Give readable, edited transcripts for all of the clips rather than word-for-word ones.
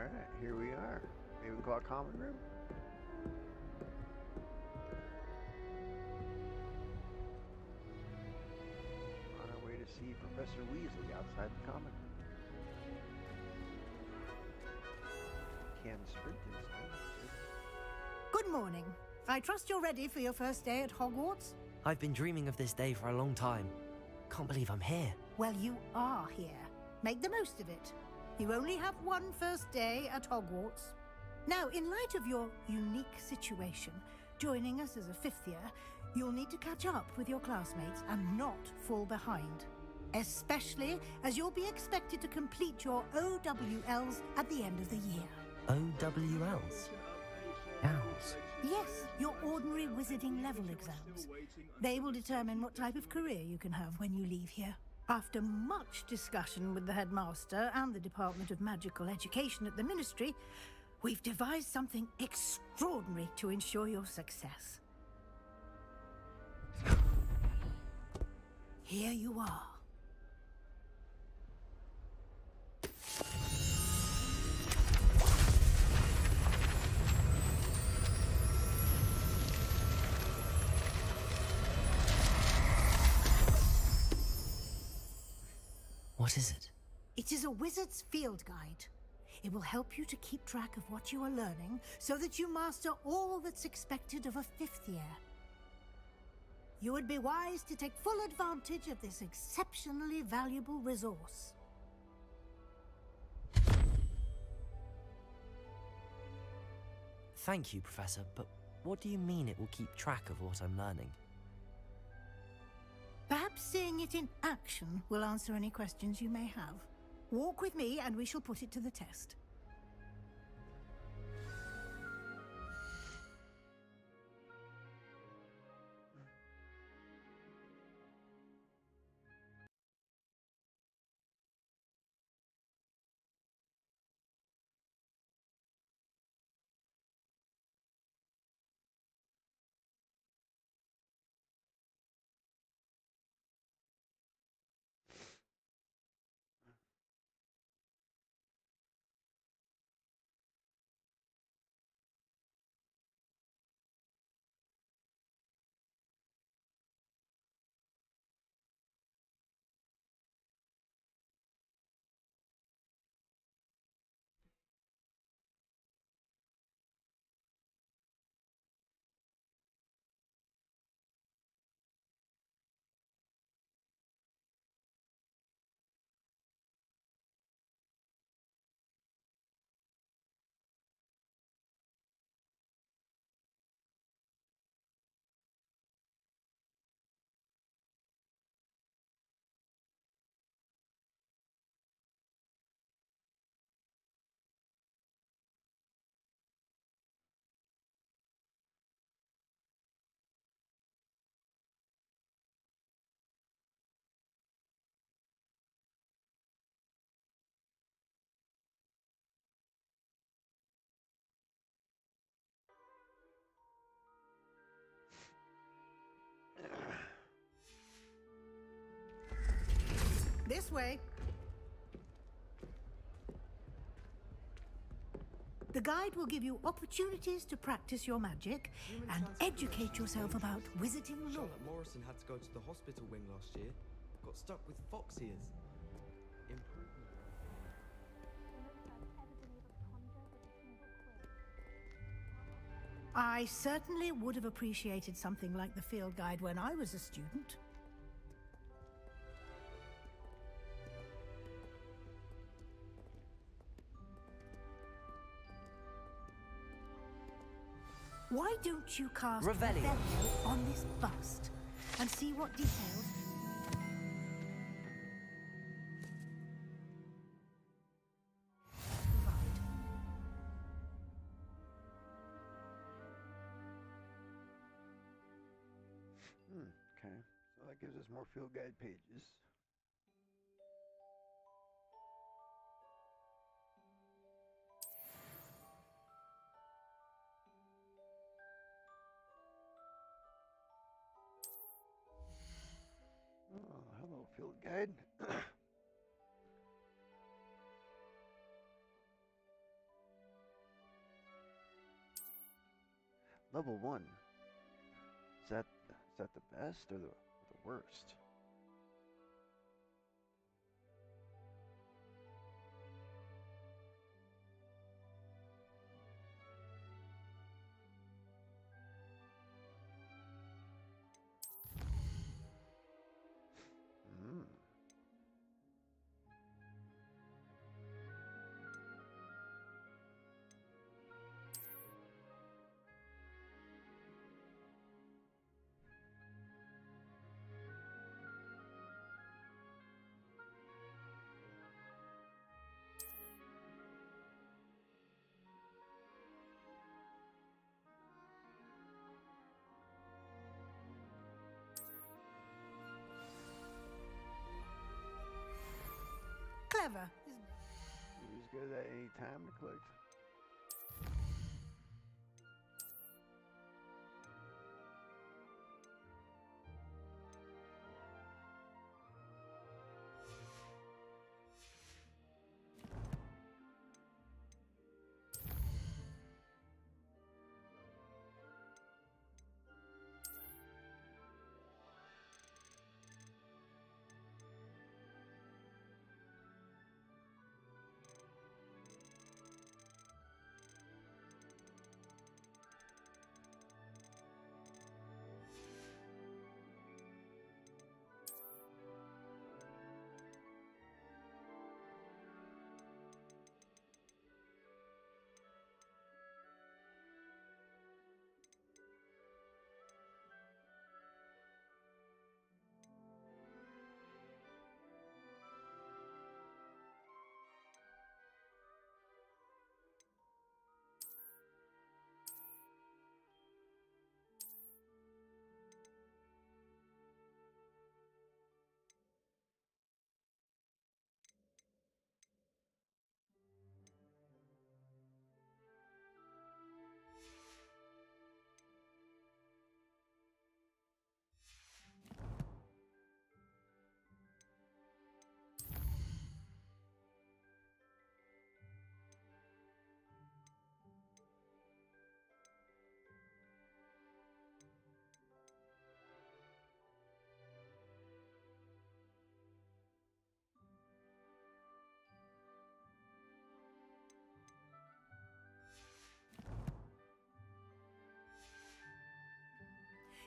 Alright, here we are. Ravenclaw Common Room. On our way to see Professor Weasley outside the common room. Can sprint inside. Good morning. I trust you're ready for your first day at Hogwarts? I've been dreaming of this day for a long time. Can't believe I'm here. Well, you are here. Make the most of it. You only have one first day at Hogwarts. Now, in light of your unique situation, joining us as a fifth year, you'll need to catch up with your classmates and not fall behind. Especially as you'll be expected to complete your OWLs at the end of the year. OWLs? Owls? Yes, your ordinary wizarding level exams. They will determine what type of career you can have when you leave here. After much discussion with the headmaster and the Department of Magical Education at the Ministry, we've devised something extraordinary to ensure your success. Here you are. What is it? It is a wizard's field guide. It will help you to keep track of what you are learning so that you master all that's expected of a fifth year. You would be wise to take full advantage of this exceptionally valuable resource. Thank you, Professor, but what do you mean it will keep track of what I'm learning? Perhaps seeing it in action will answer any questions you may have. Walk with me and we shall put it to the test. This way. The guide will give you opportunities to practice your magic and educate yourself about wizarding lore. Charlotte Morrison had to go to the hospital wing last year. Got stuck with fox ears. Improvement. I certainly would have appreciated something like the field guide when I was a student. Why don't you cast Revelio Revelio on this bust and see what details... provide. Okay, so that gives us more field guide pages. Oh, hello, field guide. Level 1. Is that the best or the worst? Hmm. Clever, isn't it? You just get that any time to collect.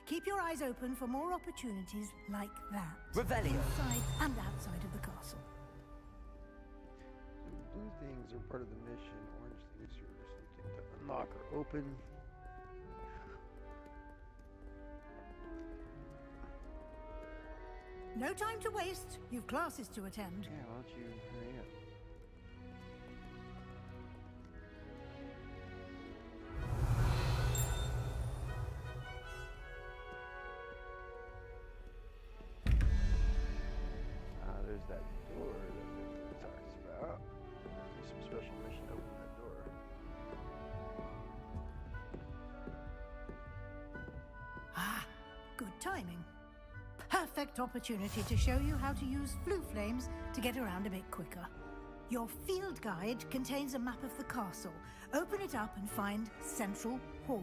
Keep your eyes open for more opportunities like that. Revelio. Inside and outside of the castle. So blue things are part of the mission. Orange things are something to unlock or open. No time to waste. You've classes to attend. Yeah, why don't you hurry up? There's that door that it talks about. Do some special mission to open that door. Ah, good timing. Perfect opportunity to show you how to use flue flames to get around a bit quicker. Your field guide contains a map of the castle. Open it up and find Central Hall.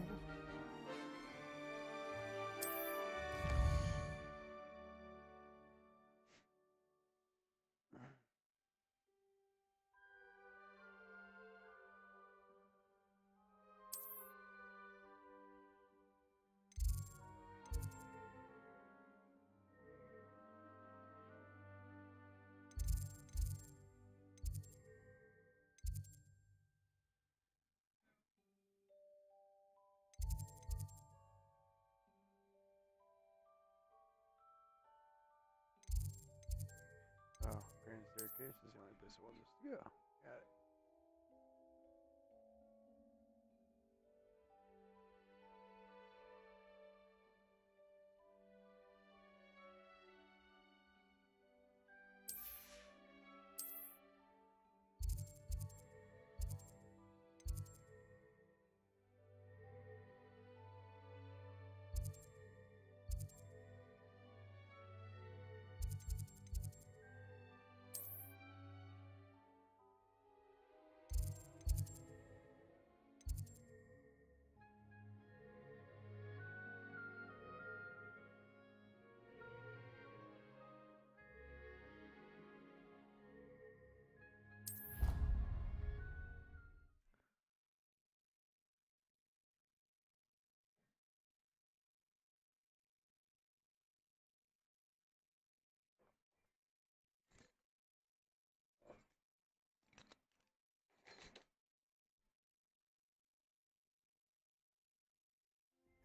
Oh, grand staircase is the only place I want us to go. Got it.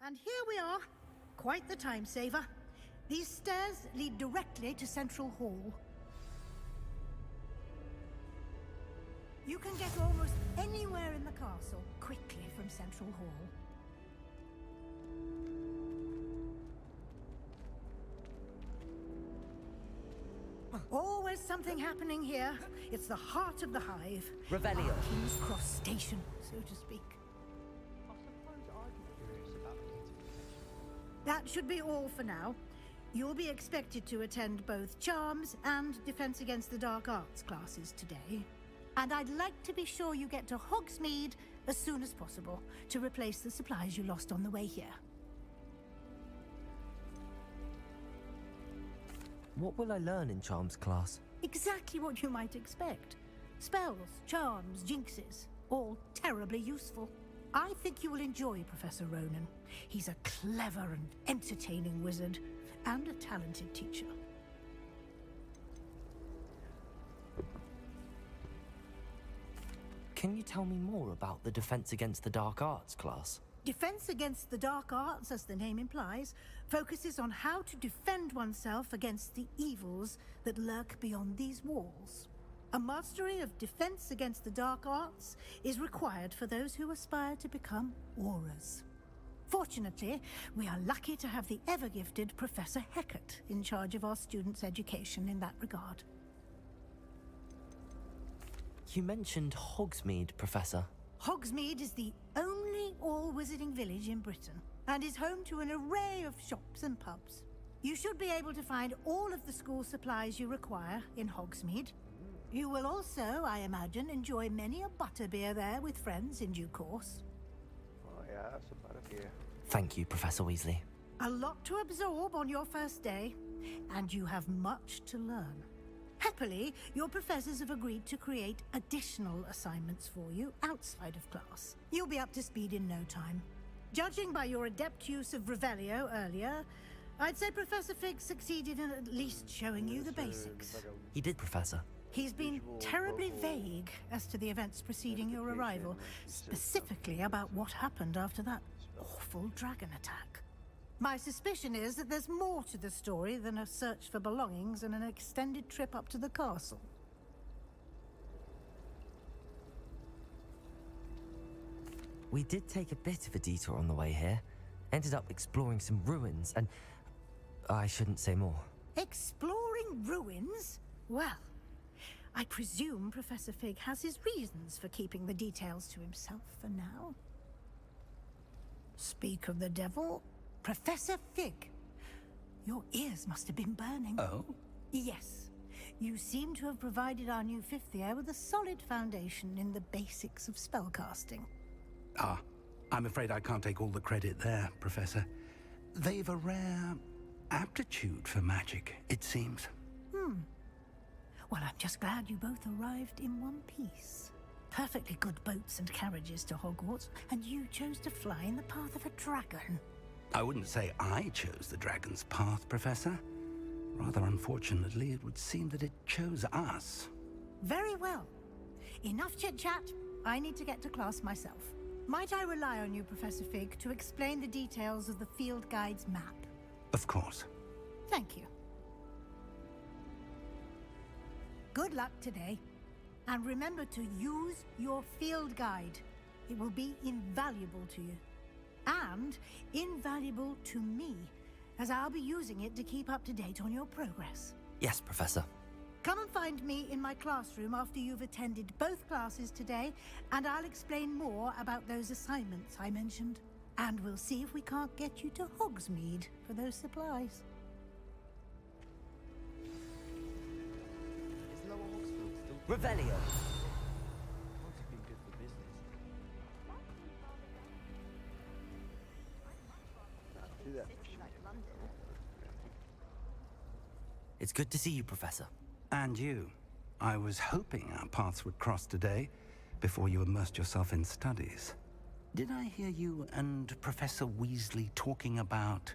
And here we are. Quite the time saver. These stairs lead directly to Central Hall. You can get almost anywhere in the castle quickly from Central Hall. Always something happening here. It's the heart of the hive. Revelio. Our King's Cross Station, so to speak. I suppose I'd be curious about the notification. That should be all for now. You'll be expected to attend both Charms and Defense Against the Dark Arts classes today. And I'd like to be sure you get to Hogsmeade as soon as possible to replace the supplies you lost on the way here. What will I learn in Charms class? Exactly what you might expect. Spells, charms, jinxes, all terribly useful. I think you will enjoy Professor Ronan. He's a clever and entertaining wizard, and a talented teacher. Can you tell me more about the Defense Against the Dark Arts class? Defense Against the Dark Arts, as the name implies, focuses on how to defend oneself against the evils that lurk beyond these walls. A mastery of Defense Against the Dark Arts is required for those who aspire to become Aurors. Fortunately, we are lucky to have the ever-gifted Professor Hecat in charge of our students' education in that regard. You mentioned Hogsmeade, Professor. Hogsmeade is the only all-wizarding village in Britain, and is home to an array of shops and pubs. You should be able to find all of the school supplies you require in Hogsmeade. You will also, I imagine, enjoy many a butterbeer there with friends in due course. Oh yeah, that's about it here. Thank you, Professor Weasley. A lot to absorb on your first day, and you have much to learn. Happily, your professors have agreed to create additional assignments for you outside of class. You'll be up to speed in no time. Judging by your adept use of Revelio earlier, I'd say Professor Fig succeeded in at least showing you the basics. He did, Professor. He's been terribly vague as to the events preceding your arrival, specifically about what happened after that awful dragon attack. My suspicion is that there's more to the story than a search for belongings and an extended trip up to the castle. We did take a bit of a detour on the way here. Ended up exploring some ruins and... I shouldn't say more. Exploring ruins? Well, I presume Professor Fig has his reasons for keeping the details to himself for now. Speak of the devil, Professor Fig. Your ears must have been burning. Oh? Yes. You seem to have provided our new fifth year with a solid foundation in the basics of spellcasting. Ah, I'm afraid I can't take all the credit there, Professor. They've a rare aptitude for magic, it seems. Well, I'm just glad you both arrived in one piece. Perfectly good boats and carriages to Hogwarts, and you chose to fly in the path of a dragon. I wouldn't say I chose the dragon's path, Professor. Rather unfortunately, it would seem that it chose us. Very well. Enough chit-chat. I need to get to class myself. Might I rely on you, Professor Fig, to explain the details of the field guide's map? Of course. Thank you. Good luck today. And remember to use your field guide. It will be invaluable to you. And invaluable to me, as I'll be using it to keep up to date on your progress. Yes, Professor. Come and find me in my classroom after you've attended both classes today, and I'll explain more about those assignments I mentioned. And we'll see if we can't get you to Hogsmeade for those supplies. Is Lower Hogsfield still... Revelio. Must have been good for business. Do that mission. It's good to see you, Professor. And you. I was hoping our paths would cross today, before you immersed yourself in studies. Did I hear you and Professor Weasley talking about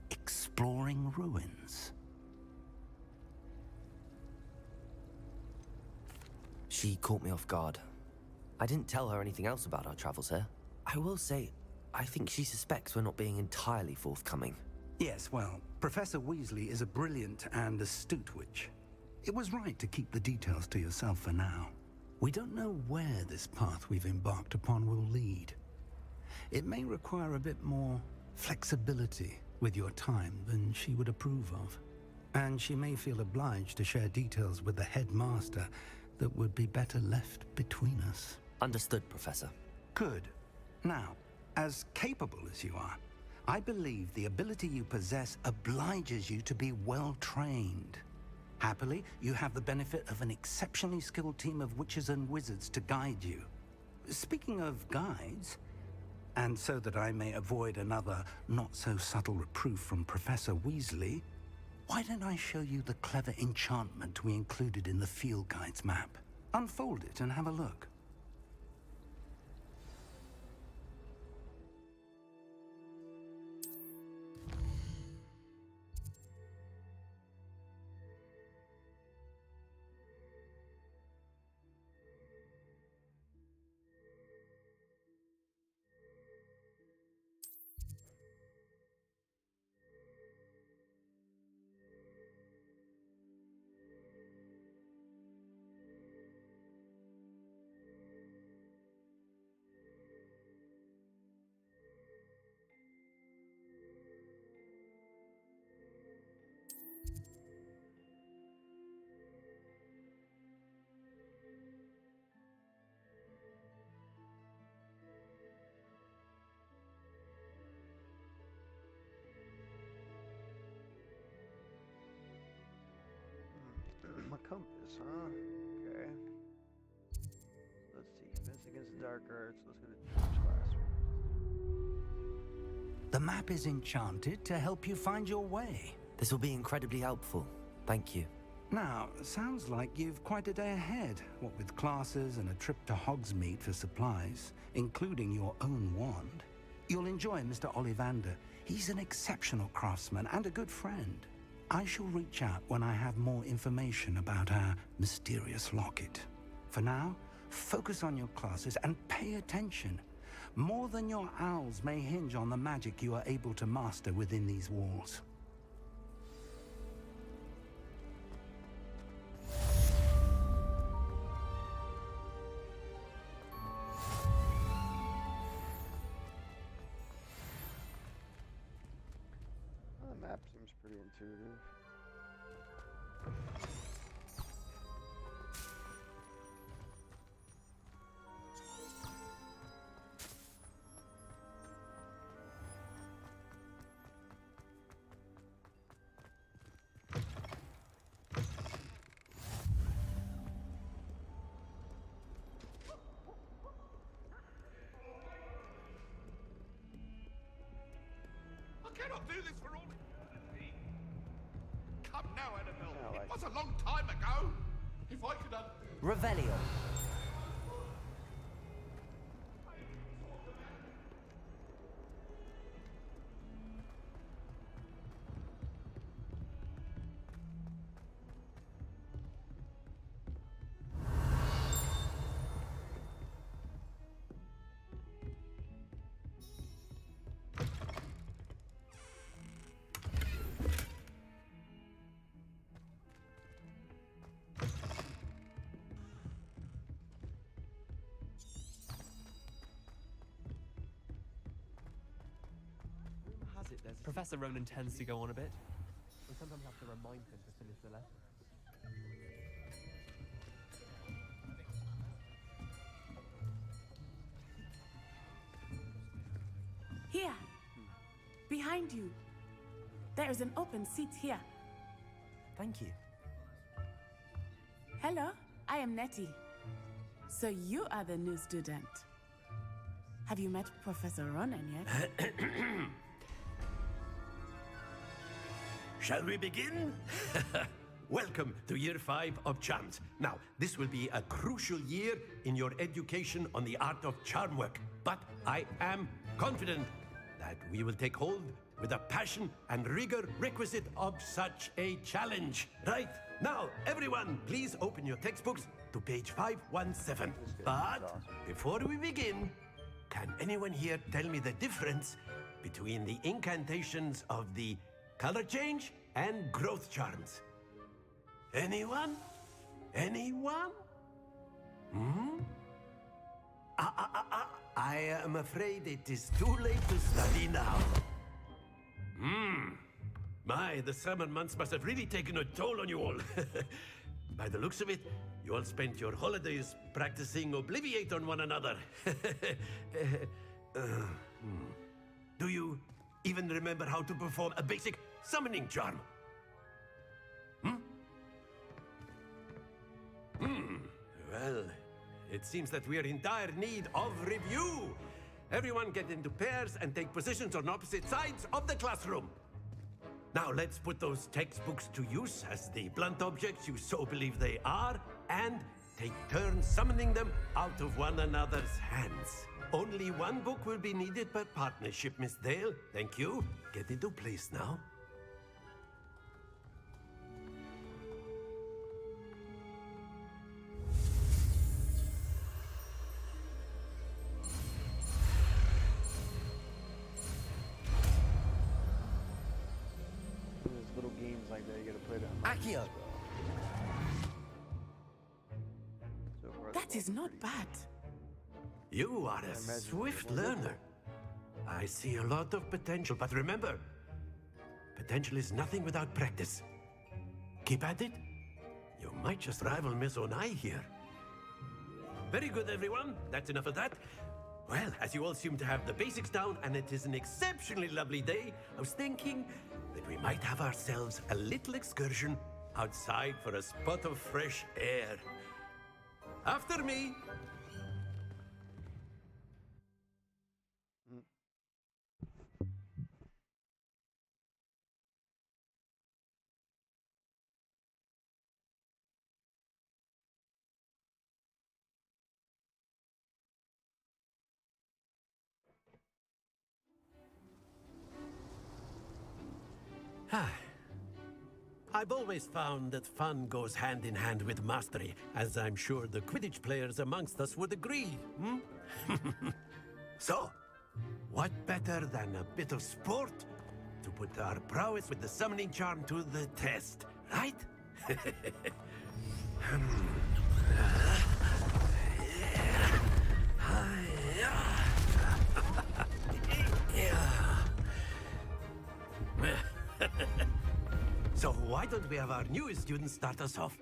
exploring ruins? She caught me off guard. I didn't tell her anything else about our travels here. I will say, I think she suspects we're not being entirely forthcoming. Yes, well, Professor Weasley is a brilliant and astute witch. It was right to keep the details to yourself for now. We don't know where this path we've embarked upon will lead. It may require a bit more flexibility with your time than she would approve of. And she may feel obliged to share details with the headmaster that would be better left between us. Understood, Professor. Good. Now, as capable as you are, I believe the ability you possess obliges you to be well trained. Happily, you have the benefit of an exceptionally skilled team of witches and wizards to guide you. Speaking of guides, and so that I may avoid another not-so-subtle reproof from Professor Weasley, why don't I show you the clever enchantment we included in the field guide's map? Unfold it and have a look. My compass, huh? Okay. Let's see. Defense against the dark arts. Let's go to each class. The map is enchanted to help you find your way. This will be incredibly helpful. Thank you. Now, sounds like you've quite a day ahead, what with classes and a trip to Hogsmeade for supplies, including your own wand. You'll enjoy Mr. Ollivander. He's an exceptional craftsman and a good friend. I shall reach out when I have more information about our mysterious locket. For now, focus on your classes and pay attention. More than your owls may hinge on the magic you are able to master within these walls. Well, the map seems pretty intuitive. I cannot do this for all. Come now, Annabelle. Yeah, It was a long time ago. If I could Revelio. Has it, Professor Ronan tends to go on a bit. We sometimes have to remind him to finish the lesson. Here, behind you. There is an open seat here. Thank you. Hello, I am Nettie. So you are the new student. Have you met Professor Ronan yet? Shall we begin? Welcome to Year 5 of Charms. Now, this will be a crucial year in your education on the art of charm work. But I am confident that we will take hold with the passion and rigor requisite of such a challenge. Right, now, everyone, please open your textbooks to page 517. But before we begin, can anyone here tell me the difference between the incantations of the color change and growth charms? Anyone? Anyone? Hmm? I am afraid it is too late to study now. My, the summer months must have really taken a toll on you all. By the looks of it, you all spent your holidays practicing Obliviate on one another. Do you even remember how to perform a basic summoning charm? Well, it seems that we are in dire need of review. Everyone get into pairs and take positions on opposite sides of the classroom. Now let's put those textbooks to use as the blunt objects you so believe they are, and take turns summoning them out of one another's hands. Only one book will be needed per partnership, Miss Dale. Thank you. Get into place now. There's little games like that you gotta play them. Accio! So far, That is not bad. You are a imagine swift it was learner. I see a lot of potential, but remember, potential is nothing without practice. Keep at it. You might just rival Miss Onai here. Very good, everyone. That's enough of that. Well, as you all seem to have the basics down, and it is an exceptionally lovely day, I was thinking that we might have ourselves a little excursion outside for a spot of fresh air. After me. I've always found that fun goes hand in hand with mastery, as I'm sure the Quidditch players amongst us would agree. So, what better than a bit of sport to put our prowess with the summoning charm to the test, right? So why don't we have our newest student start us off?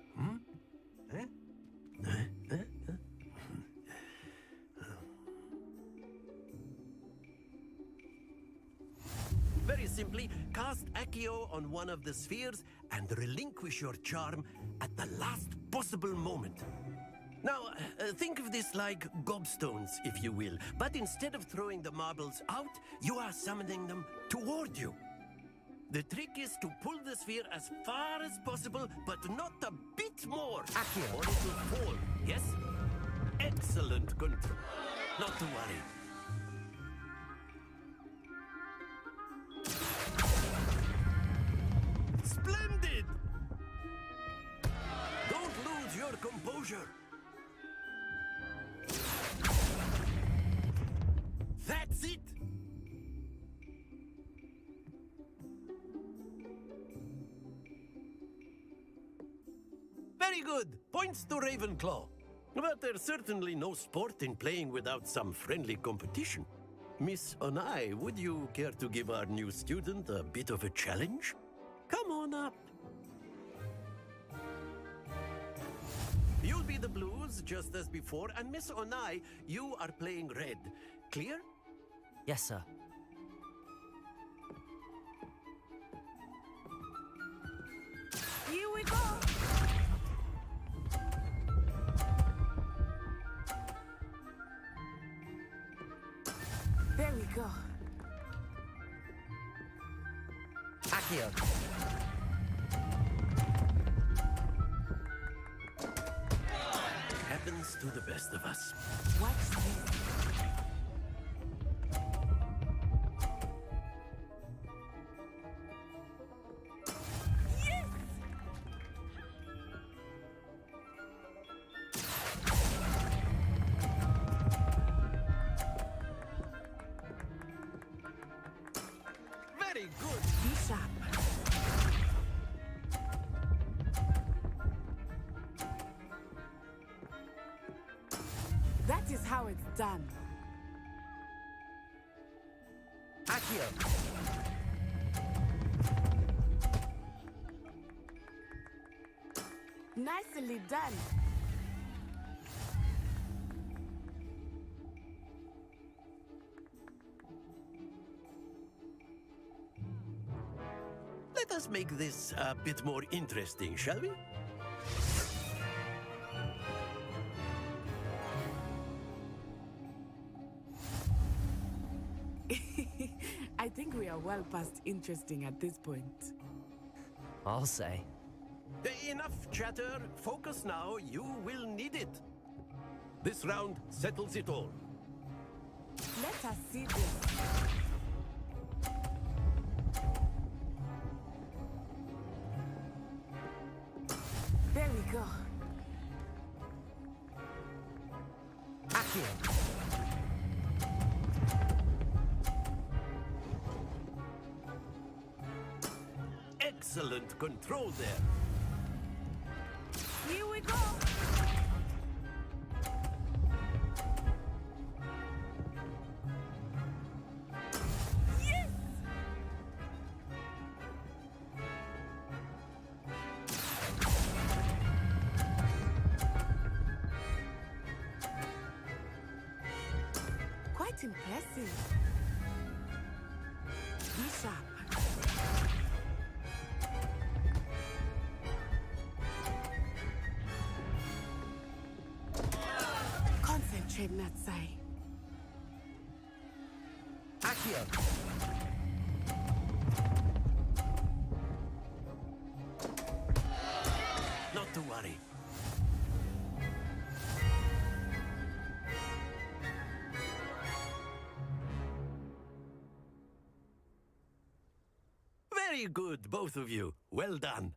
Very simply, cast Accio on one of the spheres and relinquish your charm at the last possible moment. Now, think of this like gobstones, if you will, but instead of throwing the marbles out, you are summoning them toward you. The trick is to pull the sphere as far as possible, but not a bit more. Accio. Or it will fall, yes? Excellent control. Not to worry. Splendid! Don't lose your composure. That's it! Very good. Points to Ravenclaw. But there's certainly no sport in playing without some friendly competition. Miss Onai, would you care to give our new student a bit of a challenge? Come on up. You'll be the blues, just as before, and Miss Onai, you are playing red. Clear? Yes, sir. Here we go. There we go. Accio! Happens to the best of us. Watch this. That is how it's done. Accio! Nicely done. Let us make this a bit more interesting, shall we? I think we are well past interesting at this point. I'll say. Enough chatter. Focus now. You will need it. This round settles it all. Let us see this. There we go. Accio! Excellent control there. Here we go. Yes! Quite impressive. Be sharp. Concentrate, Natsai. Accio! Not to worry. Very good, both of you. Well done.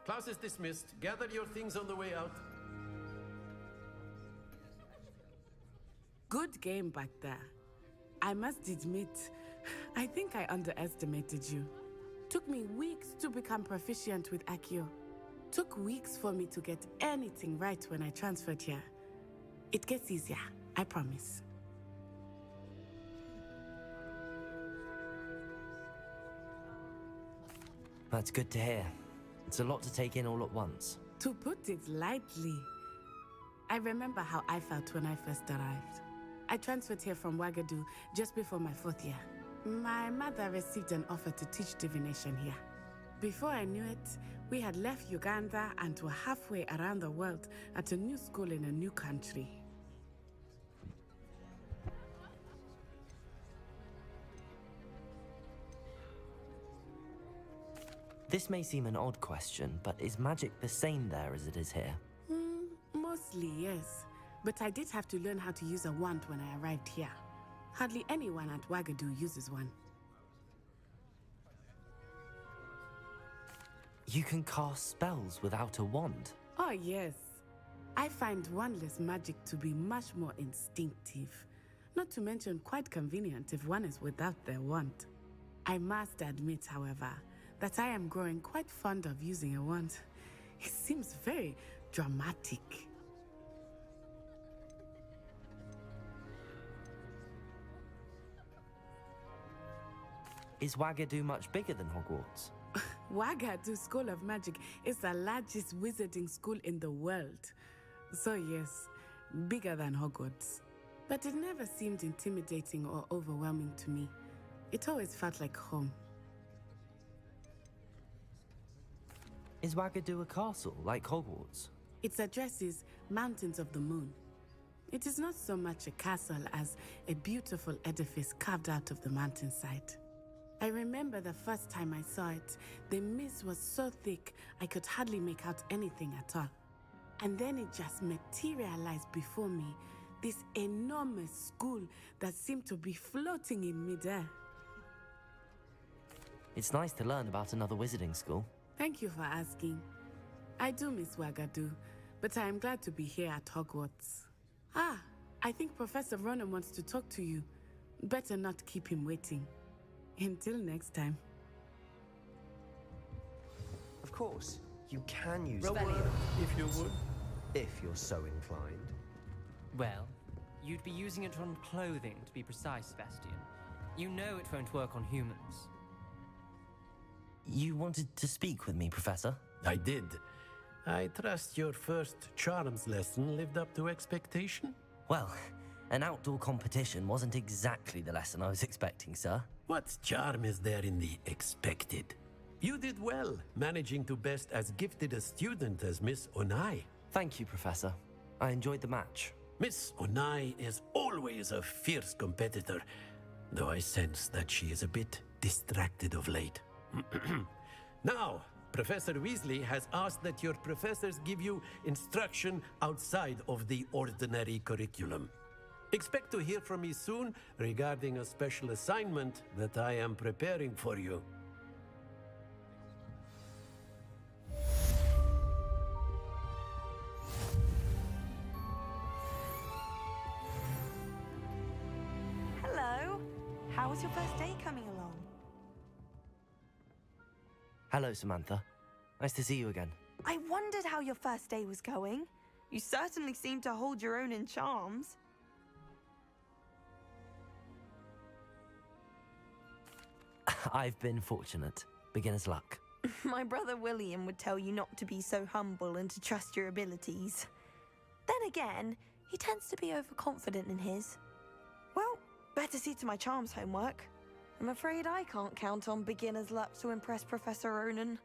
Class is dismissed. Gather your things on the way out. Good game back there. I must admit, I think I underestimated you. Took me weeks to become proficient with Accio. Took weeks for me to get anything right when I transferred here. It gets easier, I promise. That's good to hear. It's a lot to take in all at once. To put it lightly, I remember how I felt when I first arrived. I transferred here from Wagadu just before my 4th year. My mother received an offer to teach divination here. Before I knew it, we had left Uganda and were halfway around the world at a new school in a new country. This may seem an odd question, but is magic the same there as it is here? Mostly, yes. But I did have to learn how to use a wand when I arrived here. Hardly anyone at Wagadu uses one. You can cast spells without a wand? Oh, yes. I find wandless magic to be much more instinctive. Not to mention quite convenient if one is without their wand. I must admit, however, that I am growing quite fond of using a wand. It seems very dramatic. Is Wagadu much bigger than Hogwarts? Wagadu School of Magic is the largest wizarding school in the world. So yes, bigger than Hogwarts. But it never seemed intimidating or overwhelming to me. It always felt like home. Is Wagadu a castle, like Hogwarts? Its address is Mountains of the Moon. It is not so much a castle as a beautiful edifice carved out of the mountainside. I remember the first time I saw it, the mist was so thick I could hardly make out anything at all. And then it just materialized before me, this enormous school that seemed to be floating in midair. It's nice to learn about another wizarding school. Thank you for asking. I do miss Wagadu, but I am glad to be here at Hogwarts. Ah, I think Professor Ronan wants to talk to you. Better not keep him waiting. Until next time. Of course, you can use Revelio. if you would, if you're so inclined. Well, you'd be using it on clothing, to be precise, Sebastian. You know it won't work on humans. You wanted to speak with me, Professor? I did. I trust your first charms lesson lived up to expectation? Well, an outdoor competition wasn't exactly the lesson I was expecting, sir. What charm is there in the expected? You did well, managing to best as gifted a student as Miss Onai. Thank you, Professor. I enjoyed the match. Miss Onai is always a fierce competitor, though I sense that she is a bit distracted of late. Now, Professor Weasley has asked that your professors give you instruction outside of the ordinary curriculum. Expect to hear from me soon regarding a special assignment that I am preparing for you. Hello. How was your first day coming along? Hello, Samantha. Nice to see you again. I wondered how your first day was going. You certainly seem to hold your own in charms. I've been fortunate. Beginner's luck. My brother William would tell you not to be so humble and to trust your abilities. Then again, he tends to be overconfident in his. Well, better see to my charms homework. I'm afraid I can't count on beginner's luck to impress Professor Ronan.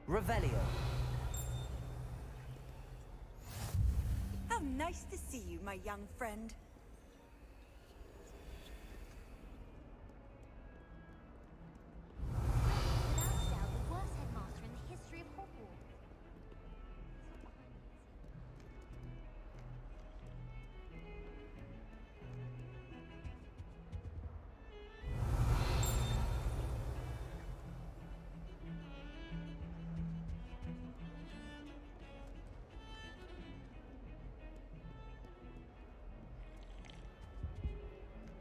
Revelio. How nice to see you, my young friend. Without doubt, the worst headmaster in the history of Hogwarts.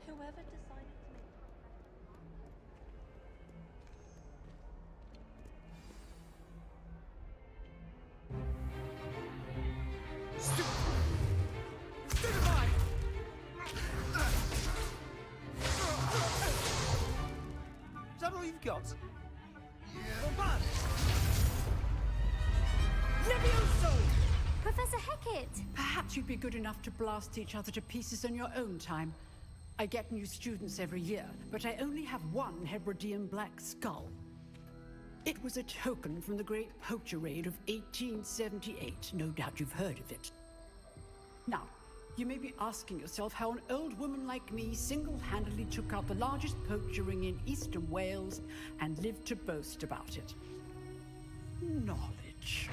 Whoever decided to make Is that all you've got? Yeah. Levioso! it! Perhaps you'd be good enough to blast each other to pieces in your own time. I get new students every year, but I only have one Hebridean black skull. It was a token from the Great Poacher Raid of 1878. No doubt you've heard of it. Now, you may be asking yourself how an old woman like me single-handedly took out the largest poacher ring in eastern Wales and lived to boast about it. Knowledge.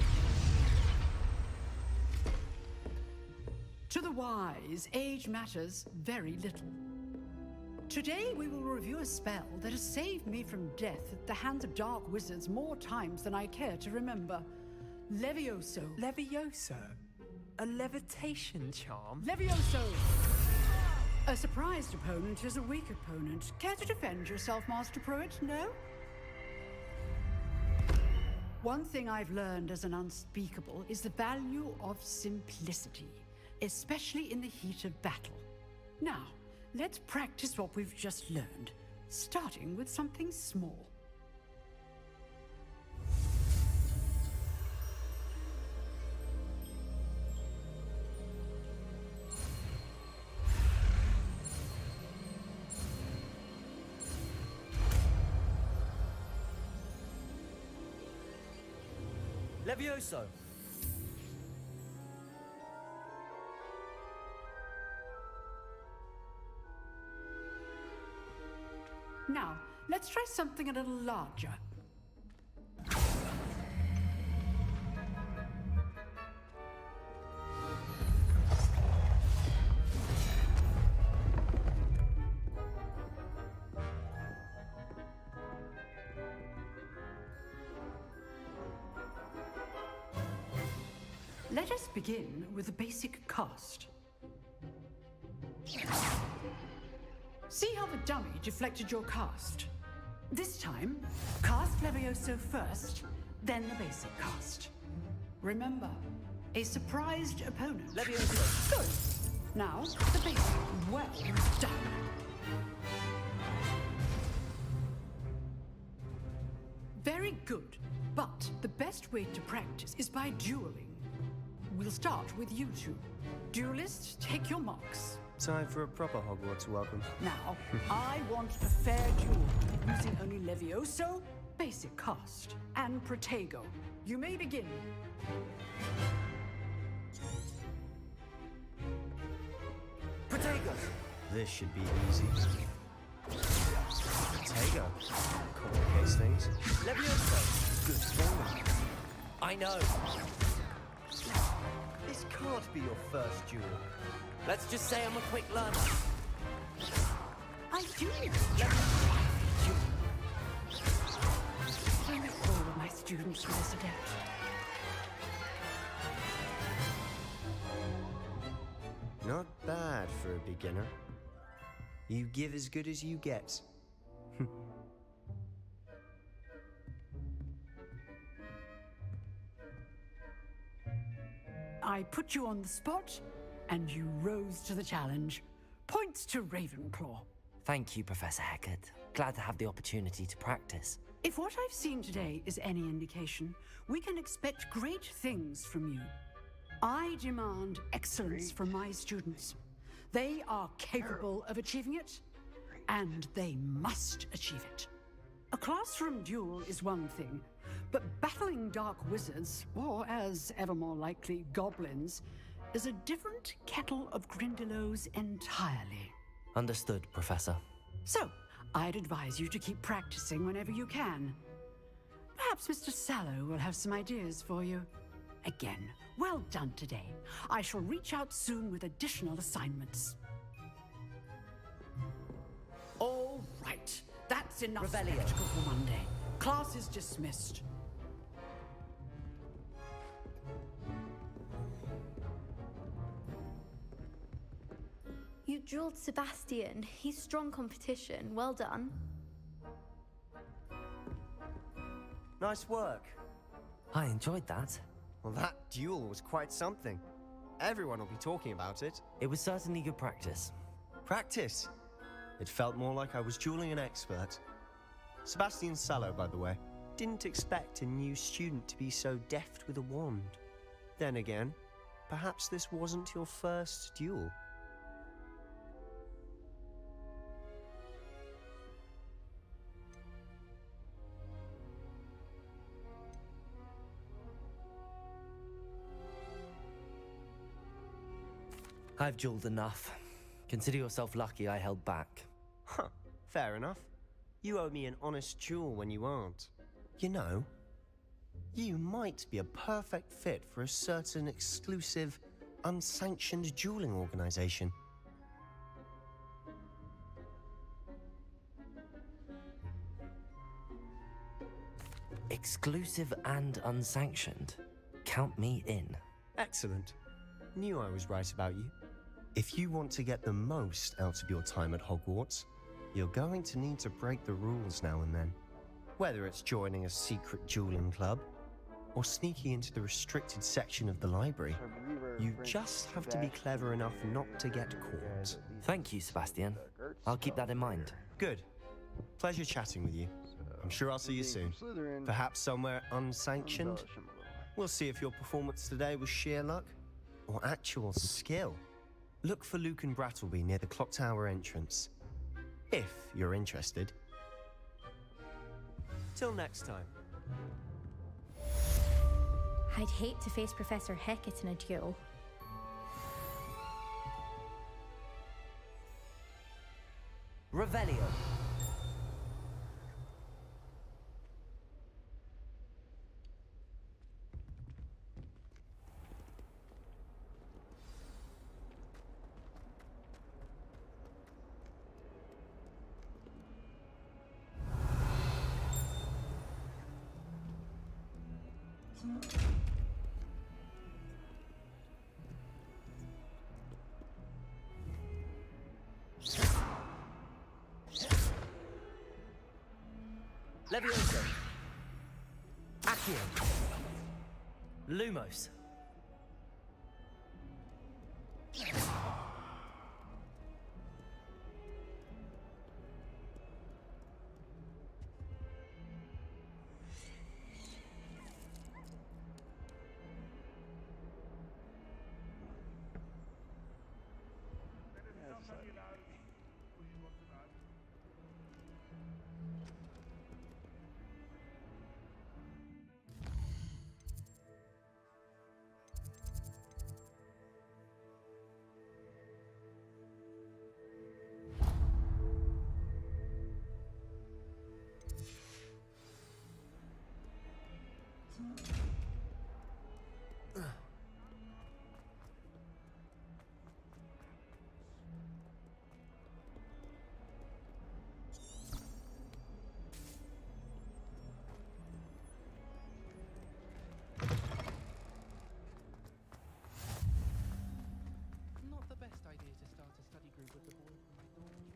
To the wise, age matters very little. Today we will review a spell that has saved me from death at the hands of dark wizards more times than I care to remember. Levioso. Levioso? A levitation charm? Levioso! A surprised opponent is a weak opponent. Care to defend yourself, Master Pruitt? No? One thing I've learned as an unspeakable is the value of simplicity, especially in the heat of battle. Now, let's practice what we've just learned, starting with something small. Levioso! Now, let's try something a little larger. Let us begin with the basic cast. See how the dummy deflected your cast? This time, cast Levioso first, then the basic cast. Remember, a surprised opponent. Levioso! Good. Now, the basic. Well done. Very good. But the best way to practice is by dueling. We'll start with you two. Duelists, take your marks. Time for a proper Hogwarts welcome. Now, I want a fair duel, using only Levioso, basic cast, and Protego. You may begin. Protego! This should be easy. Protego. Complicate things. Levioso! Good form. I know. This can't be your first duel. Let's just say I'm a quick learner. I do. I make all of my students with this adept. Not bad for a beginner. You give as good as you get. I put you on the spot, and you rose to the challenge. Points to Ravenclaw. Thank you, Professor Hecat. Glad to have the opportunity to practice. If what I've seen today is any indication, we can expect great things from you. I demand excellence from my students. They are capable of achieving it, and they must achieve it. A classroom duel is one thing, but battling dark wizards, or as ever more likely, goblins, is a different kettle of Grindylows entirely. Understood, Professor. So, I'd advise you to keep practicing whenever you can. Perhaps Mr. Sallow will have some ideas for you. Again, well done today. I shall reach out soon with additional assignments. All right, that's enough spectacle for Monday. Class is dismissed. You drilled Sebastian. He's strong competition. Well done. Nice work. I enjoyed that. Well, that duel was quite something. Everyone will be talking about it. It was certainly good practice. Practice? It felt more like I was dueling an expert. Sebastian Sallow, by the way. Didn't expect a new student to be so deft with a wand. Then again, perhaps this wasn't your first duel. I've dueled enough. Consider yourself lucky I held back. Huh, fair enough. You owe me an honest duel when you aren't. You know, you might be a perfect fit for a certain exclusive, unsanctioned dueling organization. Exclusive and unsanctioned. Count me in. Excellent. Knew I was right about you. If you want to get the most out of your time at Hogwarts, you're going to need to break the rules now and then. Whether it's joining a secret dueling club, or sneaking into the restricted section of the library, you just have to be clever enough not to get caught. Thank you, Sebastian. I'll keep that in mind. Good. Pleasure chatting with you. I'm sure I'll see you soon. Perhaps somewhere unsanctioned? We'll see if your performance today was sheer luck or actual skill. Look for Luke and Brattleby near the clock tower entrance, if you're interested. Till next time. I'd hate to face Professor Hecat in a duel. Revelio. Levioso. Accio. Lumos. Not the best idea to start a study group with the boy from my dormitory.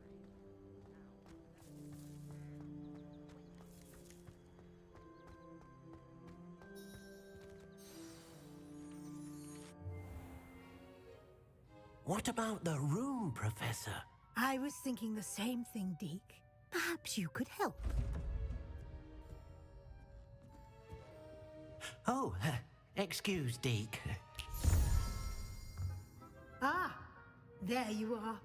What about the room, Professor? I was thinking the same thing, Deke. Perhaps you could help. Oh, excuse, Deke. Ah, there you are.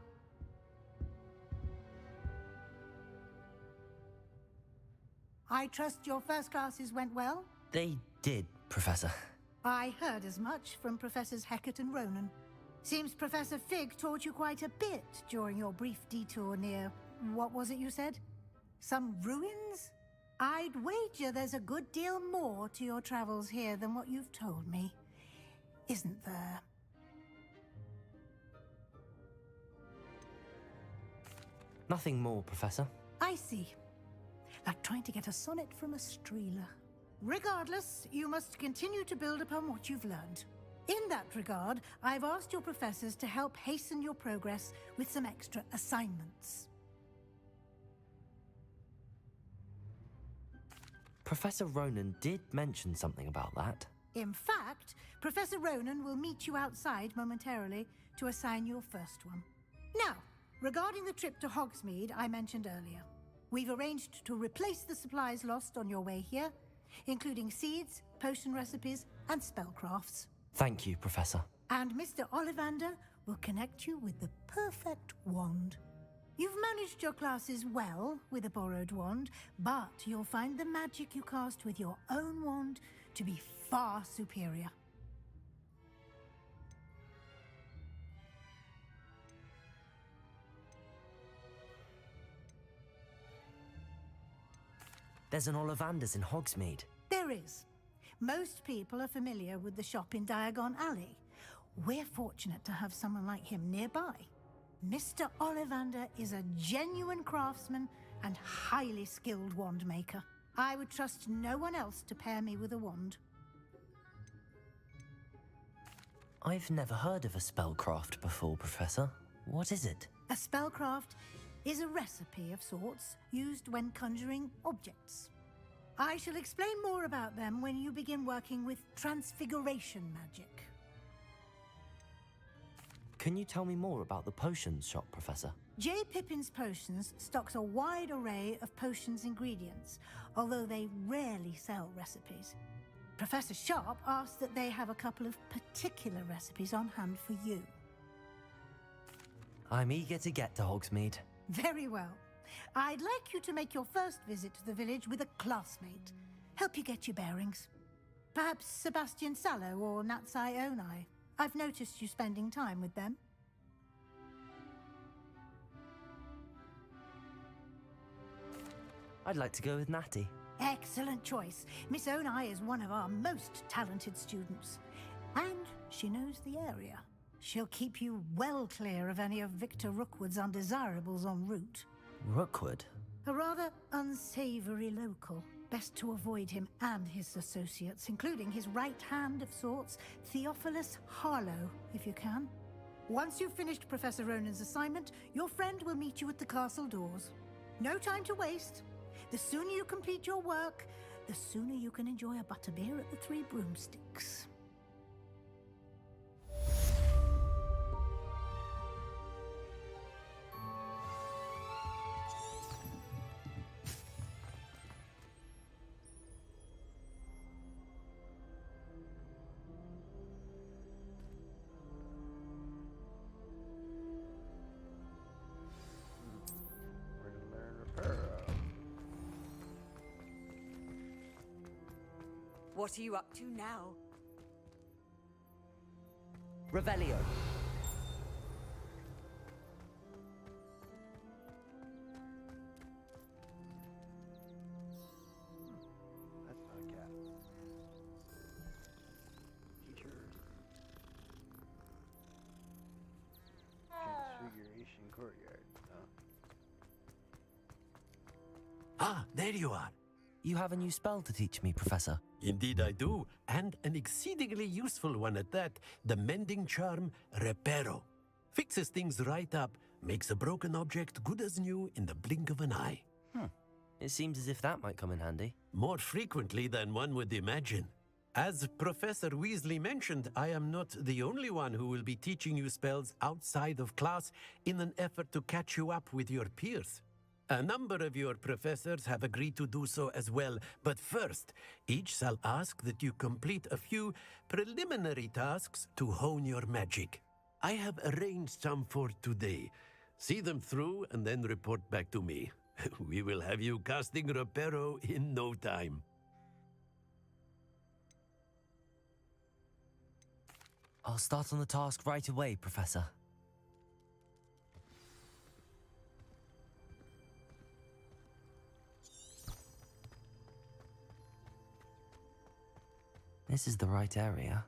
I trust your first classes went well? They did, Professor. I heard as much from Professors Hecat and Ronan. Seems Professor Fig taught you quite a bit during your brief detour near... what was it you said? Some ruins? I'd wager there's a good deal more to your travels here than what you've told me. Isn't there? Nothing more, Professor. I see. Like trying to get a sonnet from a streeler. Regardless, you must continue to build upon what you've learned. In that regard, I've asked your professors to help hasten your progress with some extra assignments. Professor Ronan did mention something about that. In fact, Professor Ronan will meet you outside momentarily to assign your first one. Now, regarding the trip to Hogsmeade I mentioned earlier, we've arranged to replace the supplies lost on your way here, including seeds, potion recipes, and spellcrafts. Thank you, Professor. And Mr. Ollivander will connect you with the perfect wand. You've managed your classes well with a borrowed wand, but you'll find the magic you cast with your own wand to be far superior. There's an Ollivander's in Hogsmeade. There is. Most people are familiar with the shop in Diagon Alley. We're fortunate to have someone like him nearby. Mr. Ollivander is a genuine craftsman and highly skilled wand maker. I would trust no one else to pair me with a wand. I've never heard of a spellcraft before, Professor. What is it? A spellcraft is a recipe of sorts used when conjuring objects. I shall explain more about them when you begin working with transfiguration magic. Can you tell me more about the potions shop, Professor? J. Pippin's Potions stocks a wide array of potions ingredients, although they rarely sell recipes. Professor Sharp asked that they have a couple of particular recipes on hand for you. I'm eager to get to Hogsmeade. Very well. I'd like you to make your first visit to the village with a classmate. Help you get your bearings. Perhaps Sebastian Sallow or Natsai Onai. I've noticed you spending time with them. I'd like to go with Natty. Excellent choice. Miss Onai is one of our most talented students. And she knows the area. She'll keep you well clear of any of Victor Rookwood's undesirables en route. Rookwood? A rather unsavory local. Best to avoid him and his associates, including his right hand of sorts, Theophilus Harlow, if you can. Once you've finished Professor Ronan's assignment, your friend will meet you at the castle doors. No time to waste. The sooner you complete your work, the sooner you can enjoy a butterbeer at the Three Broomsticks. What are you up to now? Revelio. That's not a cat. Teacher. Transfiguration Courtyard. Ah, there you are. You have a new spell to teach me, Professor. Indeed I do, and an exceedingly useful one at that, the mending charm Reparo. Fixes things right up, makes a broken object good as new in the blink of an eye. It seems as if that might come in handy. More frequently than one would imagine. As Professor Weasley mentioned, I am not the only one who will be teaching you spells outside of class in an effort to catch you up with your peers. A number of your professors have agreed to do so as well, but first, each shall ask that you complete a few preliminary tasks to hone your magic. I have arranged some for today. See them through and then report back to me. We will have you casting Reparo in no time. I'll start on the task right away, Professor. This is the right area.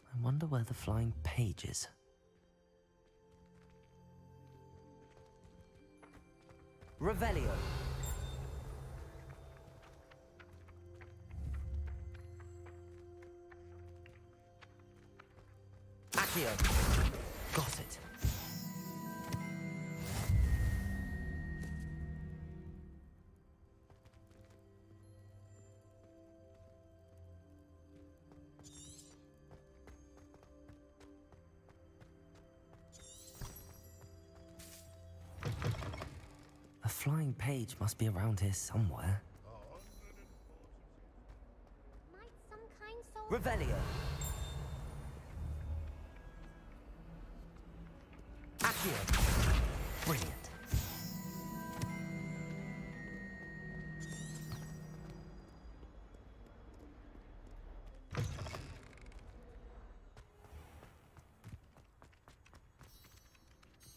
I wonder where the flying page is. Revelio. Accio. Got it. A flying page must be around here somewhere. Revelio. Accio. Brilliant.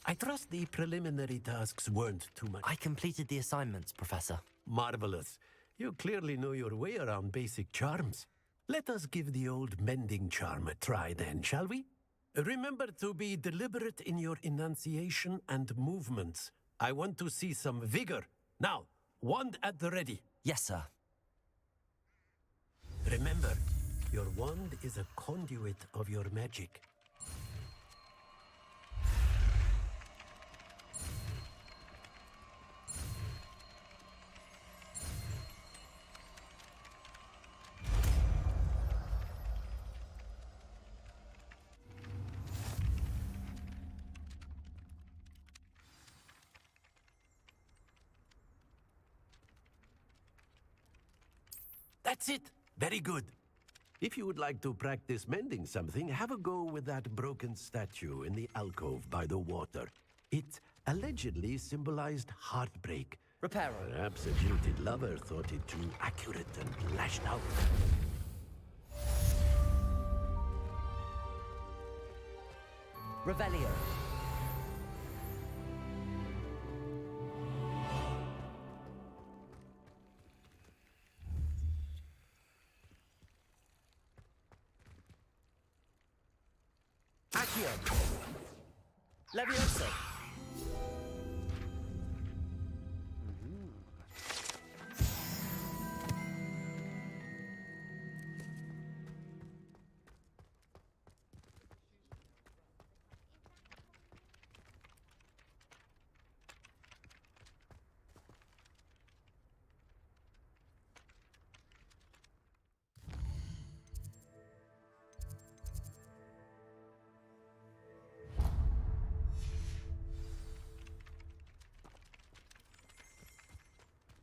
I trust the preliminary tasks weren't too much. I completed the assignments, Professor. Marvelous. You clearly know your way around basic charms. Let us give the old mending charm a try then, shall we? Remember to be deliberate in your enunciation and movements. I want to see some vigor. Now, wand at the ready. Yes, sir. Remember, your wand is a conduit of your magic. That's it. Very good. If you would like to practice mending something, have a go with that broken statue in the alcove by the water. It allegedly symbolized heartbreak. Reparo. Perhaps a jilted lover thought it too accurate and lashed out. Revelio. Accio. Levioso.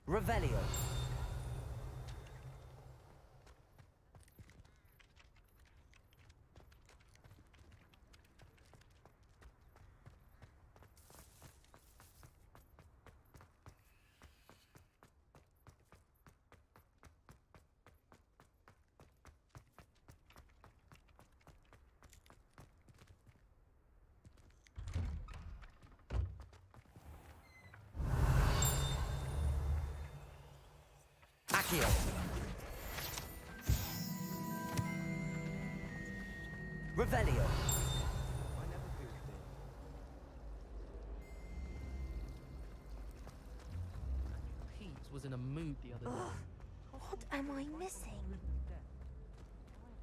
Revelio. Accio. Revelio. Pete was in a mood the other day. What am I missing?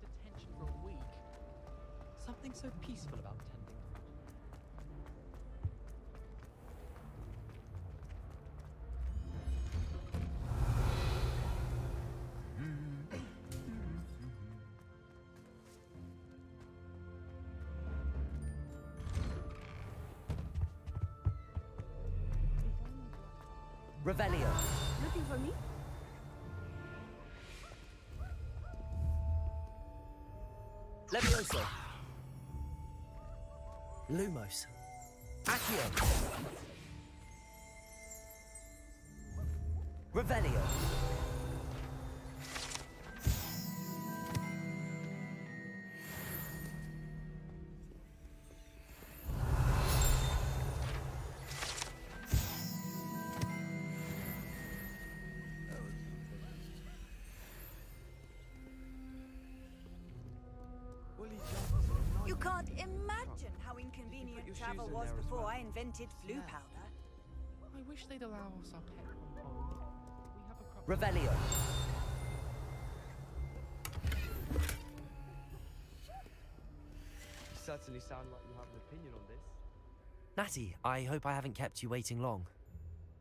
Detention for a week. Something so peaceful about tending. Revelio. Looking for me? Levioso. Lumos. Accio. Revelio. You can't imagine how inconvenient travel was before I invented flu powder. I wish they'd allow us our pet from home. We have a crop. Revelio. You certainly sound like you have an opinion on this. Natty, I hope I haven't kept you waiting long.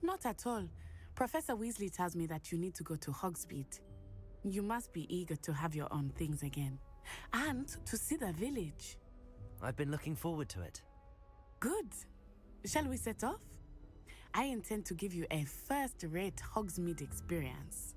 Not at all. Professor Weasley tells me that you need to go to Hogsmeade. You must be eager to have your own things again. And to see the village. I've been looking forward to it. Good. Shall we set off? I intend to give you a first-rate Hogsmeade experience.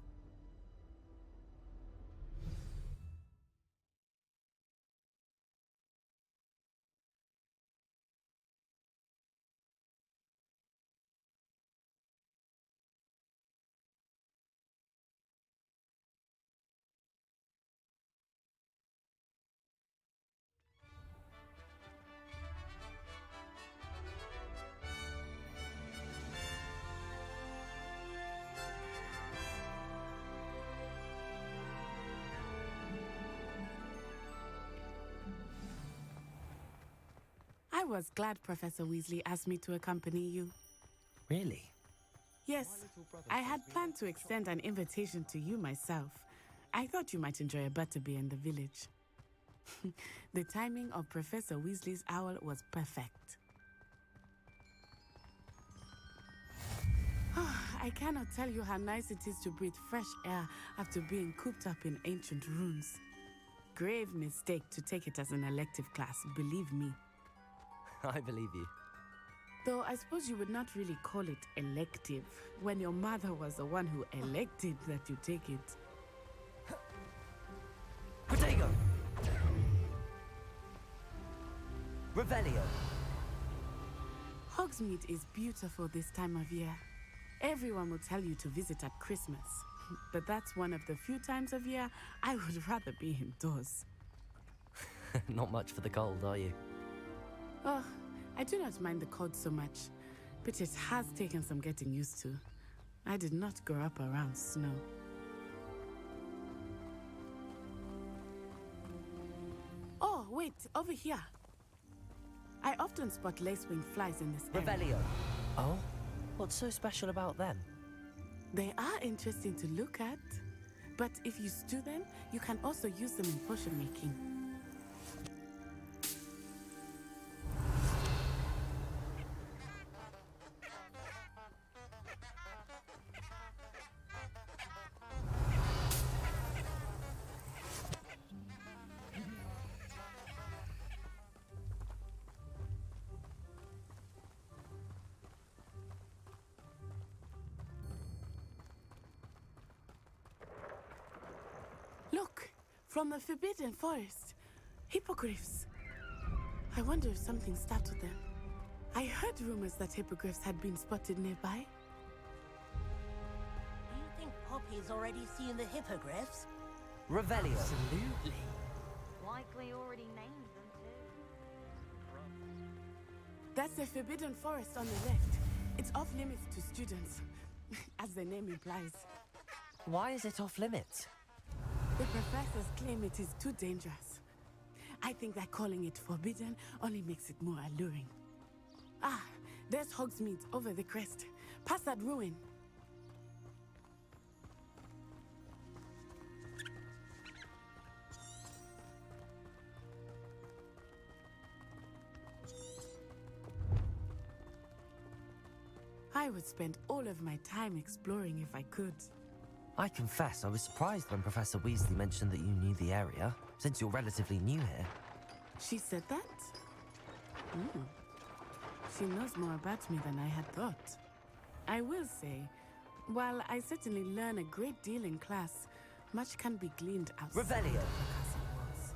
was glad Professor Weasley asked me to accompany you. Really? Yes, I had planned to extend an invitation to you myself. I thought you might enjoy a butterbeer in the village. The timing of Professor Weasley's owl was perfect. I cannot tell you how nice it is to breathe fresh air after being cooped up in ancient ruins. Grave mistake to take it as an elective class, believe me. I believe you. Though I suppose you would not really call it elective when your mother was the one who elected that you take it. Protego! Revelio! Hogsmeade is beautiful this time of year. Everyone will tell you to visit at Christmas, but that's one of the few times of year I would rather be indoors. Not much for the cold, are you? Oh, I do not mind the cold so much, but it has taken some getting used to. I did not grow up around snow. Oh, wait, over here. I often spot lacewing flies in this area. Revelio! Oh? What's so special about them? They are interesting to look at, but if you stew them, you can also use them in potion making. Look, from the Forbidden Forest. Hippogriffs. I wonder if something startled them. I heard rumors that hippogriffs had been spotted nearby. Do you think Poppy's already seen the hippogriffs? Revelio! Absolutely. Likely already named them too. That's the Forbidden Forest on the left. It's off limits to students, as the name implies. Why is it off limits? The professors claim it is too dangerous. I think that calling it forbidden only makes it more alluring. Ah, there's Hogsmeade over the crest. Past that ruin. I would spend all of my time exploring if I could. I confess I was surprised when Professor Weasley mentioned that you knew the area, since you're relatively new here. She said that? She knows more about me than I had thought. I will say, while I certainly learn a great deal in class, much can be gleaned outside Revelio. of the castle walls.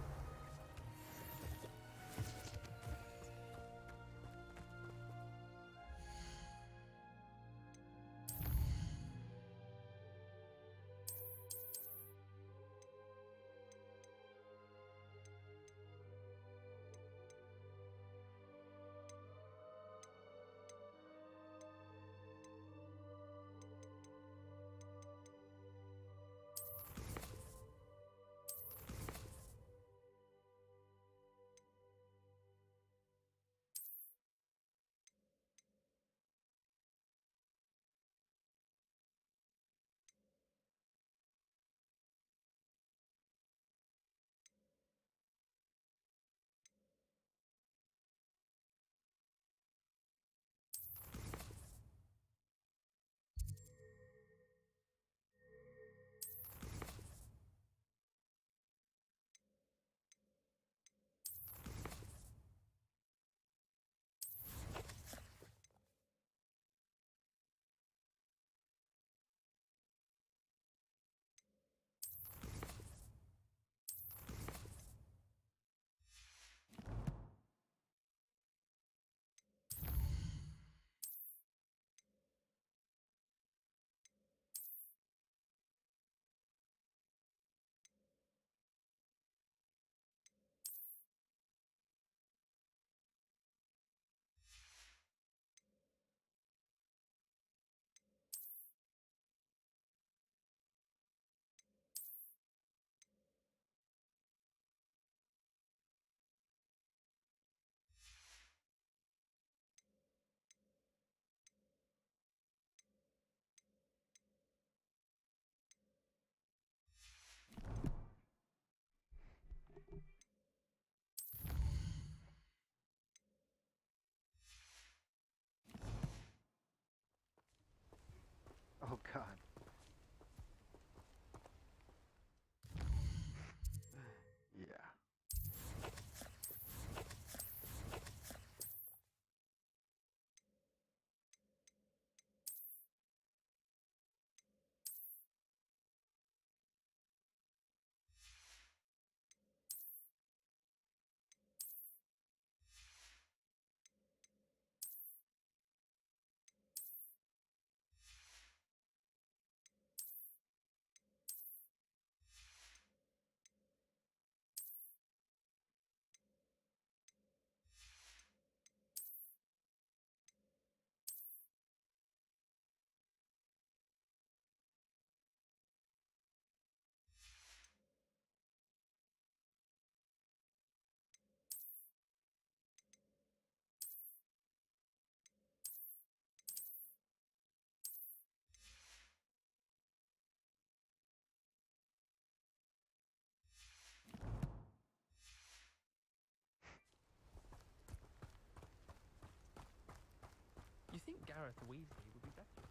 Gareth Weasley would be better.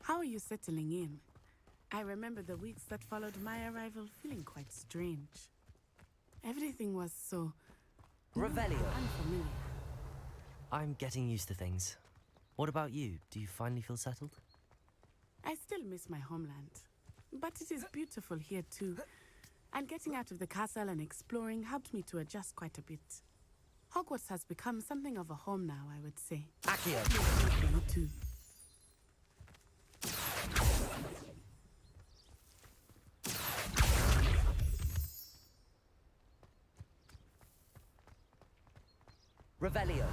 How are you settling in? I remember the weeks that followed my arrival feeling quite strange. Everything was so... Revelio. Unfamiliar. I'm getting used to things. What about you? Do you finally feel settled? I still miss my homeland. But it is beautiful here too. And getting out of the castle and exploring helped me to adjust quite a bit. Hogwarts has become something of a home now, I would say. Accio. For you too. Revelio.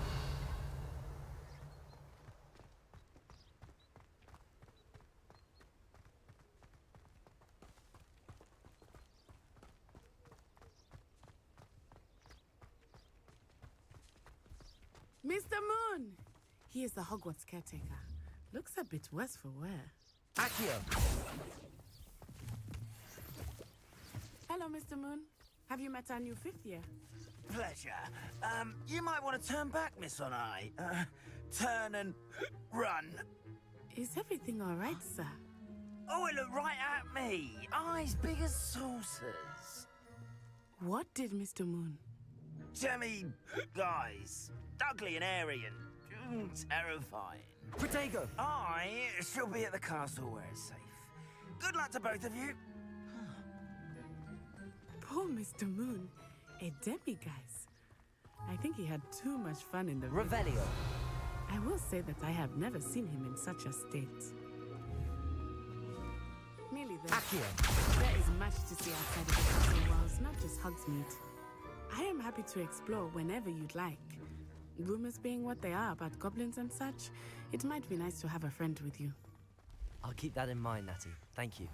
Mr. Moon! He is the Hogwarts caretaker. Looks a bit worse for wear. Accio. Hello, Mr. Moon. Have you met our new fifth year? Pleasure. You might want to turn back, Miss On Eye. Turn and run. Is everything all right, sir? Oh, it looked right at me. Eyes big as saucers. What did Mr. Moon? Jemmy guys. Ugly and airy and terrifying. Protego. I shall be at the castle where it's safe. Good luck to both of you. Poor Mr. Moon. A demiguise. I think he had too much fun in the Revelio. I will say that I have never seen him in such a state. Merely there. Accio. There is much to see outside of the castle walls, not just Hogsmeade. I am happy to explore whenever you'd like. Rumors being what they are about goblins and such, it might be nice to have a friend with you. I'll keep that in mind, Natty. Thank you.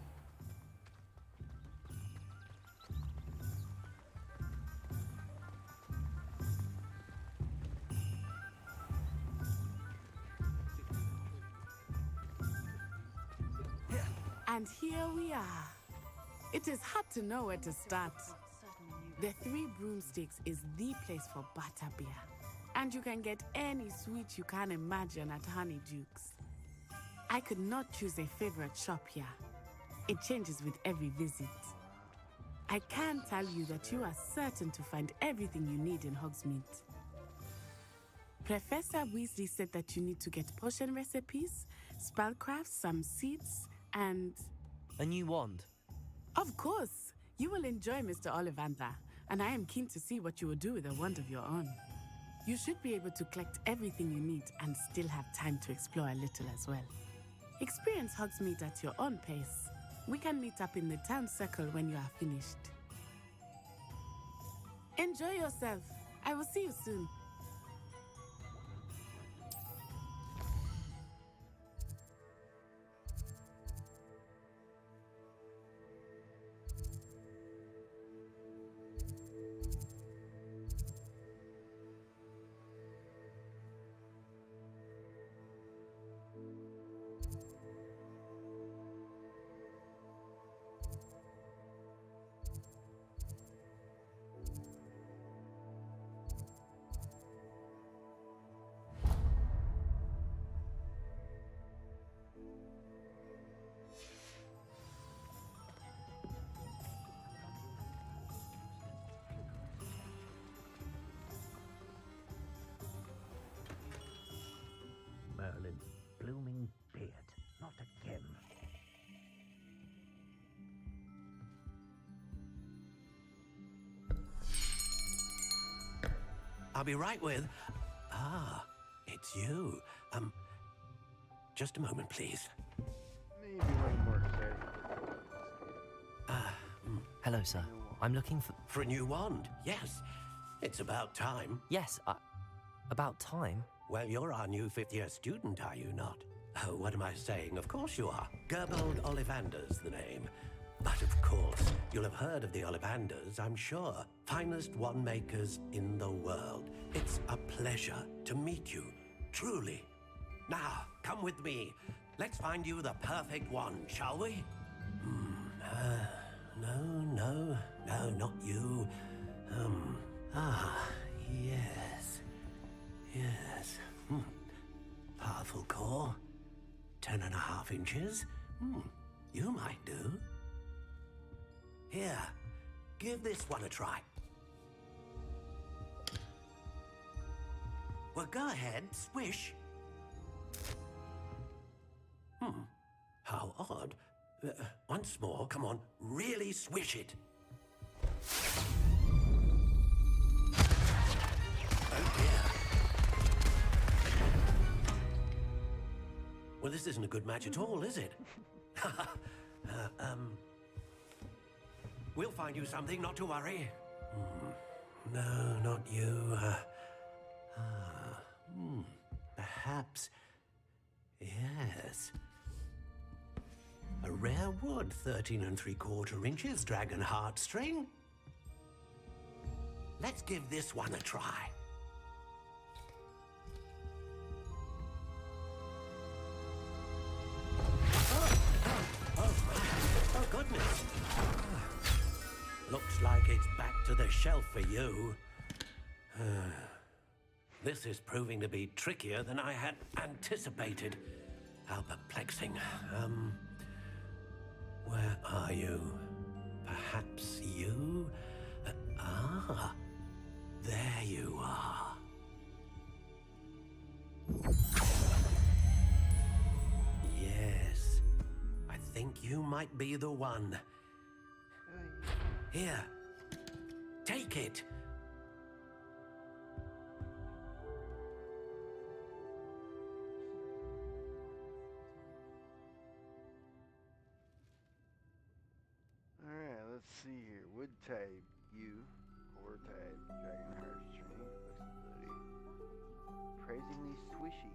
And here we are. It is hard to know where to start. The Three Broomsticks is the place for butterbeer. And you can get any sweet you can imagine at Honeydukes. I could not choose a favorite shop here. It changes with every visit. I can tell you that you are certain to find everything you need in Hogsmeade. Professor Weasley said that you need to get potion recipes, spellcrafts, some seeds, and... A new wand. Of course! You will enjoy Mr. Ollivander, and I am keen to see what you will do with a wand of your own. You should be able to collect everything you need and still have time to explore a little as well. Experience Hogsmeade at your own pace. We can meet up in the town circle when you are finished. Enjoy yourself. I will see you soon. Merlin, blooming beard, not again. I'll be right with... Ah, it's you. Just a moment, please. Maybe one more day. Hello, sir. I'm looking for... For a new wand, yes. It's about time. Yes, about time? Well, you're our new fifth-year student, are you not? Oh, what am I saying? Of course you are. Gerbold Ollivander's the name. But of course, you'll have heard of the Ollivanders, I'm sure. Finest wand makers in the world. It's a pleasure to meet you, truly. Now, come with me. Let's find you the perfect wand, shall we? No, not you. Yes. Powerful core. 10.5 inches. You might do. Here, give this one a try. Well, go ahead, swish. How odd. Once more, come on, really swish it. Oh dear. Well, this isn't a good match at all, is it? We'll find you something, not to worry. No, not you. Perhaps. Yes. A rare wood, 13 3/4 inches, dragon heartstring. Let's give this one a try. Oh, goodness. Looks like it's back to the shelf for you. This is proving to be trickier than I had anticipated. How perplexing. Where are you? Perhaps you? There you are. Yes, I think you might be the one. Here, take it. Alright, let's see here. Wood type, U. Core type, dragon heartstring, flexibility. Praisingly swishy.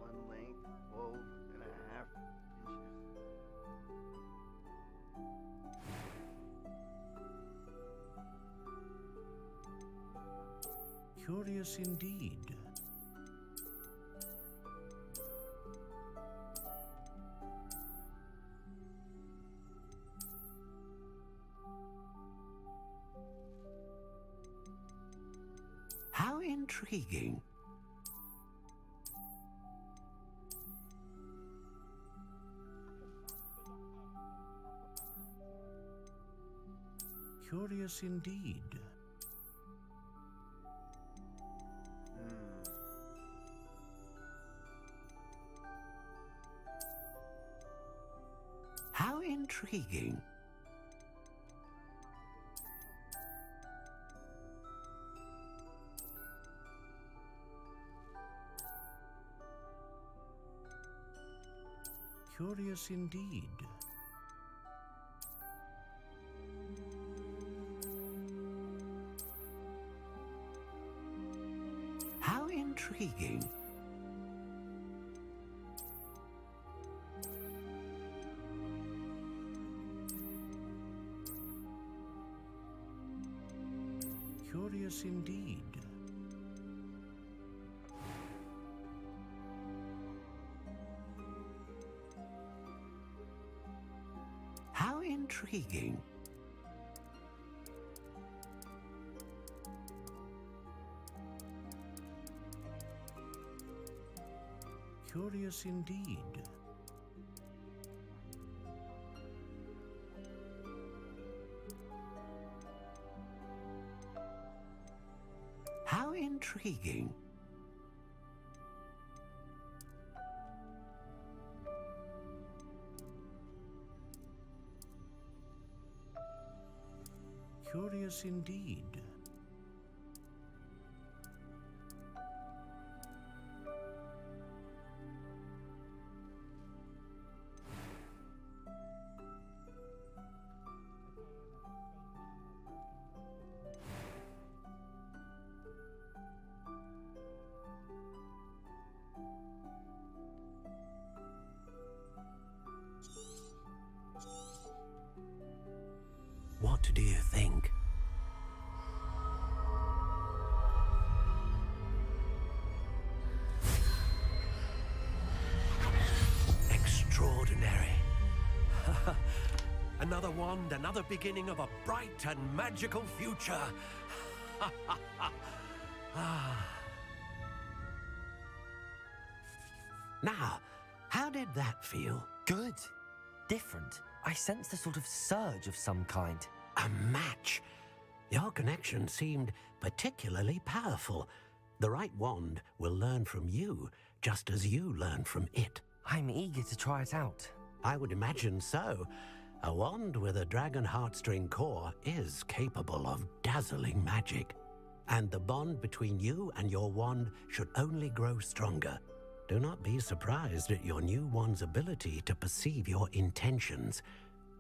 One length, 12.5 inches. Curious indeed. How intriguing. Curious indeed. How intriguing. Curious indeed. How intriguing. Curious indeed. How intriguing. Curious indeed. How intriguing. Curious indeed. What do you think? Extraordinary. Another wand, another beginning of a bright and magical future. Now, how did that feel? Good. Different. I sensed a sort of surge of some kind. A match. Your connection seemed particularly powerful. The right wand will learn from you, just as you learn from it. I'm eager to try it out. I would imagine so. A wand with a dragon heartstring core is capable of dazzling magic. And the bond between you and your wand should only grow stronger. Do not be surprised at your new wand's ability to perceive your intentions,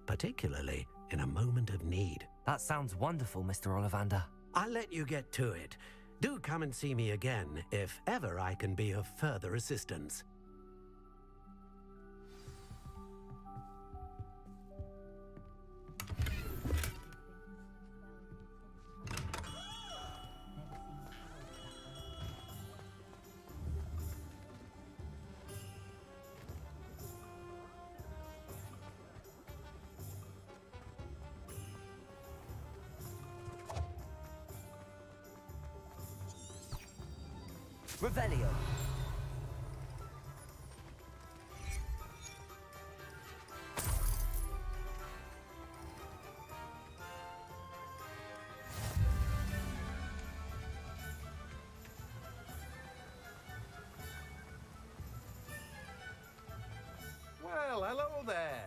particularly in a moment of need. That sounds wonderful, Mr. Ollivander. I'll let you get to it. Do come and see me again if ever I can be of further assistance. Revelio. Well, hello there.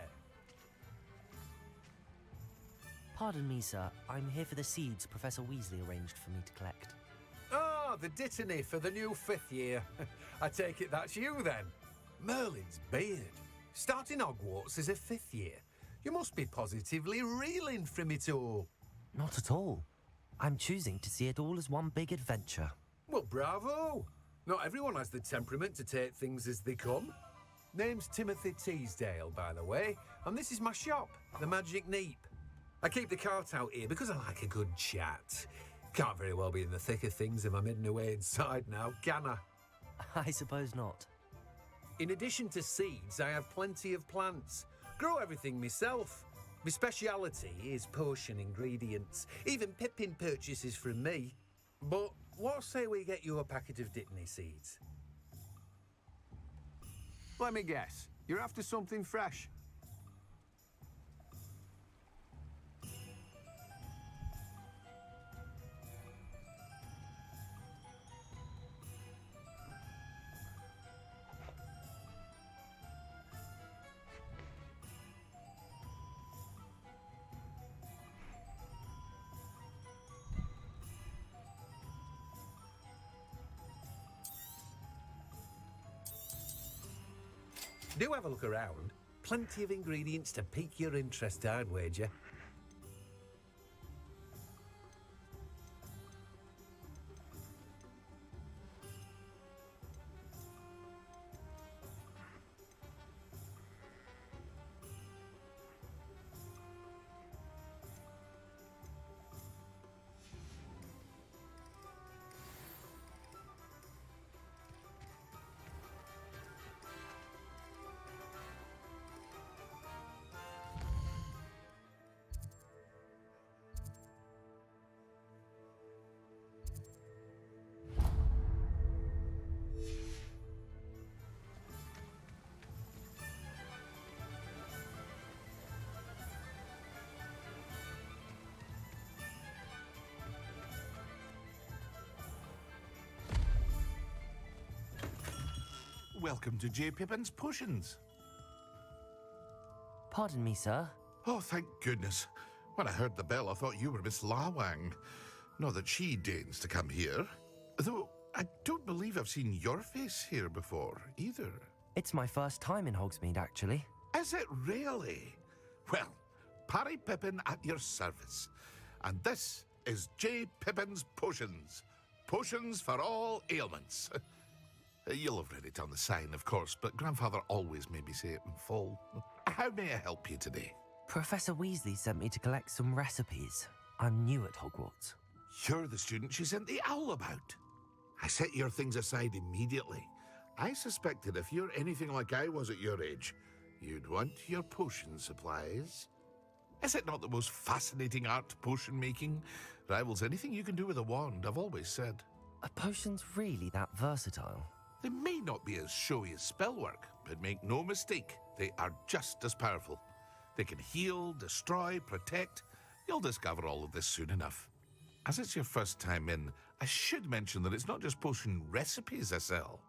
Pardon me, sir. I'm here for the seeds Professor Weasley arranged for me to collect. Ah, the dittany for the new 5th year. I take it that's you, then. Merlin's beard. Starting Hogwarts as a 5th year. You must be positively reeling from it all. Not at all. I'm choosing to see it all as one big adventure. Well, bravo. Not everyone has the temperament to take things as they come. Name's Timothy Teasdale, by the way, and this is my shop, the Magic Neep. I keep the cart out here because I like a good chat. Can't very well be in the thick of things if I'm hidden away inside now, can I? I suppose not. In addition to seeds, I have plenty of plants. Grow everything myself. My speciality is potion ingredients. Even Pippin purchases from me. But what say we get you a packet of Dittany seeds? Let me guess. You're after something fresh. Do have a look around. Plenty of ingredients to pique your interest, I'd wager. Welcome to J. Pippin's Potions. Pardon me, sir. Oh, thank goodness. When I heard the bell, I thought you were Miss Lawang. Not that she deigns to come here. Though, I don't believe I've seen your face here before, either. It's my first time in Hogsmeade, actually. Is it really? Well, Parry Pippin at your service. And this is J. Pippin's Potions. Potions for all ailments. You'll have read it on the sign, of course, but Grandfather always made me say it in full. How may I help you today? Professor Weasley sent me to collect some recipes. I'm new at Hogwarts. You're the student she sent the owl about. I set your things aside immediately. I suspected if you're anything like I was at your age, you'd want your potion supplies. Is it not the most fascinating art, potion making? Rivals anything you can do with a wand, I've always said. Are potions really that versatile? They may not be as showy as spellwork, but make no mistake, they are just as powerful. They can heal, destroy, protect. You'll discover all of this soon enough. As it's your first time in, I should mention that it's not just potion recipes I sell.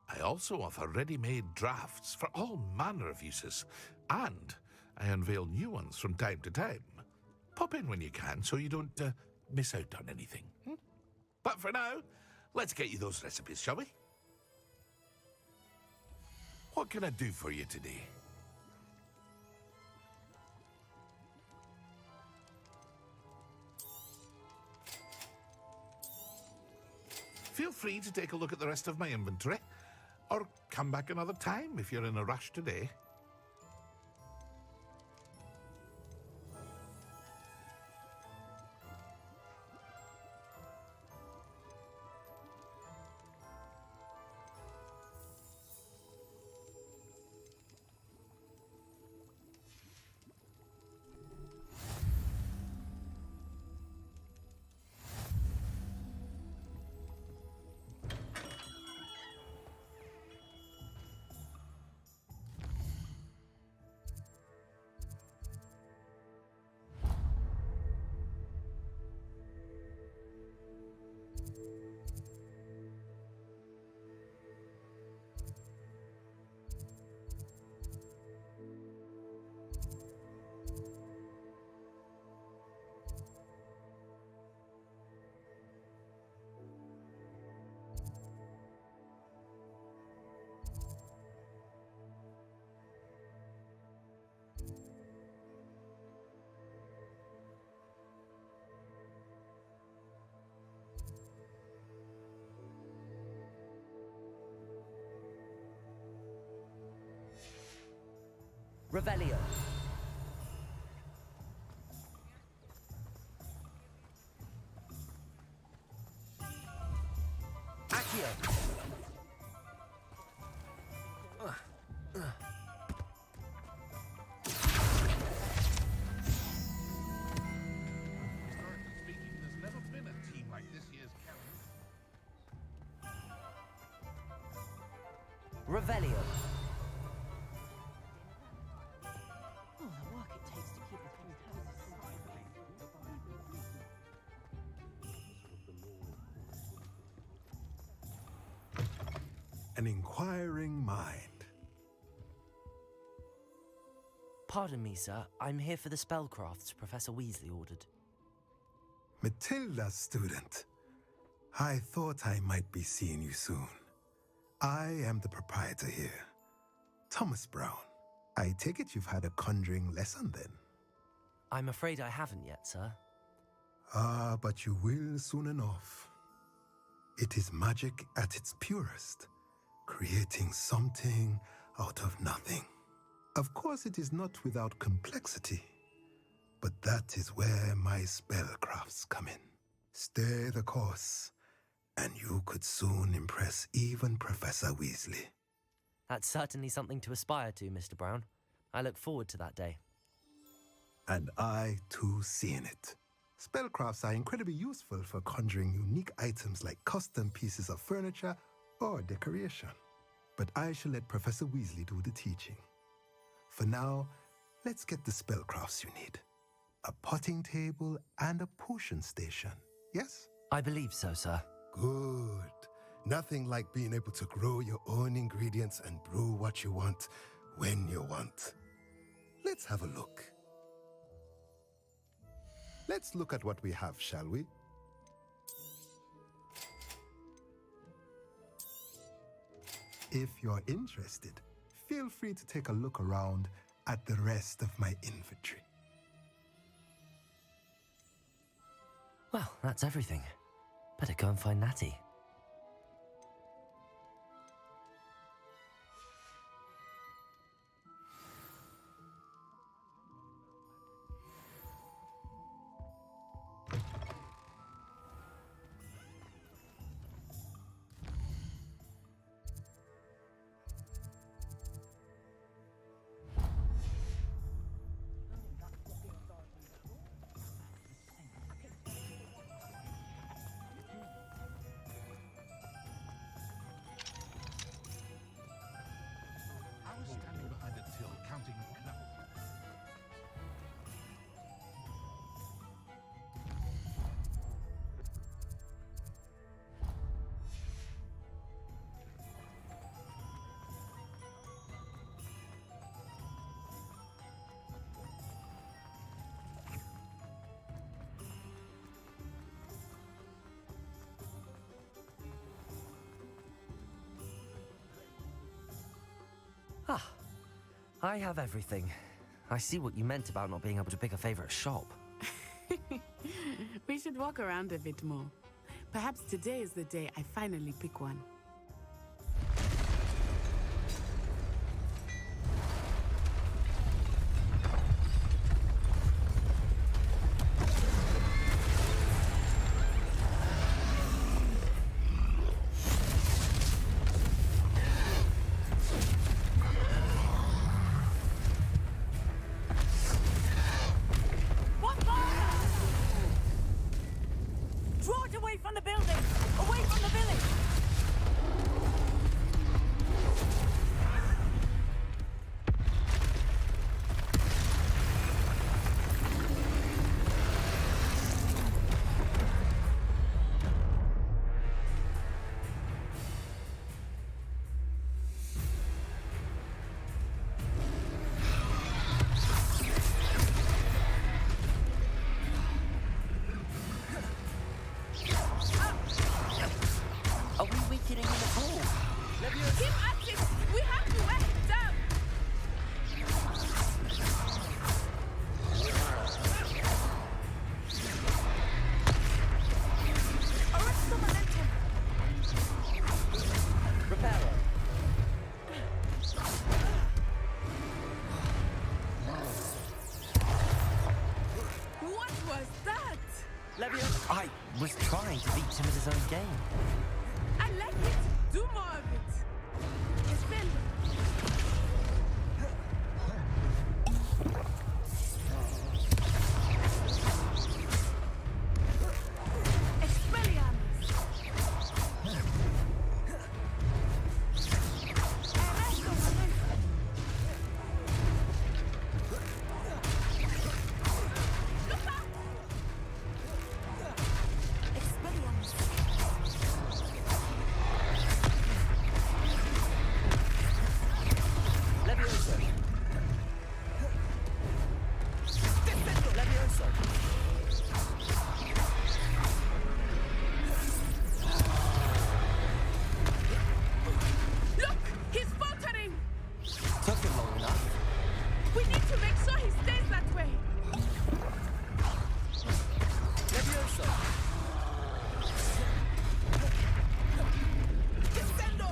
I also offer ready-made drafts for all manner of uses, and I unveil new ones from time to time. Pop in when you can so you don't miss out on anything. But for now, let's get you those recipes, shall we? What can I do for you today? Feel free to take a look at the rest of my inventory, or come back another time if you're in a rush today. Revelio. Accio. There's never been a team like this year's Revelio. An inquiring mind. Pardon me, sir. I'm here for the spellcrafts Professor Weasley ordered. Matilda, student. I thought I might be seeing you soon. I am the proprietor here, Thomas Brown. I take it you've had a conjuring lesson then? I'm afraid I haven't yet, sir. Ah, but you will soon enough. It is magic at its purest, creating something out of nothing. Of course, it is not without complexity, but that is where my spellcrafts come in. Stay the course, and you could soon impress even Professor Weasley. That's certainly something to aspire to, Mr. Brown. I look forward to that day. And I, too, see in it. Spellcrafts are incredibly useful for conjuring unique items like custom pieces of furniture or decoration. But I shall let Professor Weasley do the teaching. For now, let's get the spellcrafts you need. A potting table and a potion station, yes? I believe so, sir. Good. Nothing like being able to grow your own ingredients and brew what you want when you want. Let's have a look. Let's look at what we have, shall we? If you're interested, feel free to take a look around at the rest of my inventory. Well, that's everything. Better go and find Natty. I have everything. I see what you meant about not being able to pick a favorite shop. We should walk around a bit more. Perhaps today is the day I finally pick one. Draw it away from the building! Away from the village! Are we weakening in the fall? Keep at it! We have to wear it down! Arrest the momentum! Reparo. What was that? I was trying to beat him at his own game. I like it! Do more of it! Expel! Expelliarmus! Arrest the momentum! Look out! Expelliarmus! Levioso. Levioso. Look! He's faltering! Took him long enough. We need to make sure he stays that way! Levioso. Descendo!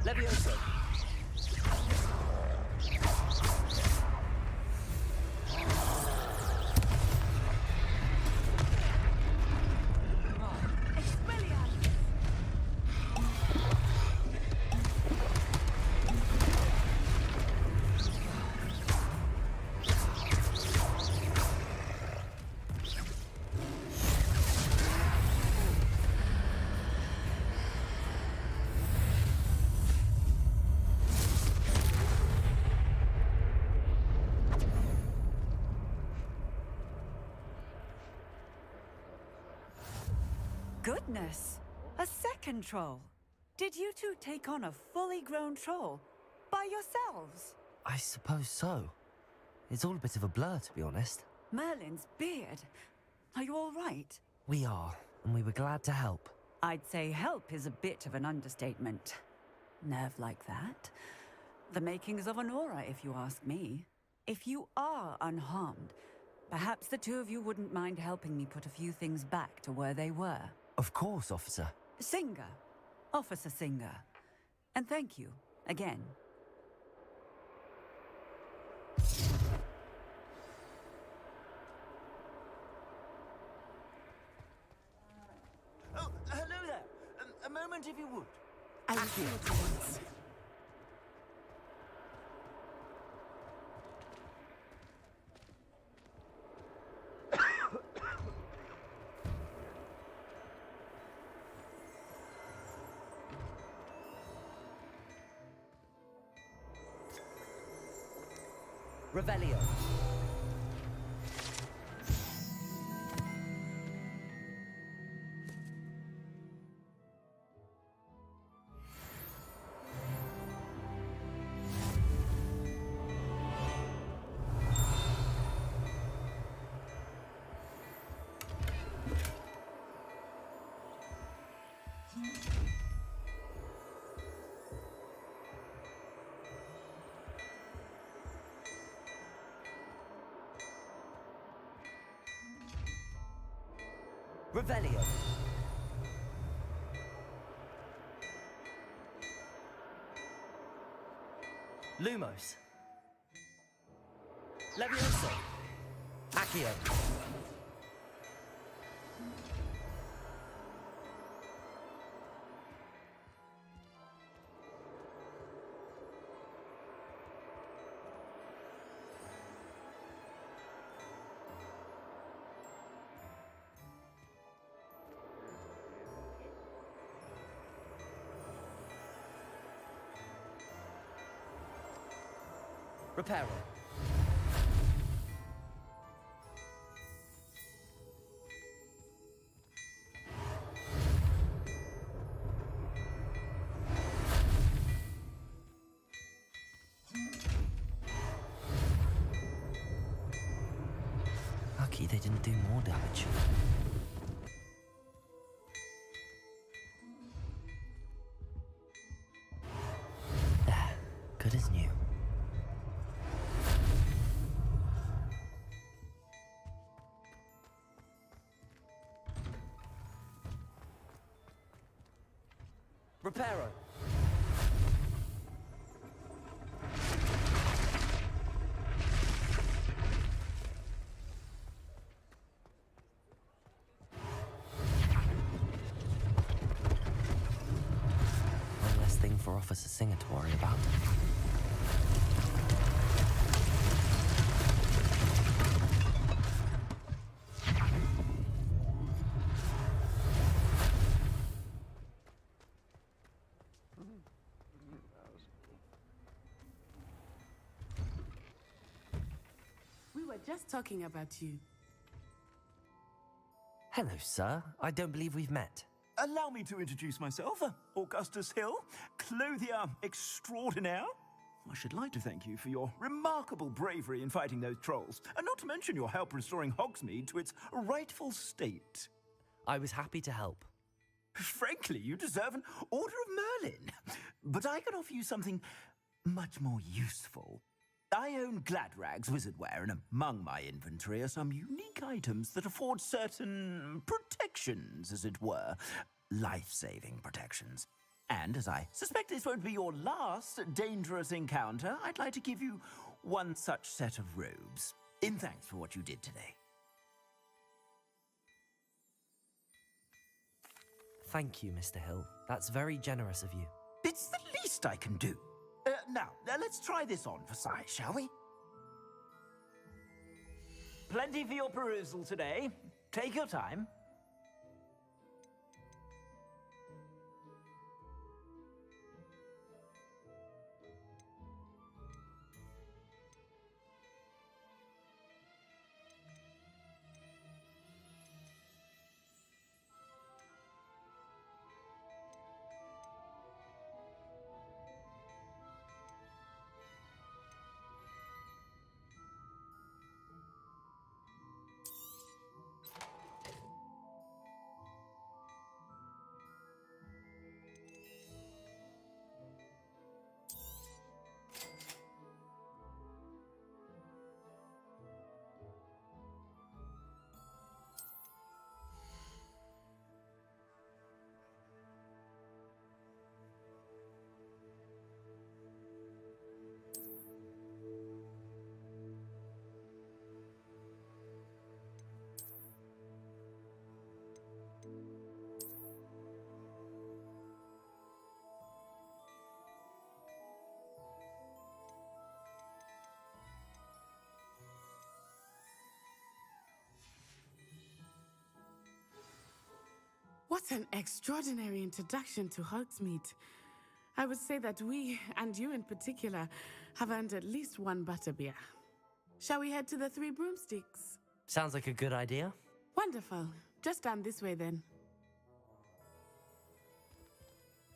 Levioso. Expelliarmus! Goodness! A second troll. Did you two take on a fully grown troll? By yourselves? I suppose so. It's all a bit of a blur, to be honest. Merlin's beard. Are you all right? We are, and we were glad to help. I'd say help is a bit of an understatement. Nerve like that. The makings of an aura, if you ask me. If you are unharmed, perhaps the two of you wouldn't mind helping me put a few things back to where they were. Of course, officer. Singer. Officer Singer. And thank you, again. Oh, hello there. A moment if you would. I will do it once. Revelio. Revelio. Lumos. Levioso. Accio. Reparo. Lucky they didn't do more damage. Ah, good as new. Reparo. One less thing for Officer Singer to worry about. We were just talking about you. Hello, sir. I don't believe we've met. Allow me to introduce myself, Augustus Hill, clothier extraordinaire. I should like to thank you for your remarkable bravery in fighting those trolls, and not to mention your help restoring Hogsmeade to its rightful state. I was happy to help. Frankly, you deserve an Order of Merlin. But I can offer you something much more useful. I own Gladrag's wizardware, and among my inventory are some unique items that afford certain protections, as it were. Life-saving protections. And as I suspect this won't be your last dangerous encounter, I'd like to give you one such set of robes, in thanks for what you did today. Thank you, Mr. Hill. That's very generous of you. It's the least I can do. Now, let's try this on for size, shall we? Plenty for your perusal today. Take your time. What an extraordinary introduction to Hogsmeade. I would say that we, and you in particular, have earned at least one butterbeer. Shall we head to the Three Broomsticks? Sounds like a good idea. Wonderful. Just down this way then.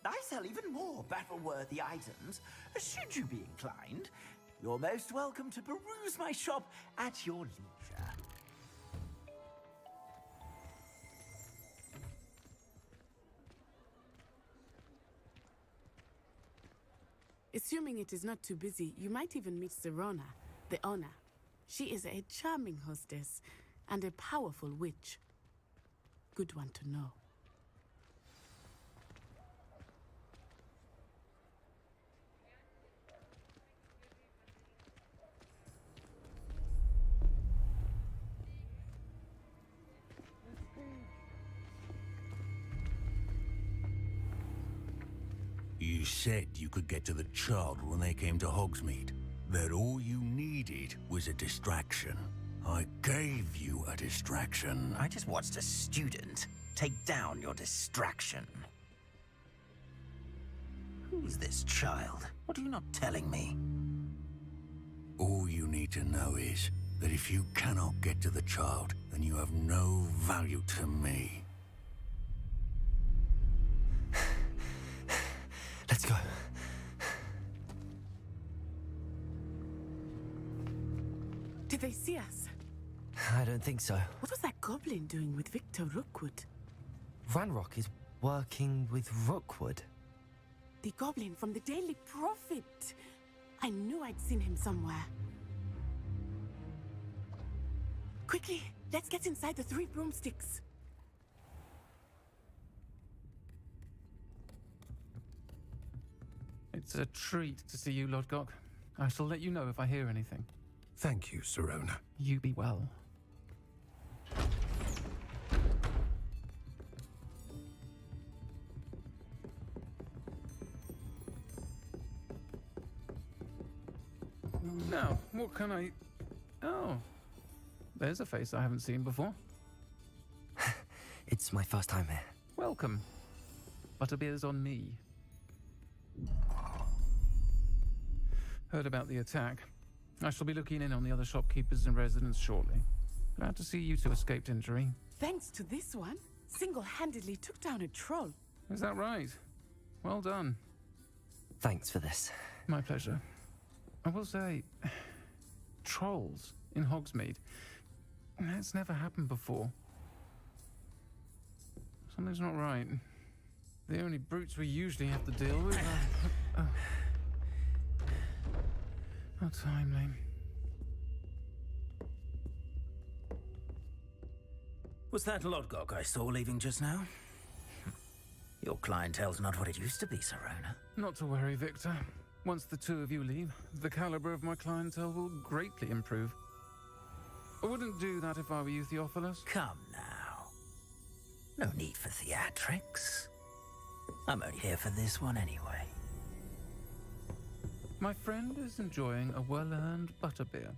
I sell even more battle-worthy items. Should you be inclined, you're most welcome to peruse my shop at your leisure. Assuming it is not too busy, you might even meet Serona, the owner. She is a charming hostess and a powerful witch. good one to know. You said you could get to the child when they came to Hogsmeade. That all you needed was a distraction. I gave you a distraction. I just watched a student take down your distraction. Who's this child? What are you not telling me? All you need to know is that if you cannot get to the child, then you have no value to me. Let's go. Did they see us? I don't think so. What was that goblin doing with Victor Rookwood? Ranrock is working with Rookwood. The goblin from the Daily Prophet. I knew I'd seen him somewhere. Quickly, let's get inside the 3 broomsticks. It's a treat to see you, Lodgok. I shall let you know if I hear anything. Thank you, Sirona. You be well. Now, what can I... Oh, there's a face I haven't seen before. It's my first time here. Welcome. Butterbeer's on me. Heard about the attack. I shall be looking in on the other shopkeepers and residents shortly. Glad to see you two escaped injury. Thanks to this one, single-handedly took down a troll. Is that right? Well done. Thanks for this. My pleasure. I will say, trolls in Hogsmeade. That's never happened before. Something's not right. The only brutes we usually have to deal with are... How timely. Was that Lodgok I saw leaving just now? Your clientele's not what it used to be, Sirona. Not to worry, Victor. Once the two of you leave, the caliber of my clientele will greatly improve. I wouldn't do that if I were you, Theophilus. Come now. No need for theatrics. I'm only here for this one anyway. My friend is enjoying a well-earned butterbeer.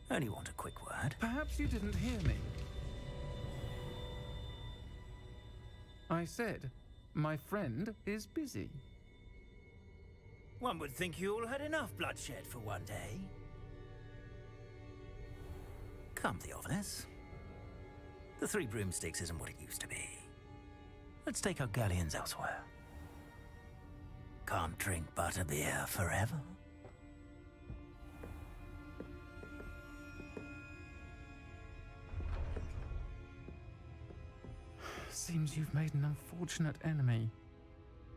Only want a quick word. Perhaps you didn't hear me. I said, my friend is busy. One would think you all had enough bloodshed for one day. Come, Theophilus. The 3 broomsticks isn't what it used to be. Let's take our galleons elsewhere. Can't drink butterbeer forever. Seems you've made an unfortunate enemy.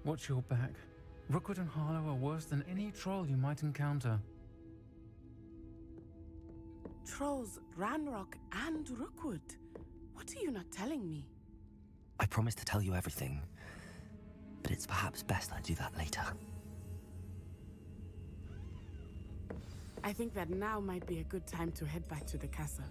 Watch your back. Rookwood and Harlow are worse than any troll you might encounter. Trolls, Ranrock, and Rookwood. What are you not telling me? I promised to tell you everything, but it's perhaps best I do that later. I think that now might be a good time to head back to the castle.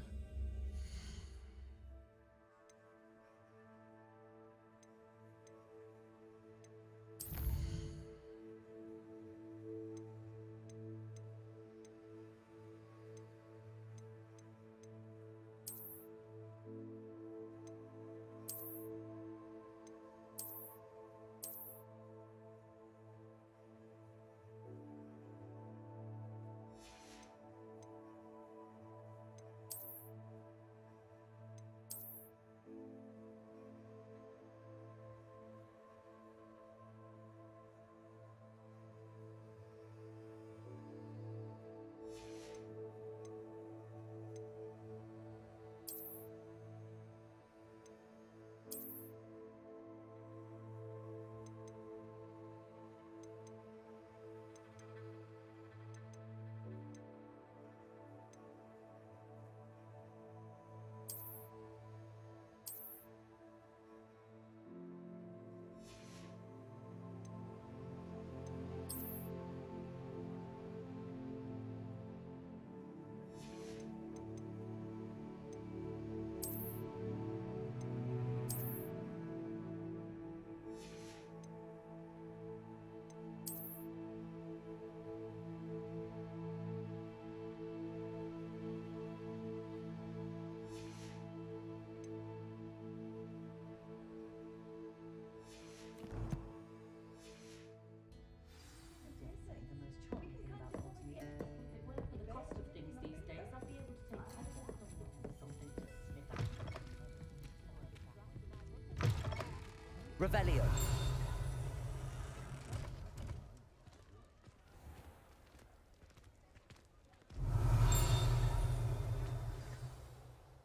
Revelio.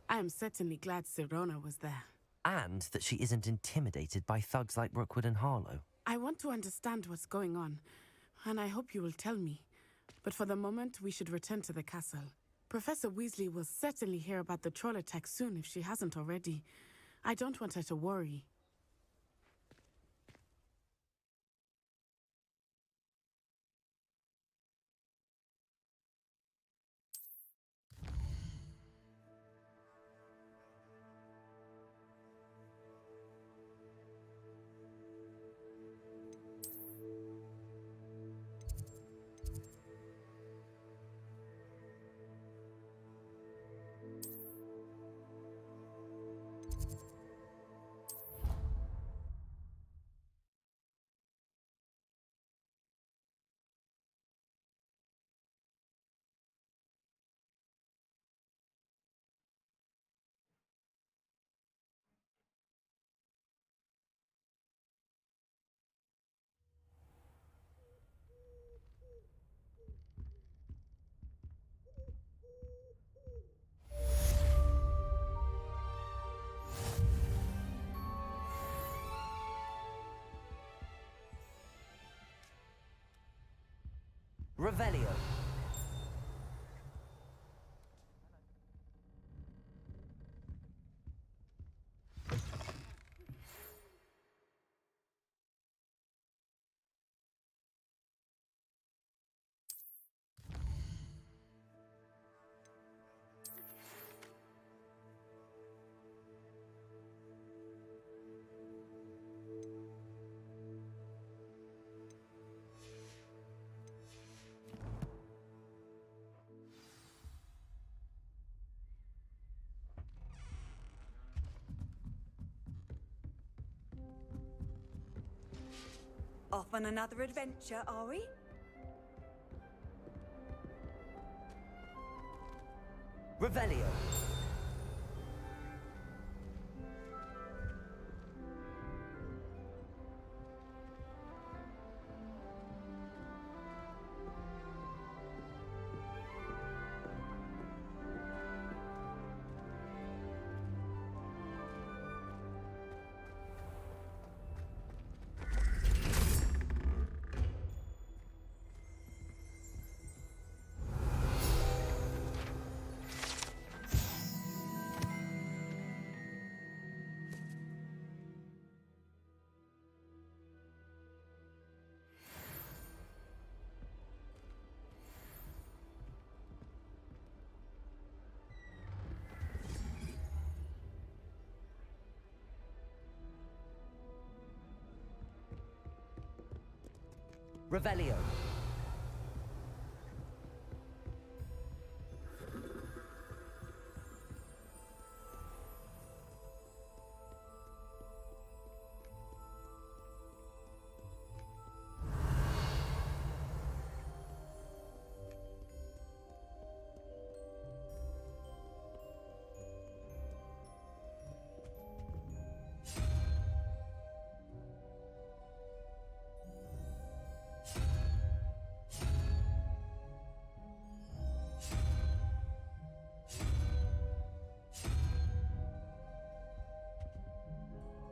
I am certainly glad Sirona was there. And that she isn't intimidated by thugs like Rookwood and Harlow. I want to understand what's going on, and I hope you will tell me. But for the moment, we should return to the castle. Professor Weasley will certainly hear about the troll attack soon if she hasn't already. I don't want her to worry. Revelio. Off on another adventure, are we? Revelio. Revelio.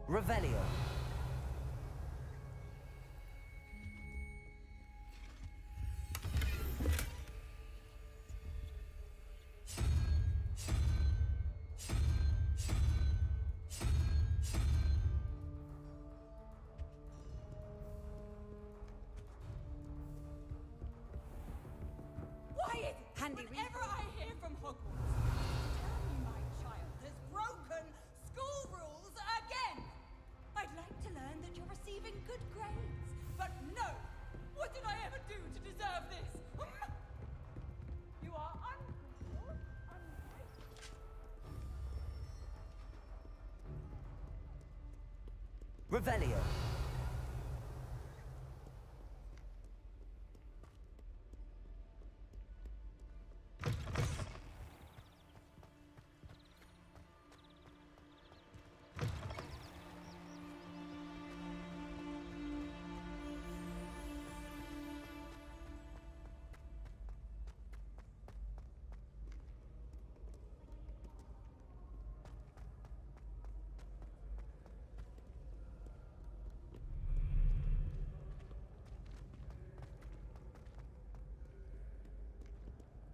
Revelio. Why is it whenever I hear from Hogwarts, tell me my child has broken school rules again? I'd like to learn that you're receiving good grades, but no! What did I ever do to deserve this? You are ungrateful, ungrateful. Revelio.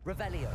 Revelio.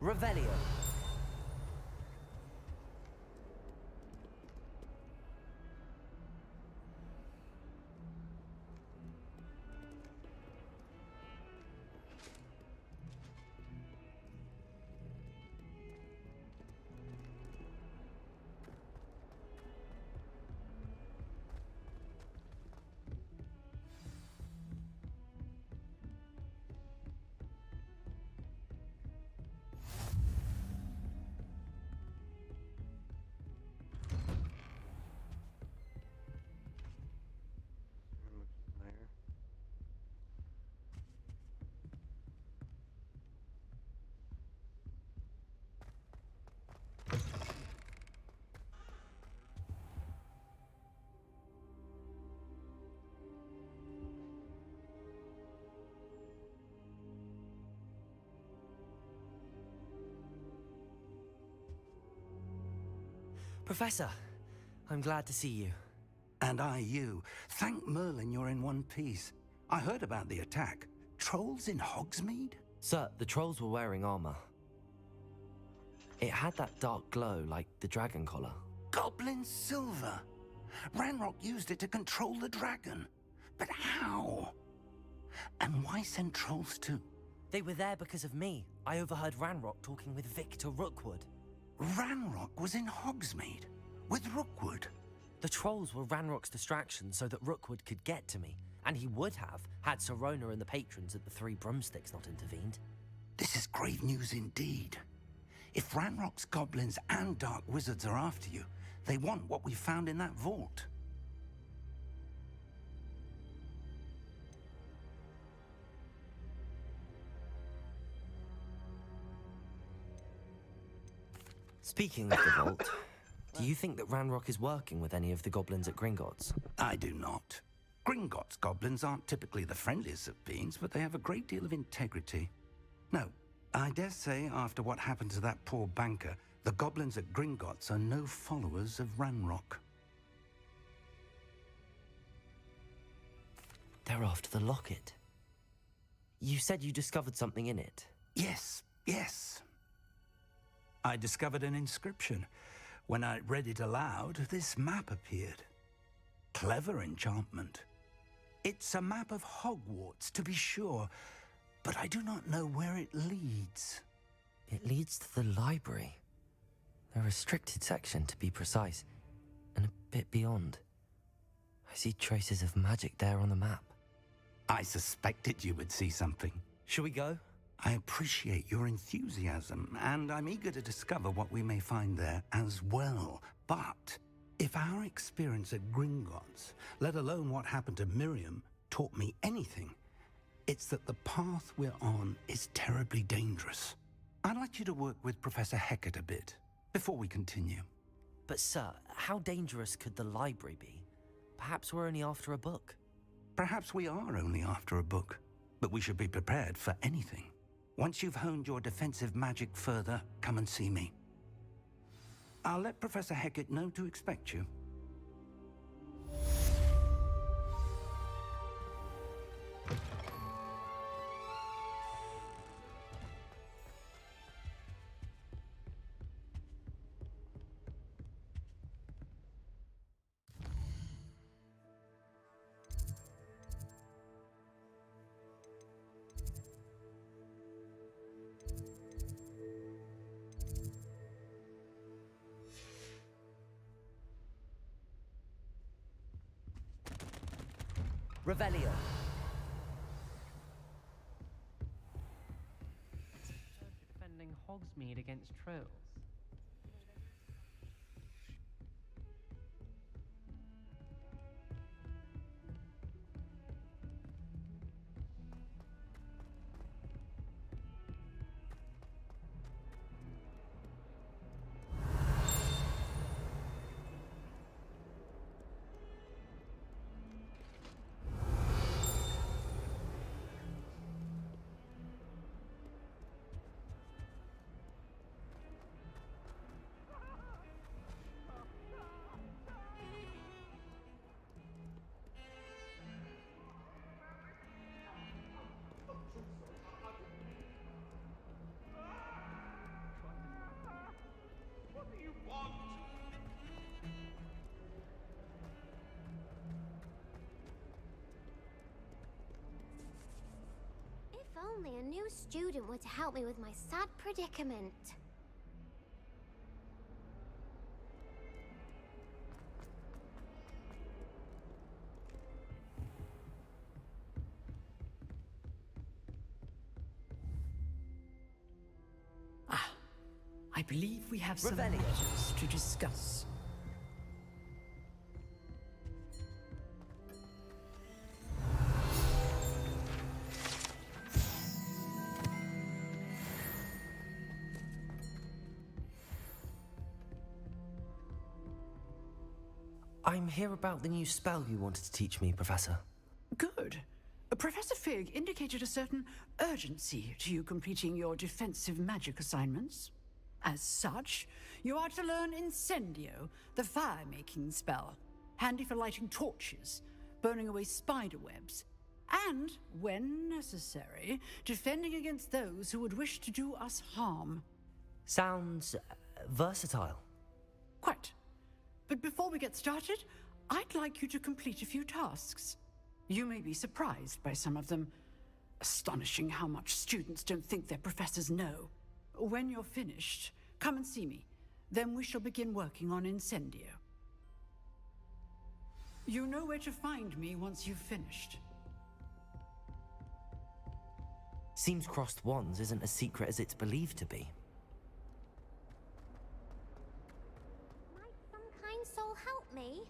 Revelio. Professor, I'm glad to see you. And I you. Thank Merlin you're in one piece. I heard about the attack. Trolls in Hogsmeade? Sir, the trolls were wearing armor. It had that dark glow like the dragon collar. Goblin silver! Ranrock used it to control the dragon. But how? And why send trolls too? They were there because of me. I overheard Ranrock talking with Victor Rookwood. Ranrock was in Hogsmeade? With Rookwood? The trolls were Ranrock's distraction so that Rookwood could get to me. And he would have, had Sirona and the patrons at the Three Broomsticks not intervened. This is grave news indeed. If Ranrock's goblins and dark wizards are after you, they want what we found in that vault. Speaking of the vault, do you think that Ranrock is working with any of the goblins at Gringotts? I do not. Gringotts goblins aren't typically the friendliest of beings, but they have a great deal of integrity. No, I dare say after what happened to that poor banker, the goblins at Gringotts are no followers of Ranrock. They're after the locket. You said you discovered something in it. Yes, yes. I discovered an inscription. When I read it aloud, this map appeared. Clever enchantment. It's a map of Hogwarts, to be sure, but I do not know where it leads. It leads to the library. The restricted section, to be precise, and a bit beyond. I see traces of magic there on the map. I suspected you would see something. Shall we go? I appreciate your enthusiasm, and I'm eager to discover what we may find there as well. But if our experience at Gringotts, let alone what happened to Miriam, taught me anything, it's that the path we're on is terribly dangerous. I'd like you to work with Professor Hecat a bit before we continue. But sir, how dangerous could the library be? Perhaps we're only after a book. Perhaps we are only after a book, but we should be prepared for anything. Once you've honed your defensive magic further, come and see me. I'll let Professor Hecat know to expect you. Revelio. Defending Hogsmeade against trolls. only a new student were to help me with my sad predicament. I believe we have some Revelio. matters to discuss. I'm here about the new spell you wanted to teach me, Professor. Good. Professor Fig indicated a certain urgency to you completing your defensive magic assignments. As such, you are to learn Incendio, the fire-making spell, handy for lighting torches, burning away spider webs, and, when necessary, defending against those who would wish to do us harm. Sounds versatile. Quite. But before we get started, I'd like you to complete a few tasks. You may be surprised by some of them. Astonishing how much students don't think their professors know. When you're finished, come and see me. Then we shall begin working on Incendio. You know where to find me once you've finished. Seems crossed wands isn't as secret as it's believed to be. Might some kind soul help me?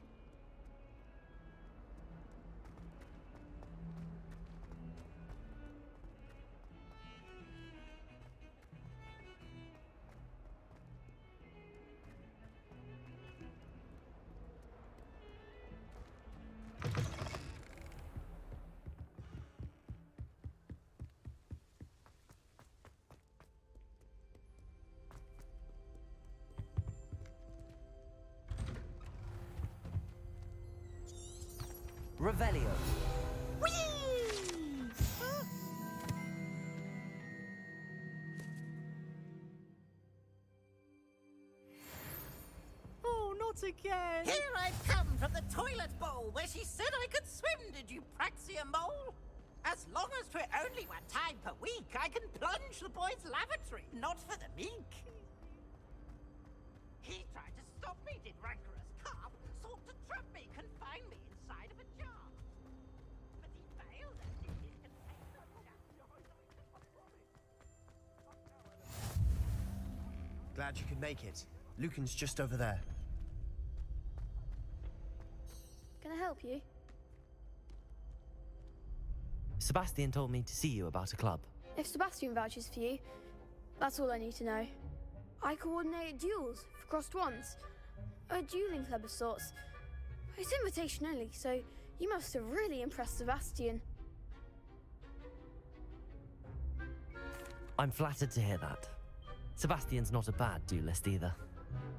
Revelio. Oh, not again! Here I've come from the toilet bowl where she said I could swim, did you praxia mole? As long as 'twere only one time per week, I can plunge the boy's lavatory, not for the meek. He tried to stop me, did rancorous carp, sought to trap me, confine me inside of a jar. But he failed and did his container. Glad you could make it. Lucan's just over there. Can I help you? Sebastian told me to see you about a club. If Sebastian vouches for you, that's all I need to know. I coordinate duels for crossed wands. A dueling club of sorts. It's invitation only, so you must have really impressed Sebastian. I'm flattered to hear that. Sebastian's not a bad duelist either.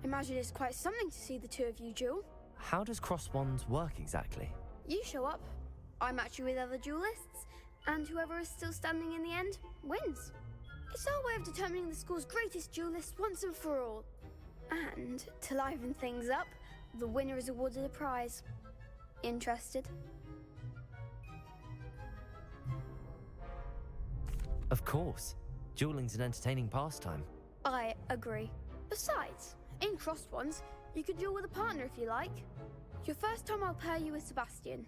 Imagine it's quite something to see the two of you duel. How does cross wands work exactly? You show up, I match you with other duelists, and whoever is still standing in the end wins. It's our way of determining the school's greatest duelist once and for all. And to liven things up, the winner is awarded a prize. Interested? Of course. Dueling's an entertaining pastime. I agree. Besides, in crossed ones, you could duel with a partner if you like. Your first time I'll pair you with Sebastian.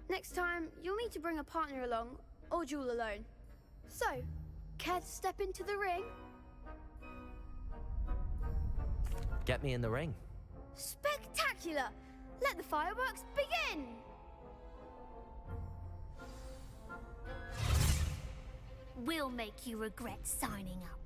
Next time, you'll need to bring a partner along, or duel alone. So, care to step into the ring? Get me in the ring. Spectacular! Let the fireworks begin! We'll make you regret signing up.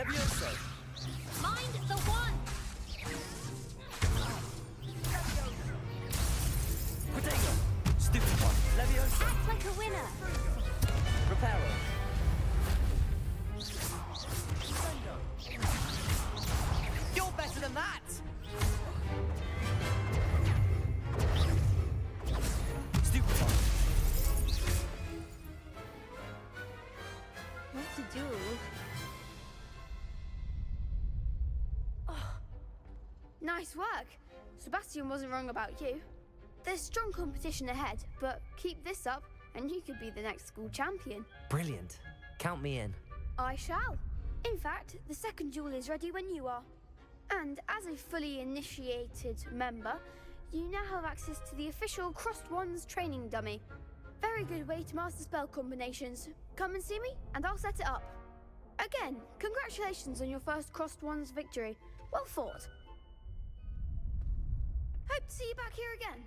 Levioso! Mind the one! Protego! Stupid one! Levioso! Act like a winner! Reparo! You're better than that! Stupid one! What to do? Nice work. Sebastian wasn't wrong about you. There's strong competition ahead, but keep this up and you could be the next school champion. Brilliant. Count me in. I shall. In fact, the second duel is ready when you are. And as a fully initiated member, you now have access to the official Crossed Wands training dummy. Very good way to master spell combinations. Come and see me, and I'll set it up. Again, congratulations on your first Crossed Wands victory. Well fought. Hope to see you back here again.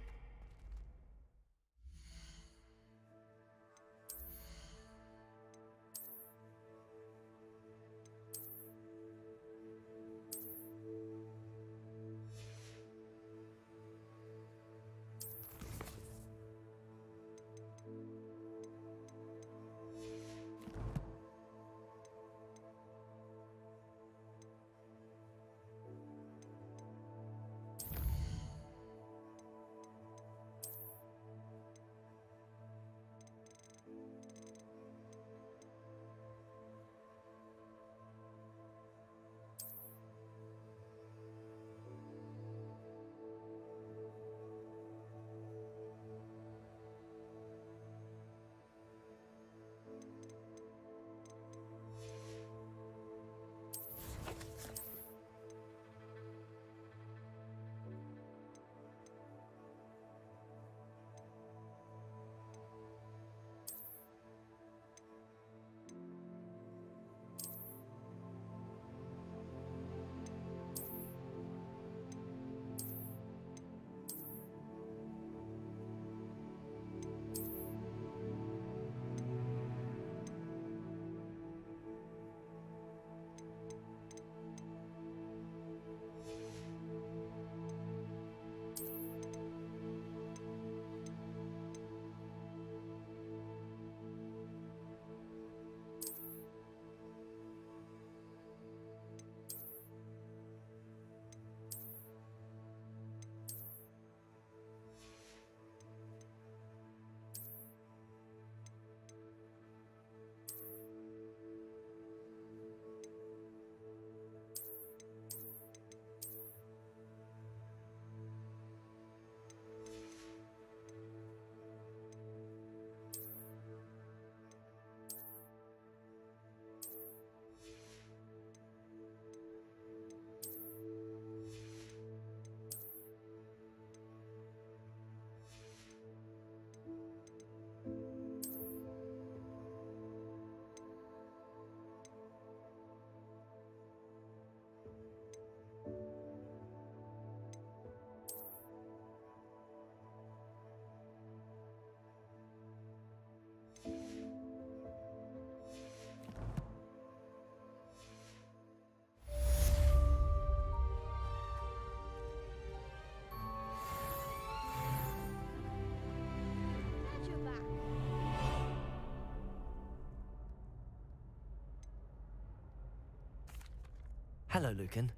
Hello, Lucan.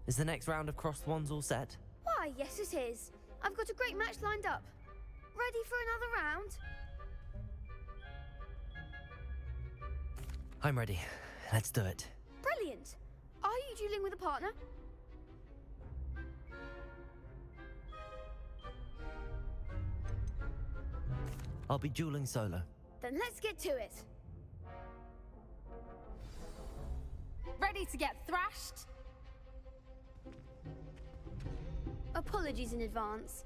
Is the next round of Crossed Wands all set? Why, yes it is. I've got a great match lined up. Ready for another round? I'm ready. Let's do it. Brilliant. Are you dueling with a partner? I'll be dueling solo. Then let's get to it. Ready to get thrashed? Apologies in advance.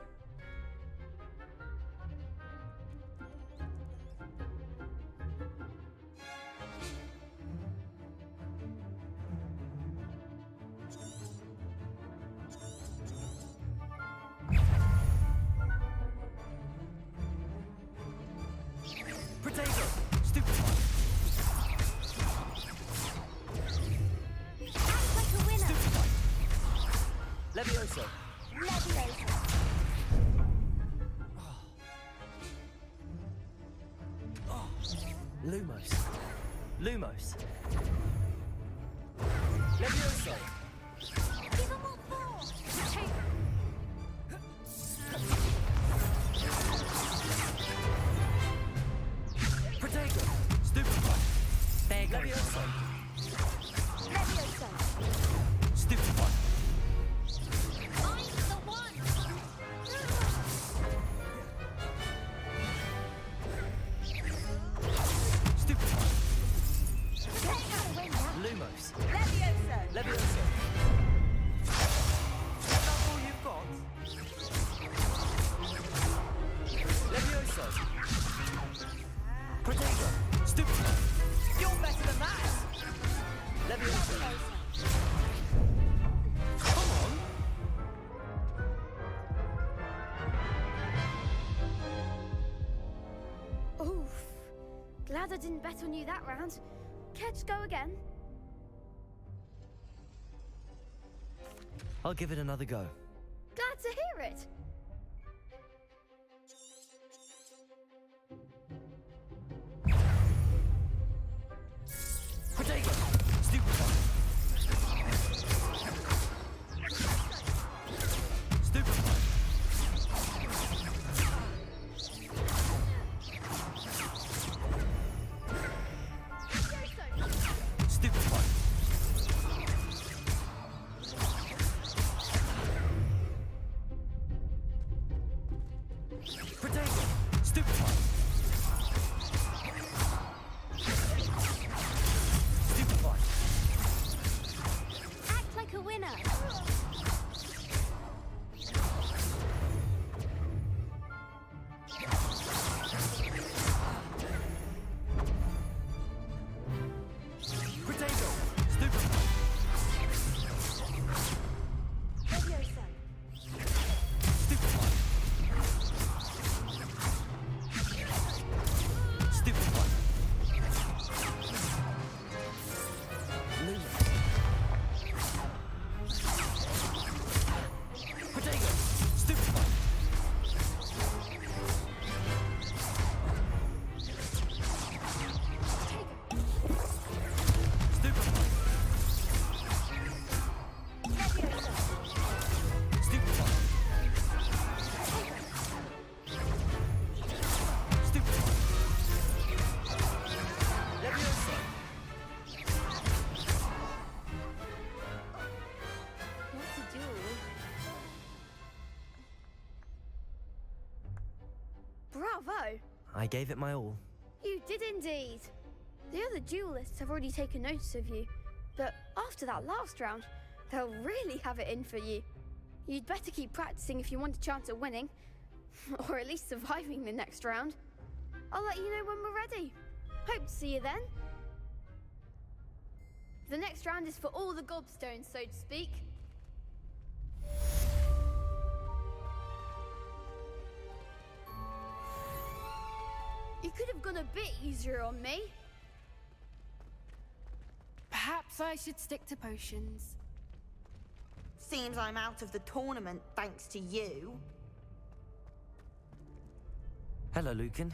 Potato! Stupid one! Levioso. Leviosa. Lumos. Lumos. Levioso. Give them all four. Protego. Stupefy. There you go. Levioso. Leviosa. Stupefy. I'm the one. Stupefy. Protego. Lumos. Leviosa! Levioso. Is that all you've got? Levioso. Protego. Stupefy. You're better than that! Levioso. Come on. Oof. Glad I didn't bet on you that round. Care to go again? I'll give it another go. Glad to hear it. Protego. Stupefy. Stupefy. Stupefy. Protego. Stupefy. Stupefy. Act like a winner. Protego. Stupefy. Leviosa. Stupefy. Stupefy. Lumos. Protego. Stupefy. Stupefy. Leviosa. Stupefy. Stupefy. Leviosa. What to do? Bravo! I gave it my all. You did indeed. The other duelists have already taken notice of you, but after that last round, they'll really have it in for you. You'd better keep practicing if you want a chance at winning, or at least surviving the next round. I'll let you know when we're ready. Hope to see you then. The next round is for all the gobstones, so to speak. You could have gone a bit easier on me. Perhaps I should stick to potions. Seems I'm out of the tournament thanks to you. Hello, Lucan.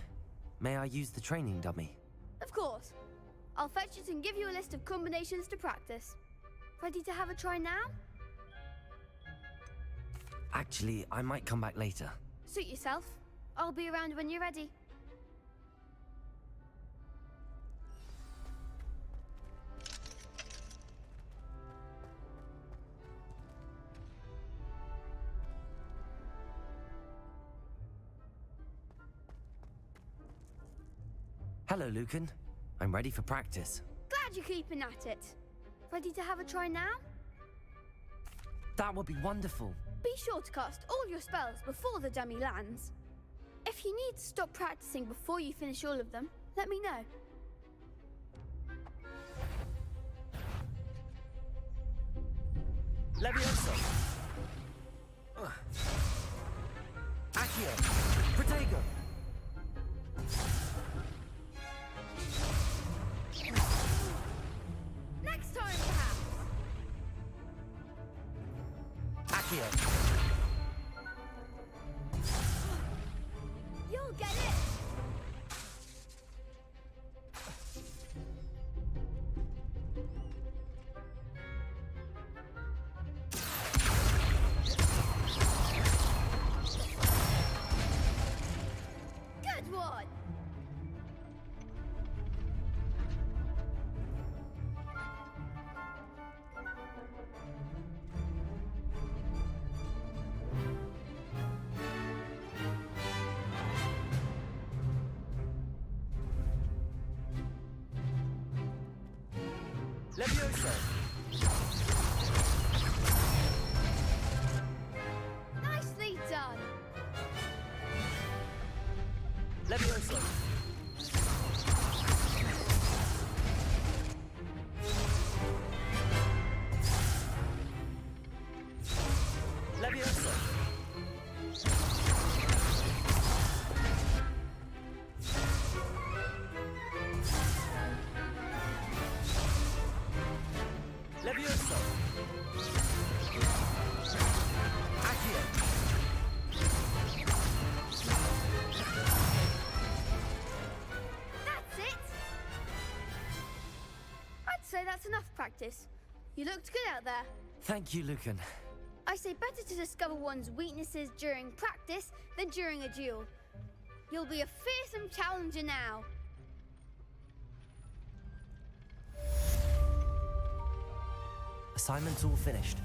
May I use the training dummy? Of course. I'll fetch it and give you a list of combinations to practice. Ready to have a try now? Actually, I might come back later. Suit yourself. I'll be around when you're ready. Hello, Lucan. I'm ready for practice. Glad you're keeping at it. Ready to have a try now? That would be wonderful. Be sure to cast all your spells before the dummy lands. If you need to stop practicing before you finish all of them, let me know. Levioso. Accio. Protego. Next time, perhaps. Accio. You'll get it! Good one! Levioso. Nicely done! Levioso. Levioso. Levioso. Accio. That's it! I'd say that's enough practice. You looked good out there. Thank you, Lucan. I say better to discover one's weaknesses during practice than during a duel. You'll be a fearsome challenger now. Assignment's all finished.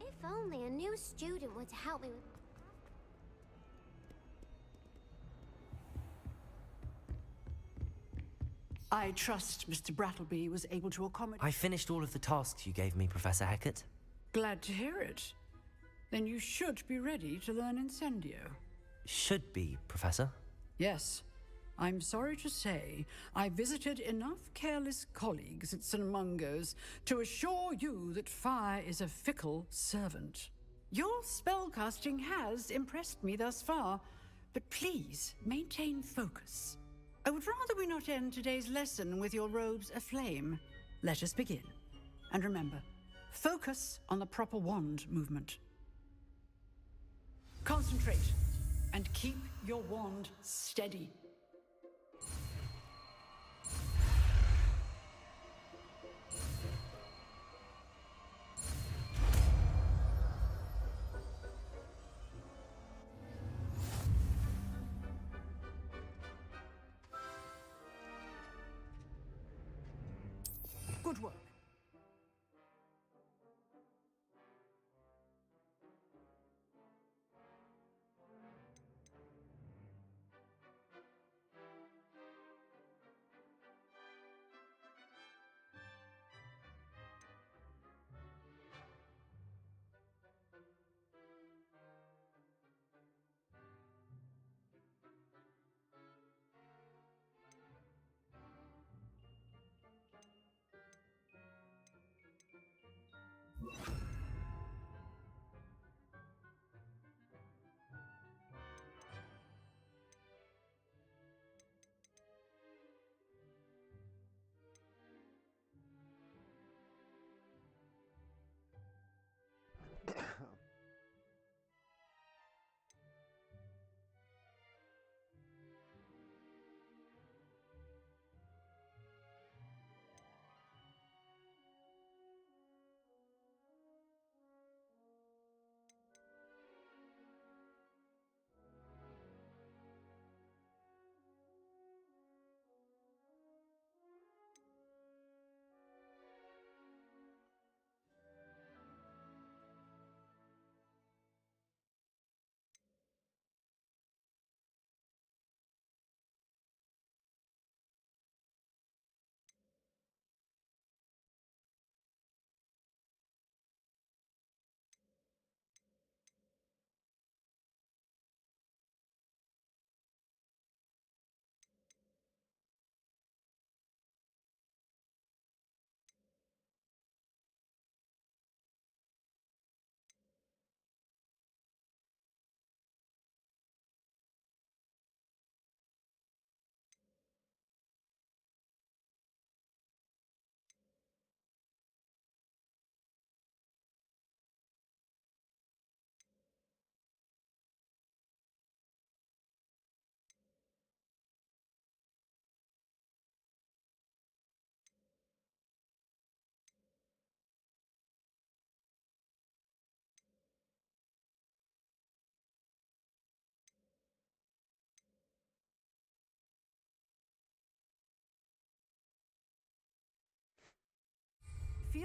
If only a new student were to help me with... I trust Mr. Brattleby was able to accommodate... I finished all of the tasks you gave me, Professor Hecat. Glad to hear it. Then you should be ready to learn Incendio. Should be, Professor. Yes. I'm sorry to say, I visited enough careless colleagues at St. Mungo's to assure you that fire is a fickle servant. Your spellcasting has impressed me thus far, but please maintain focus. I would rather we not end today's lesson with your robes aflame. Let us begin. And remember, focus on the proper wand movement. Concentrate, and keep your wand steady. Good work.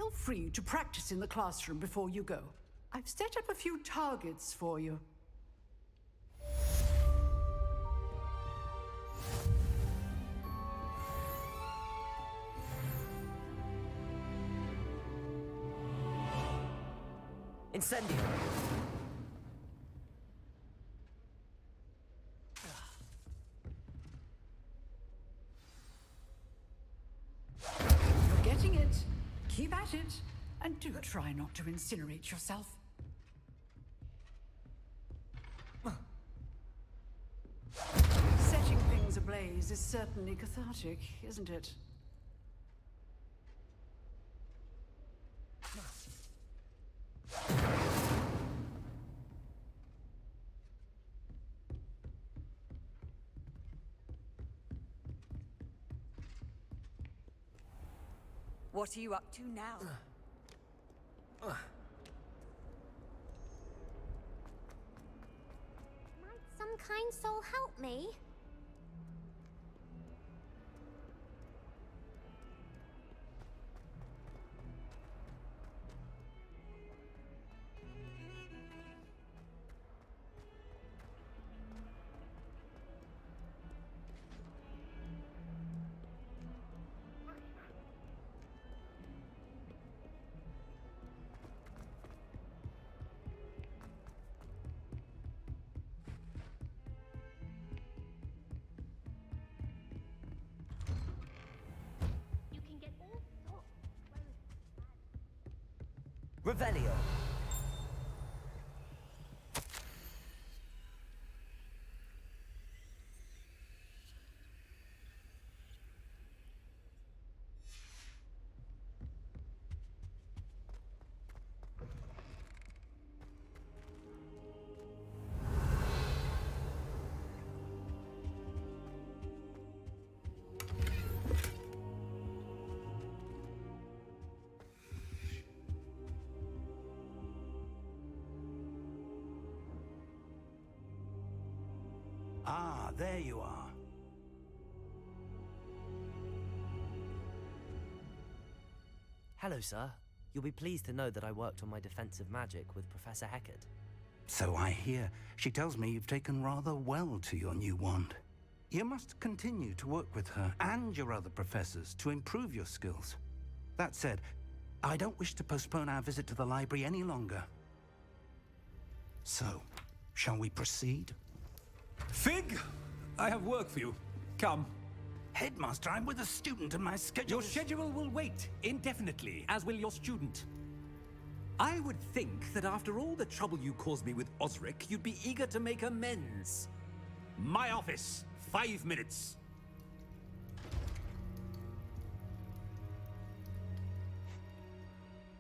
feel free to practice in the classroom before you go. I've set up a few targets for you. Incendio! You're getting it. Keep at it. And do try not to incinerate yourself. Setting things ablaze is certainly cathartic, isn't it? What are you up to now? Might some kind soul help me? Revelio! Ah, there you are. Hello, sir. You'll be pleased to know that I worked on my defensive magic with Professor Heckard. So I hear. She tells me you've taken rather well to your new wand. You must continue to work with her and your other professors to improve your skills. That said, I don't wish to postpone our visit to the library any longer. So, shall we proceed? Fig! I have work for you. Come. Headmaster, I'm with a student and my schedule Your schedule will wait indefinitely, as will your student. I would think that after all the trouble you caused me with Osric, you'd be eager to make amends. My office, 5 minutes.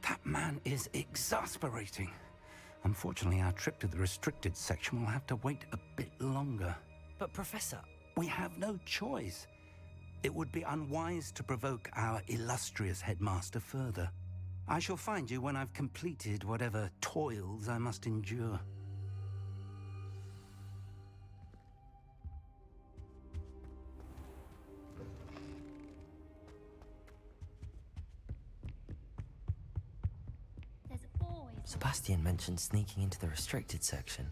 That man is exasperating. Unfortunately, our trip to the restricted section will have to wait a bit longer. But, Professor... We have no choice. It would be unwise to provoke our illustrious headmaster further. I shall find you when I've completed whatever toils I must endure. There's always... Sebastian mentioned sneaking into the restricted section.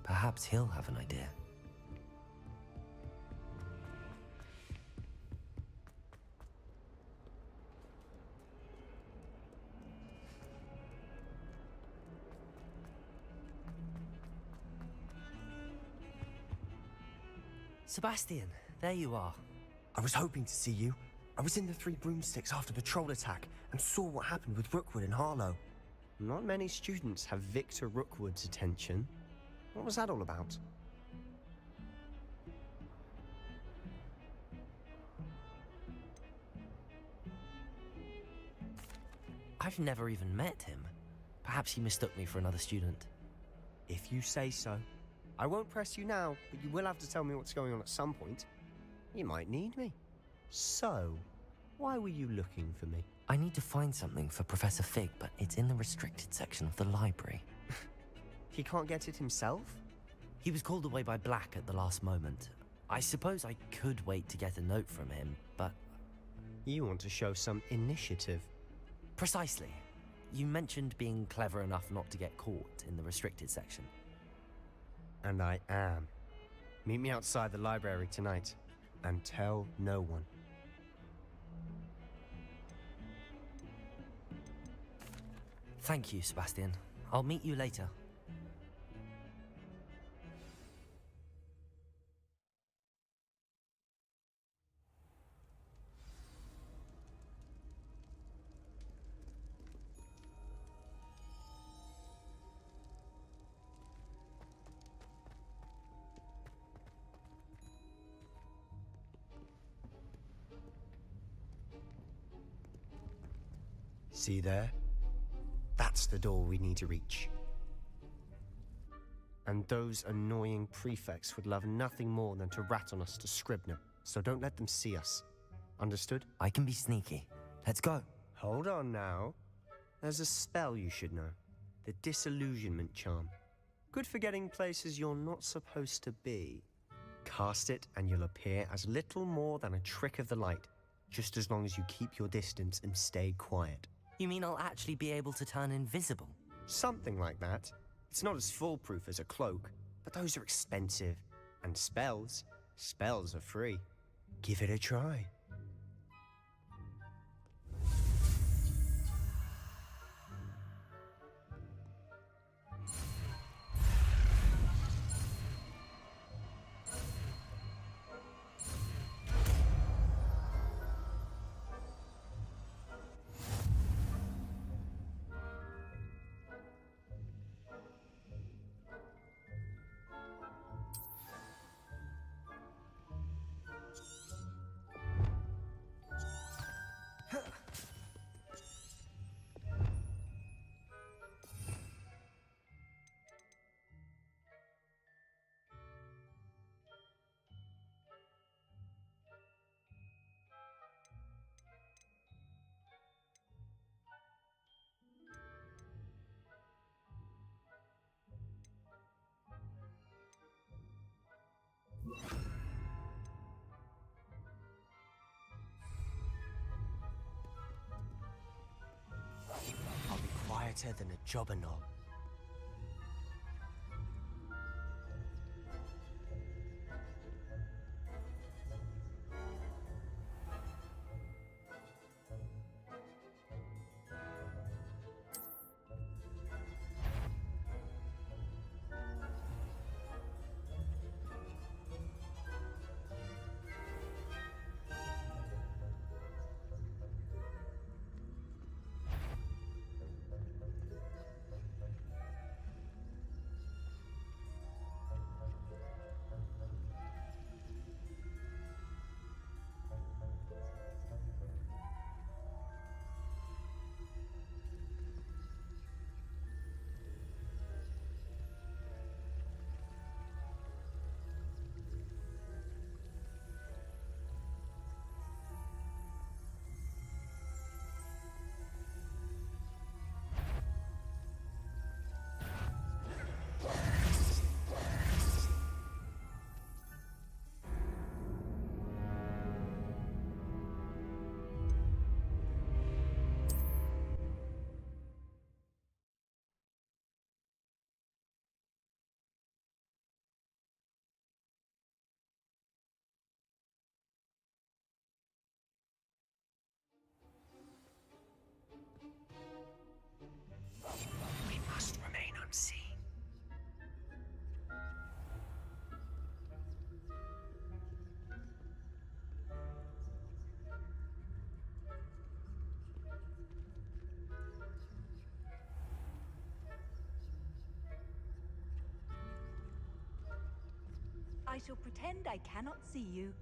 Perhaps he'll have an idea. Sebastian, there you are. I was hoping to see you. I was in the Three Broomsticks after the troll attack and saw what happened with Rookwood and Harlow. Not many students have Victor Rookwood's attention. What was that all about? I've never even met him. Perhaps he mistook me for another student. If you say so. I won't press you now, but you will have to tell me what's going on at some point. You might need me. So, why were you looking for me? I need to find something for Professor Fig, but it's in the restricted section of the library. He can't get it himself? He was called away by Black at the last moment. I suppose I could wait to get a note from him, but... You want to show some initiative. Precisely. You mentioned being clever enough not to get caught in the restricted section. And I am. Meet me outside the library tonight, and tell no one. Thank you, Sebastian. I'll meet you later. See there? That's the door we need to reach. And those annoying prefects would love nothing more than to rat on us to Scribner, so don't let them see us. Understood? I can be sneaky. Let's go. Hold on now. There's a spell you should know. The Disillusionment Charm. Good for getting places you're not supposed to be. Cast it and you'll appear as little more than a trick of the light, just as long as you keep your distance and stay quiet. You mean I'll actually be able to turn invisible? Something like that. It's not as foolproof as a cloak, but those are expensive. And spells are free. Give it a try. I'll be quieter than a jobber knob. We must remain unseen. I shall pretend I cannot see you.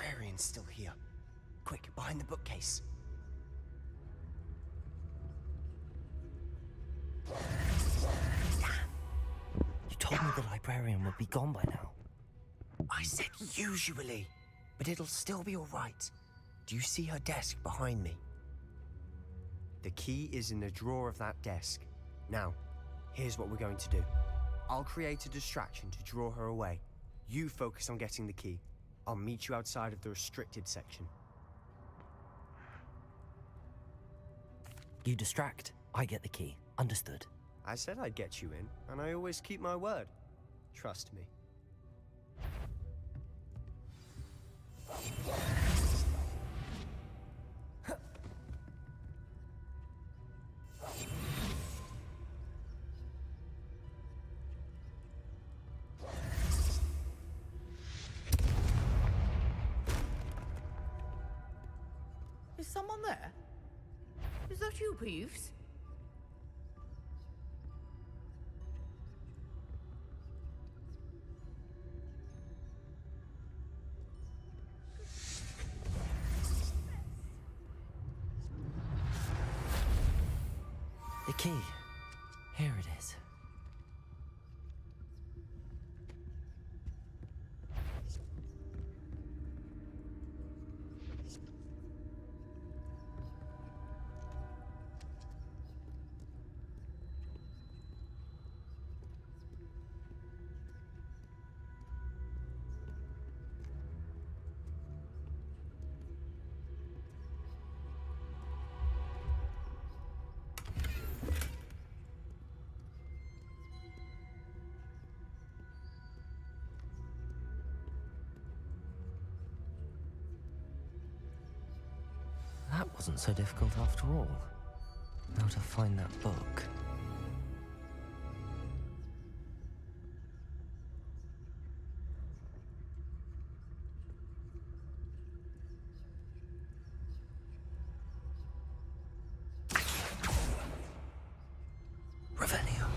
librarian's still here. Quick, behind the bookcase. You told me the librarian would be gone by now. I said usually, but it'll still be all right. Do you see her desk behind me? The key is in the drawer of that desk. Now, here's what we're going to do. I'll create a distraction to draw her away. You focus on getting the key. I'll meet you outside of the restricted section. You distract, I get the key. Understood. I said I'd get you in, and I always keep my word. Trust me. Is someone there? Is that you, Peeves? The key. Here it is. That wasn't so difficult after all. Now to find that book. Revelio.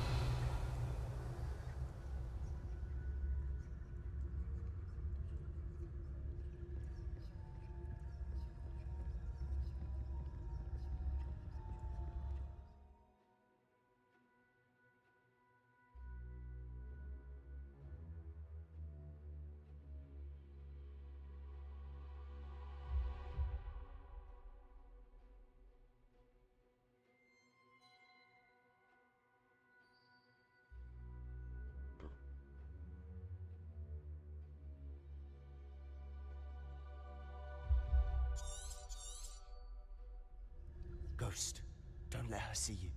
Ghost, don't let her see you.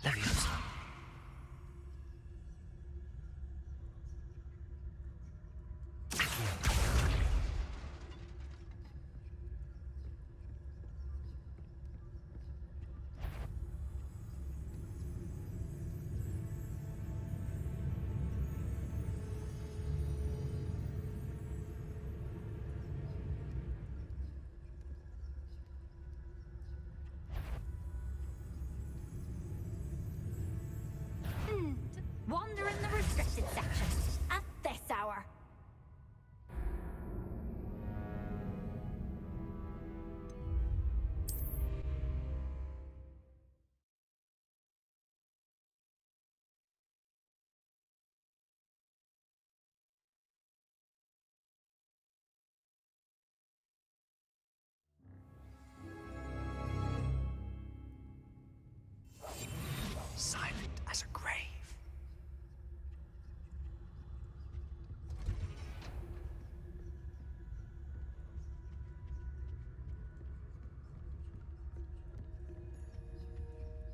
Leviosa. Wander in the restricted section at this hour. Silent as a grave.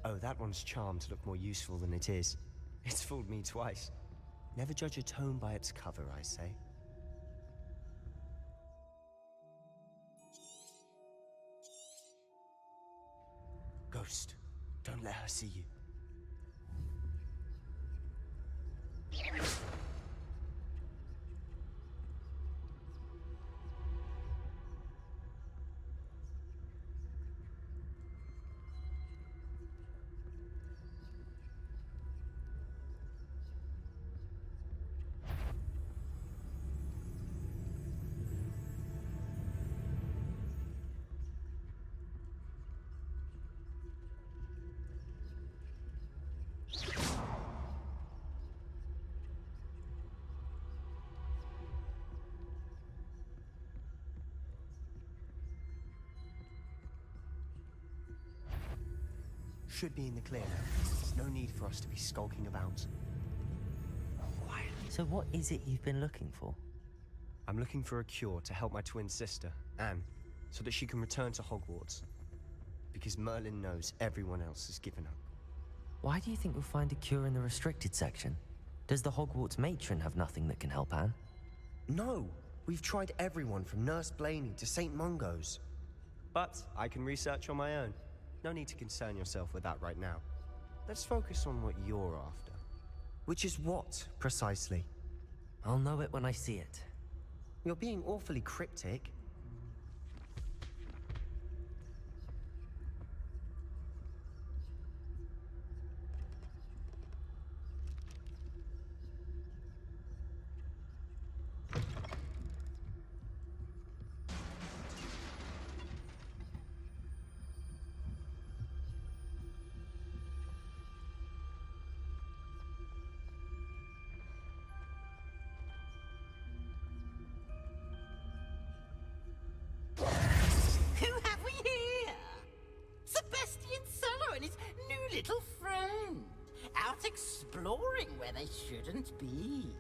Oh, that one's charmed to look more useful than it is. It's fooled me twice. Never judge a tome by its cover, I say. Ghost, Don't let her see you. Should be in the clear now. There's no need for us to be skulking about. So what is it you've been looking for? I'm looking for a cure to help my twin sister, Anne, so that she can return to Hogwarts. Because Merlin knows everyone else has given up. Why do you think you'll find a cure in the restricted section? Does the Hogwarts matron have nothing that can help Anne? No! We've tried everyone from Nurse Blaney to St. Mungo's. But I can research on my own. No need to concern yourself with that right now. Let's focus on what you're after. Which is what, precisely? I'll know it when I see it. You're being awfully cryptic. Who have we here? Sebastian Cello and his new little friend. Out exploring where they shouldn't be.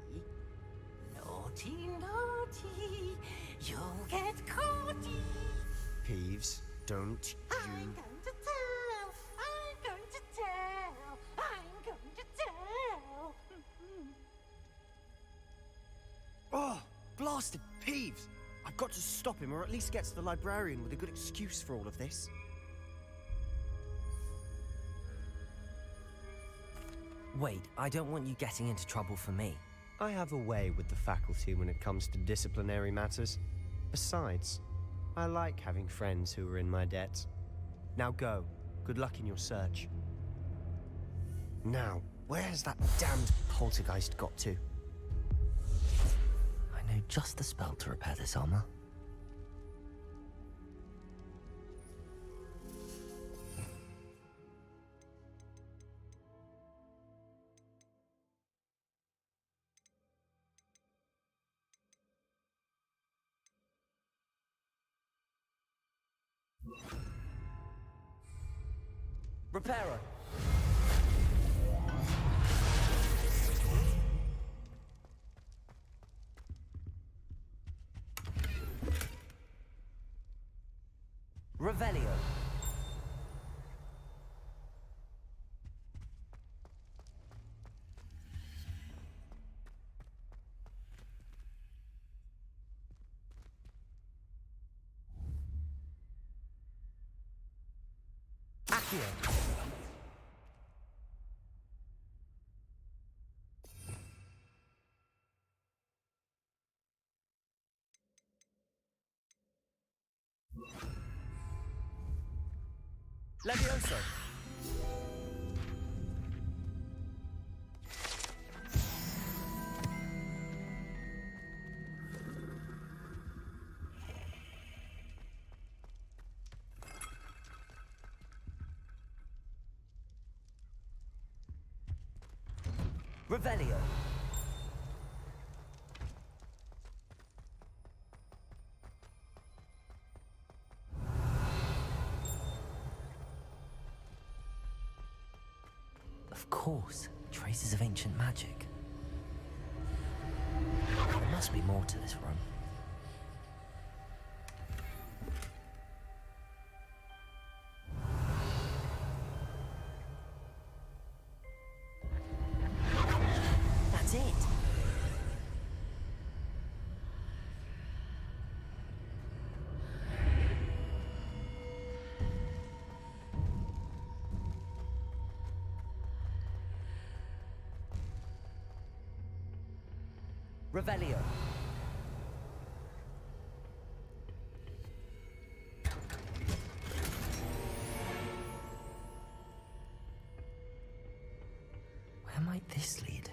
Naughty, naughty, you'll get caughty. Peeves, don't I'm going to tell, I'm going to tell, I'm going to tell. Oh, blasted Peeves! I've got to stop him, or at least get to the librarian with a good excuse for all of this. Wait, I don't want you getting into trouble for me. I have a way with the faculty when it comes to disciplinary matters. Besides, I like having friends who are in my debt. Now go. Good luck in your search. Now, where's that damned poltergeist got to? I know just the spell to repair this armor. Repairer! Revelio. Accio. Levioso. Revelio. Of course, traces of ancient magic. There must be more to this room. That's it. Revelio. Where might this lead?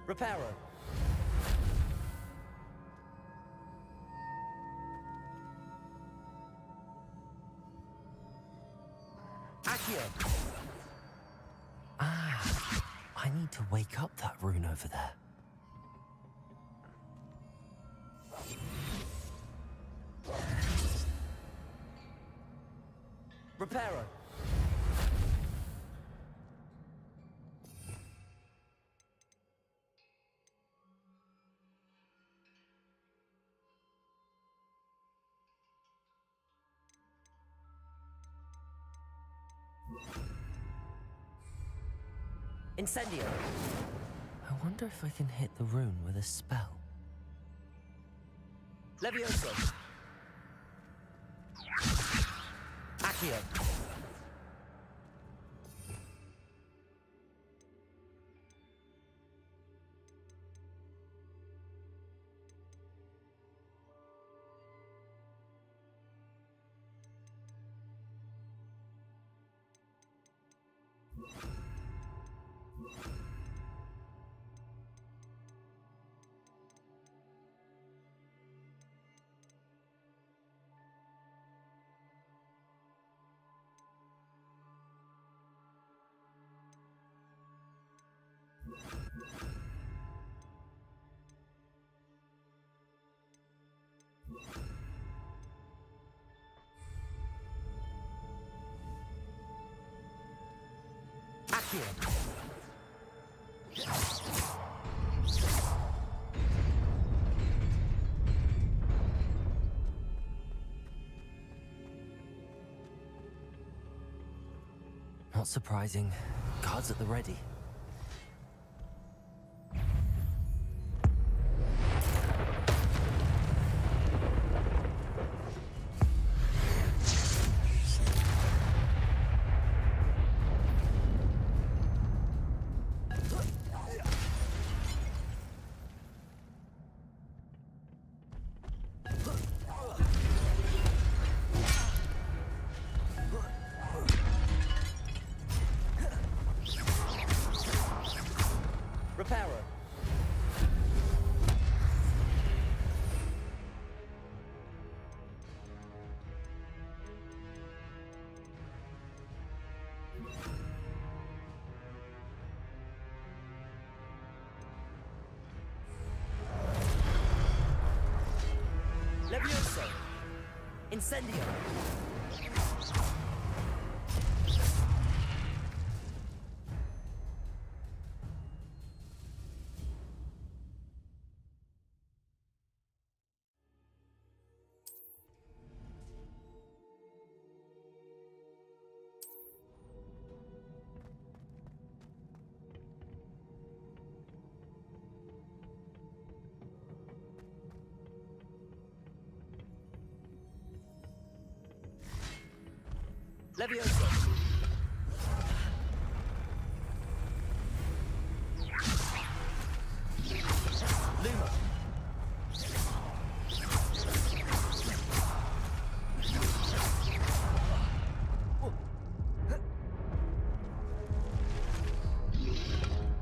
Reparo. Accio. Ah, I need to wake up that rune over there. Reparo. Incendio. I wonder if I can hit the rune with a spell. Levioso. Accio. Accio. Not surprising. Guards at the ready. Reparo. Levioso. Incendio. Levioso. Luma.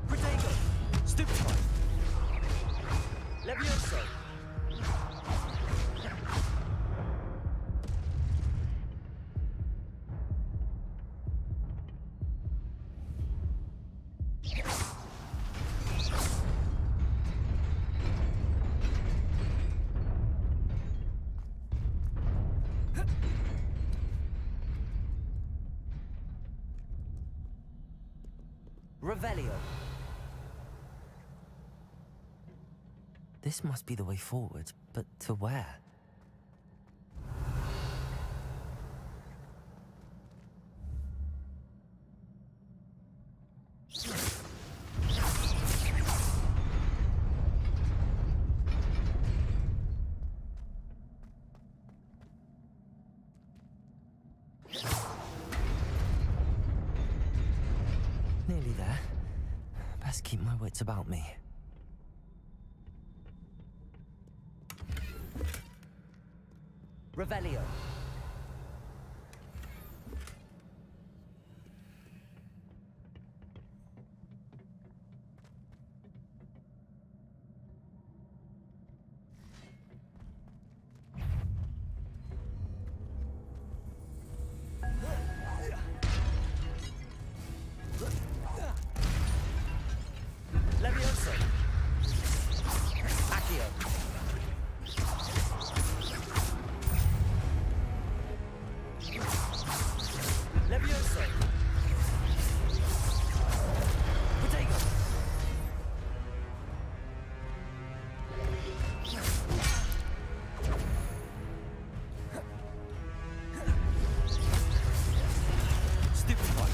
Protego. Stupefy. Levioso. Revelio. This must be the way forward, but to where? best keep my wits about me. Revelio. Levioso. Accio. Levioso. Protego. Stupid one.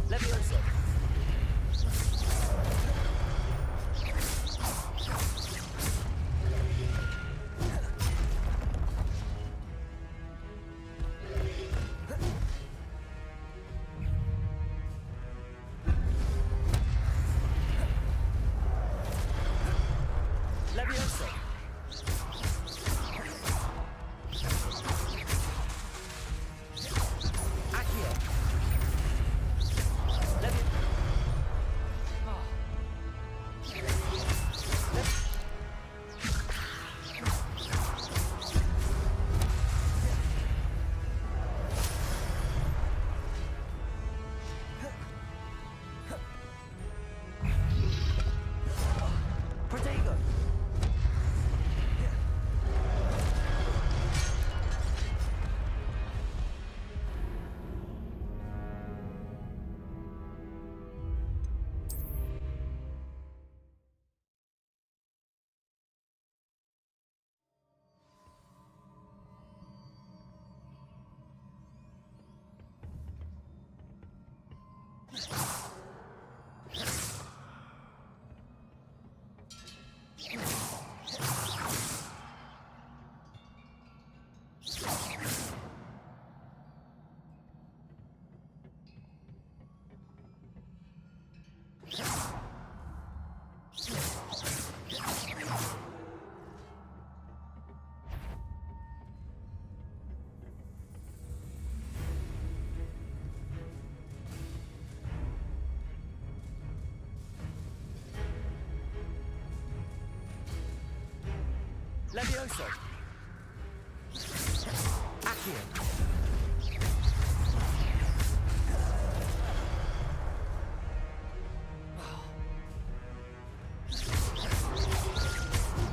Levioso. Levioso. Accio. Protego. Levioso. Accio.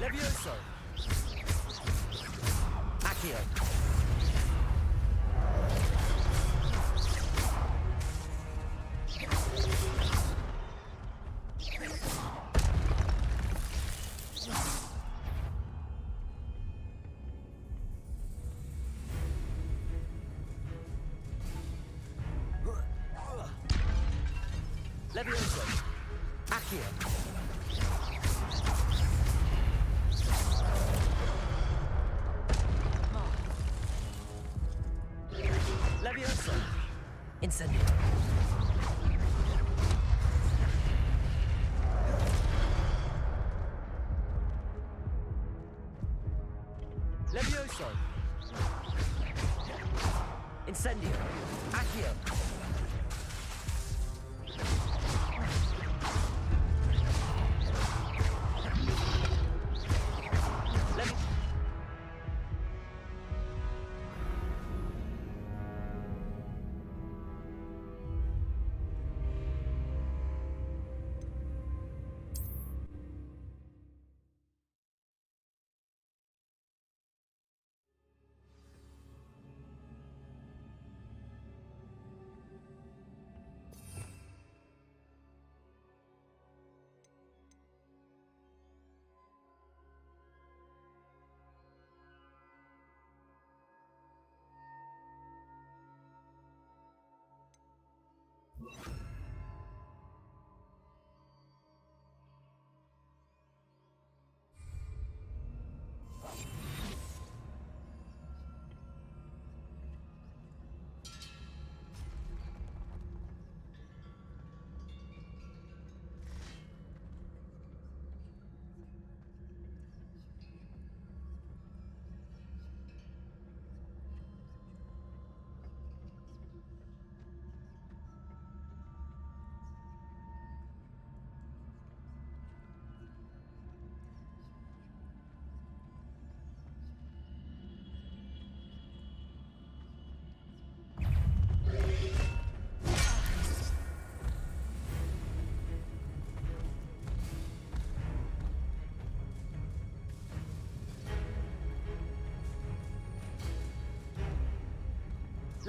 Levioso. Accio. Levioso. Accio. Levioso. Incendio. Levioso. Incendio. Accio.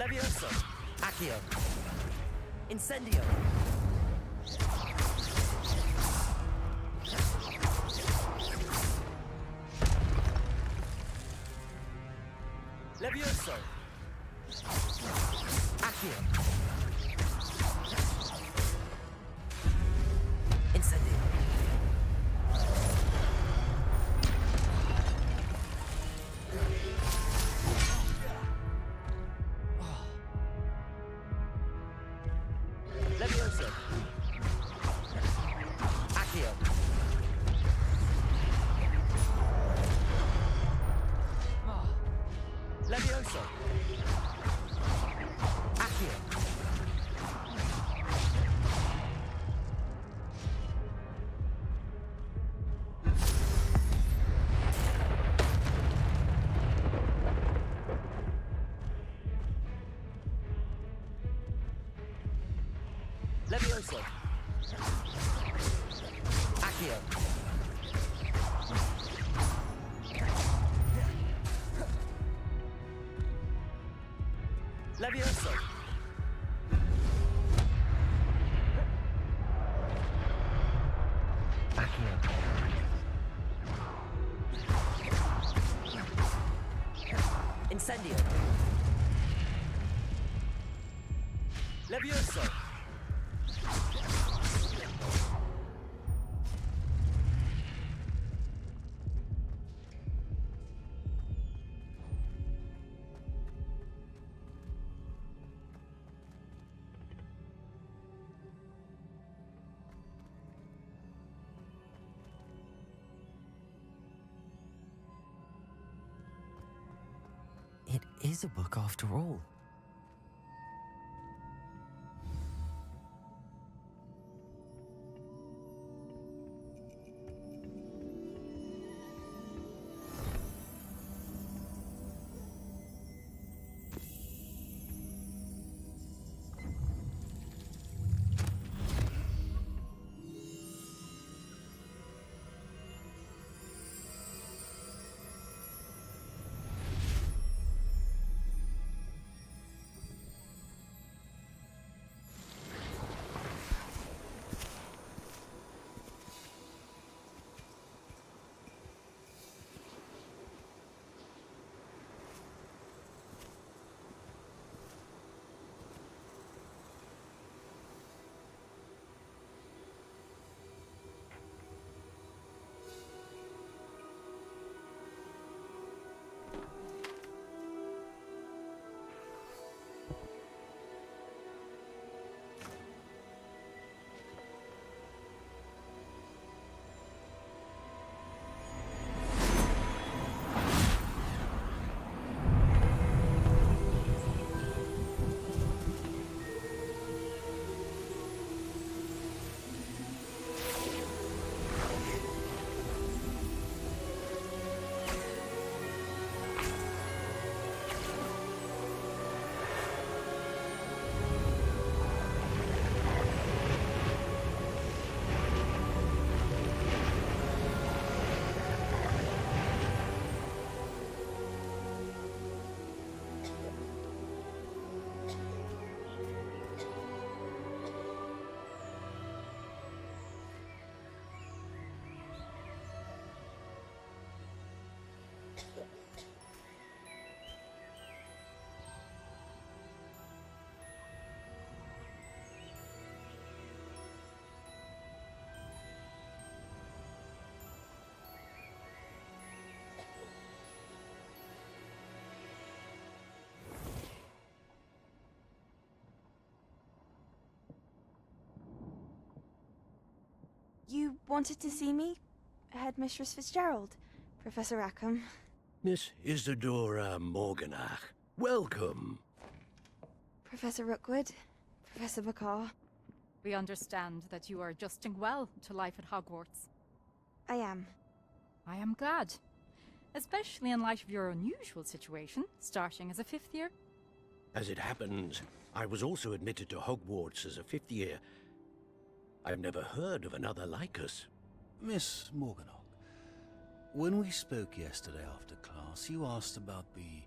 Levioso! Accio! Incendio! Levioso! Accio! Incendio! Levioso! Accio! Levioso! Accio! Levioso! Accio! Levioso! Accio! Incendio! Levioso! It is a book after all. You wanted to see me? Headmistress Fitzgerald, Professor Rackham. Miss Isadora Morganach, welcome. Professor Rookwood, Professor Bakar. We understand that you are adjusting well to life at Hogwarts. I am. I am glad. Especially in light of your unusual situation, starting as a fifth year. As it happens, I was also admitted to Hogwarts as a fifth year. I've never heard of another like us. Miss Morganach, when we spoke yesterday after class, you asked about the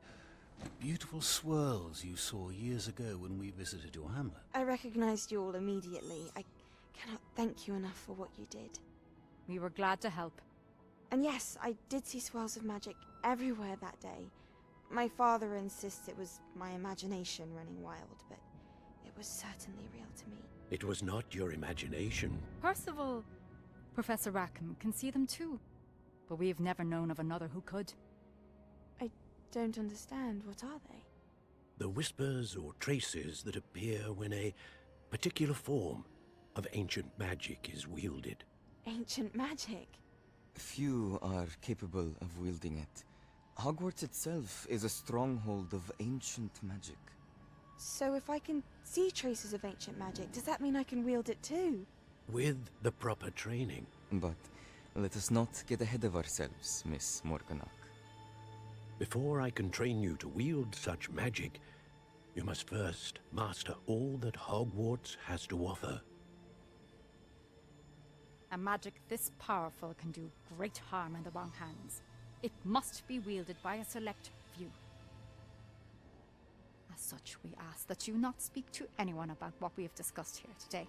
beautiful swirls you saw years ago when we visited your hamlet. I recognized you all immediately. I cannot thank you enough for what you did. We were glad to help. And yes, I did see swirls of magic everywhere that day. My father insists it was my imagination running wild, but it was certainly real to me. It was not your imagination. Percival, Professor Rackham can see them too. But we've never known of another who could. I don't understand. What are they? The whispers or traces that appear when a particular form of ancient magic is wielded. Ancient magic? Few are capable of wielding it. Hogwarts itself is a stronghold of ancient magic. So if I can see traces of ancient magic, does that mean I can wield it too? With the proper training. But let us not get ahead of ourselves, Miss Morganach. Before I can train you to wield such magic, you must first master all that Hogwarts has to offer. A magic this powerful can do great harm in the wrong hands. It must be wielded by a select few. As such, we ask that you not speak to anyone about what we have discussed here today.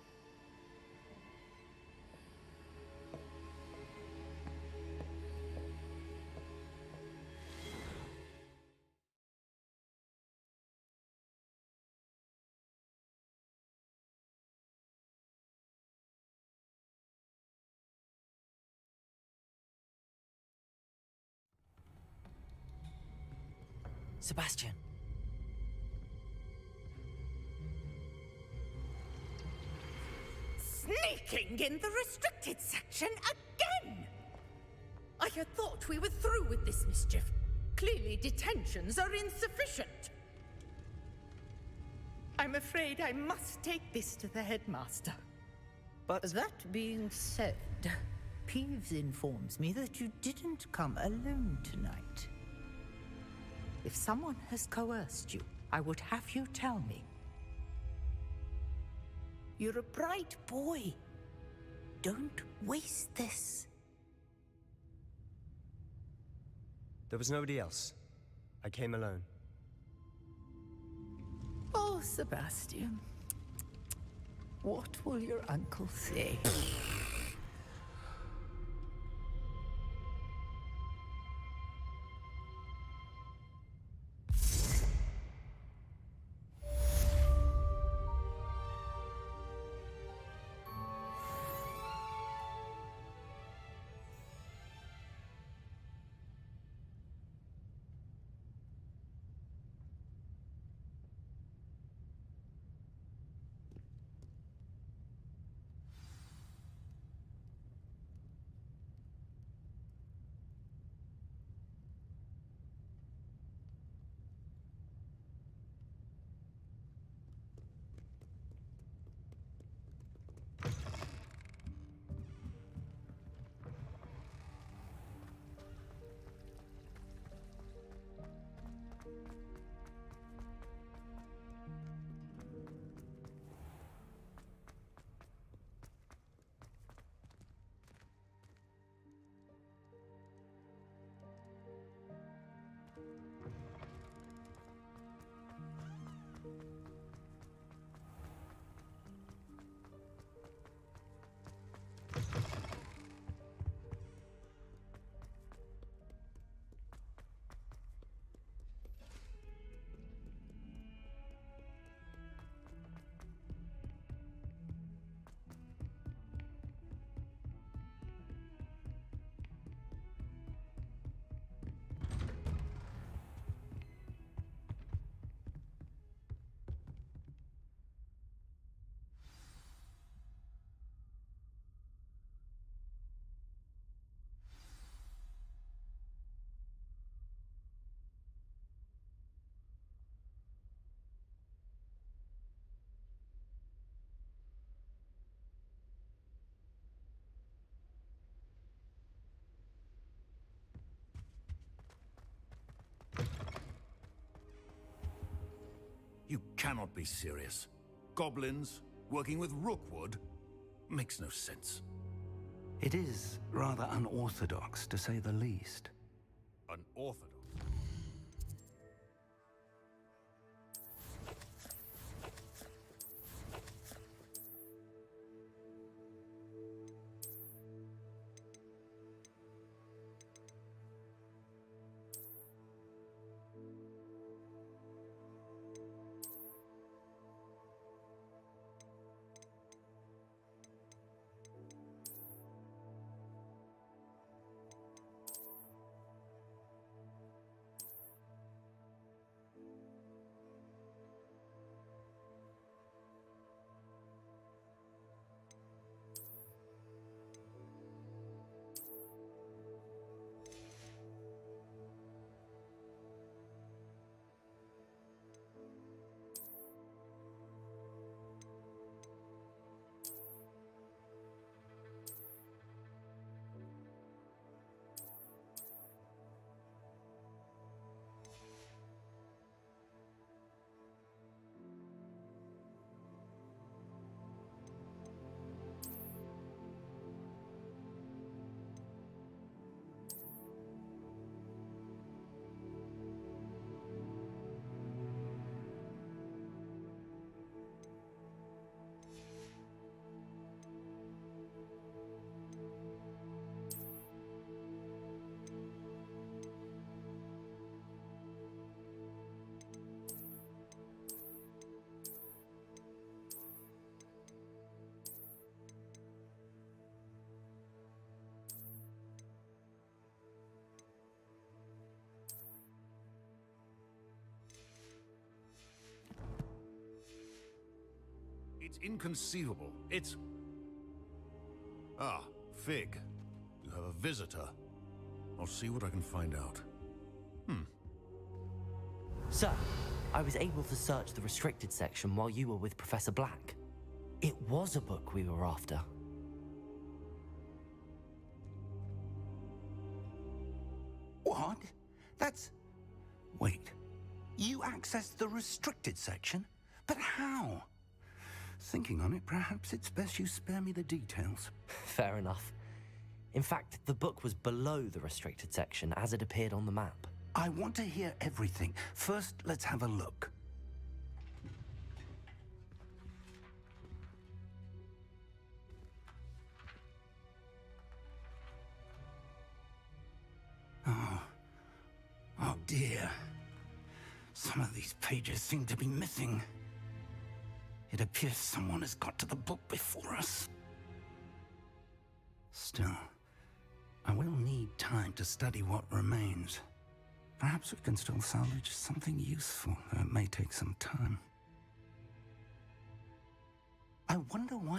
Sebastian. Sneaking in the restricted section again! I had thought we were through with this mischief. Clearly detentions are insufficient. I'm afraid I must take this to the headmaster. But that being said, Peeves informs me that you didn't come alone tonight. If someone has coerced you, I would have you tell me. You're a bright boy. Don't waste this. There was nobody else. I came alone. Oh, Sebastian. What will your uncle say? You cannot be serious. Goblins working with Rookwood makes no sense. It is rather unorthodox, to say the least. Unorthodox? It's inconceivable. It's... Ah, Fig. You have a visitor. I'll see what I can find out. Sir, I was able to search the restricted section while you were with Professor Black. It was a book we were after. What? That's... Wait. You accessed the restricted section? But how? Thinking on it, perhaps it's best you spare me the details. Fair enough. In fact, the book was below the restricted section as it appeared on the map. I want to hear everything. First, let's have a look. Oh dear. Some of these pages seem to be missing. It appears someone has got to the book before us. Still, I will need time to study what remains. Perhaps we can still salvage something useful, though it may take some time. I wonder why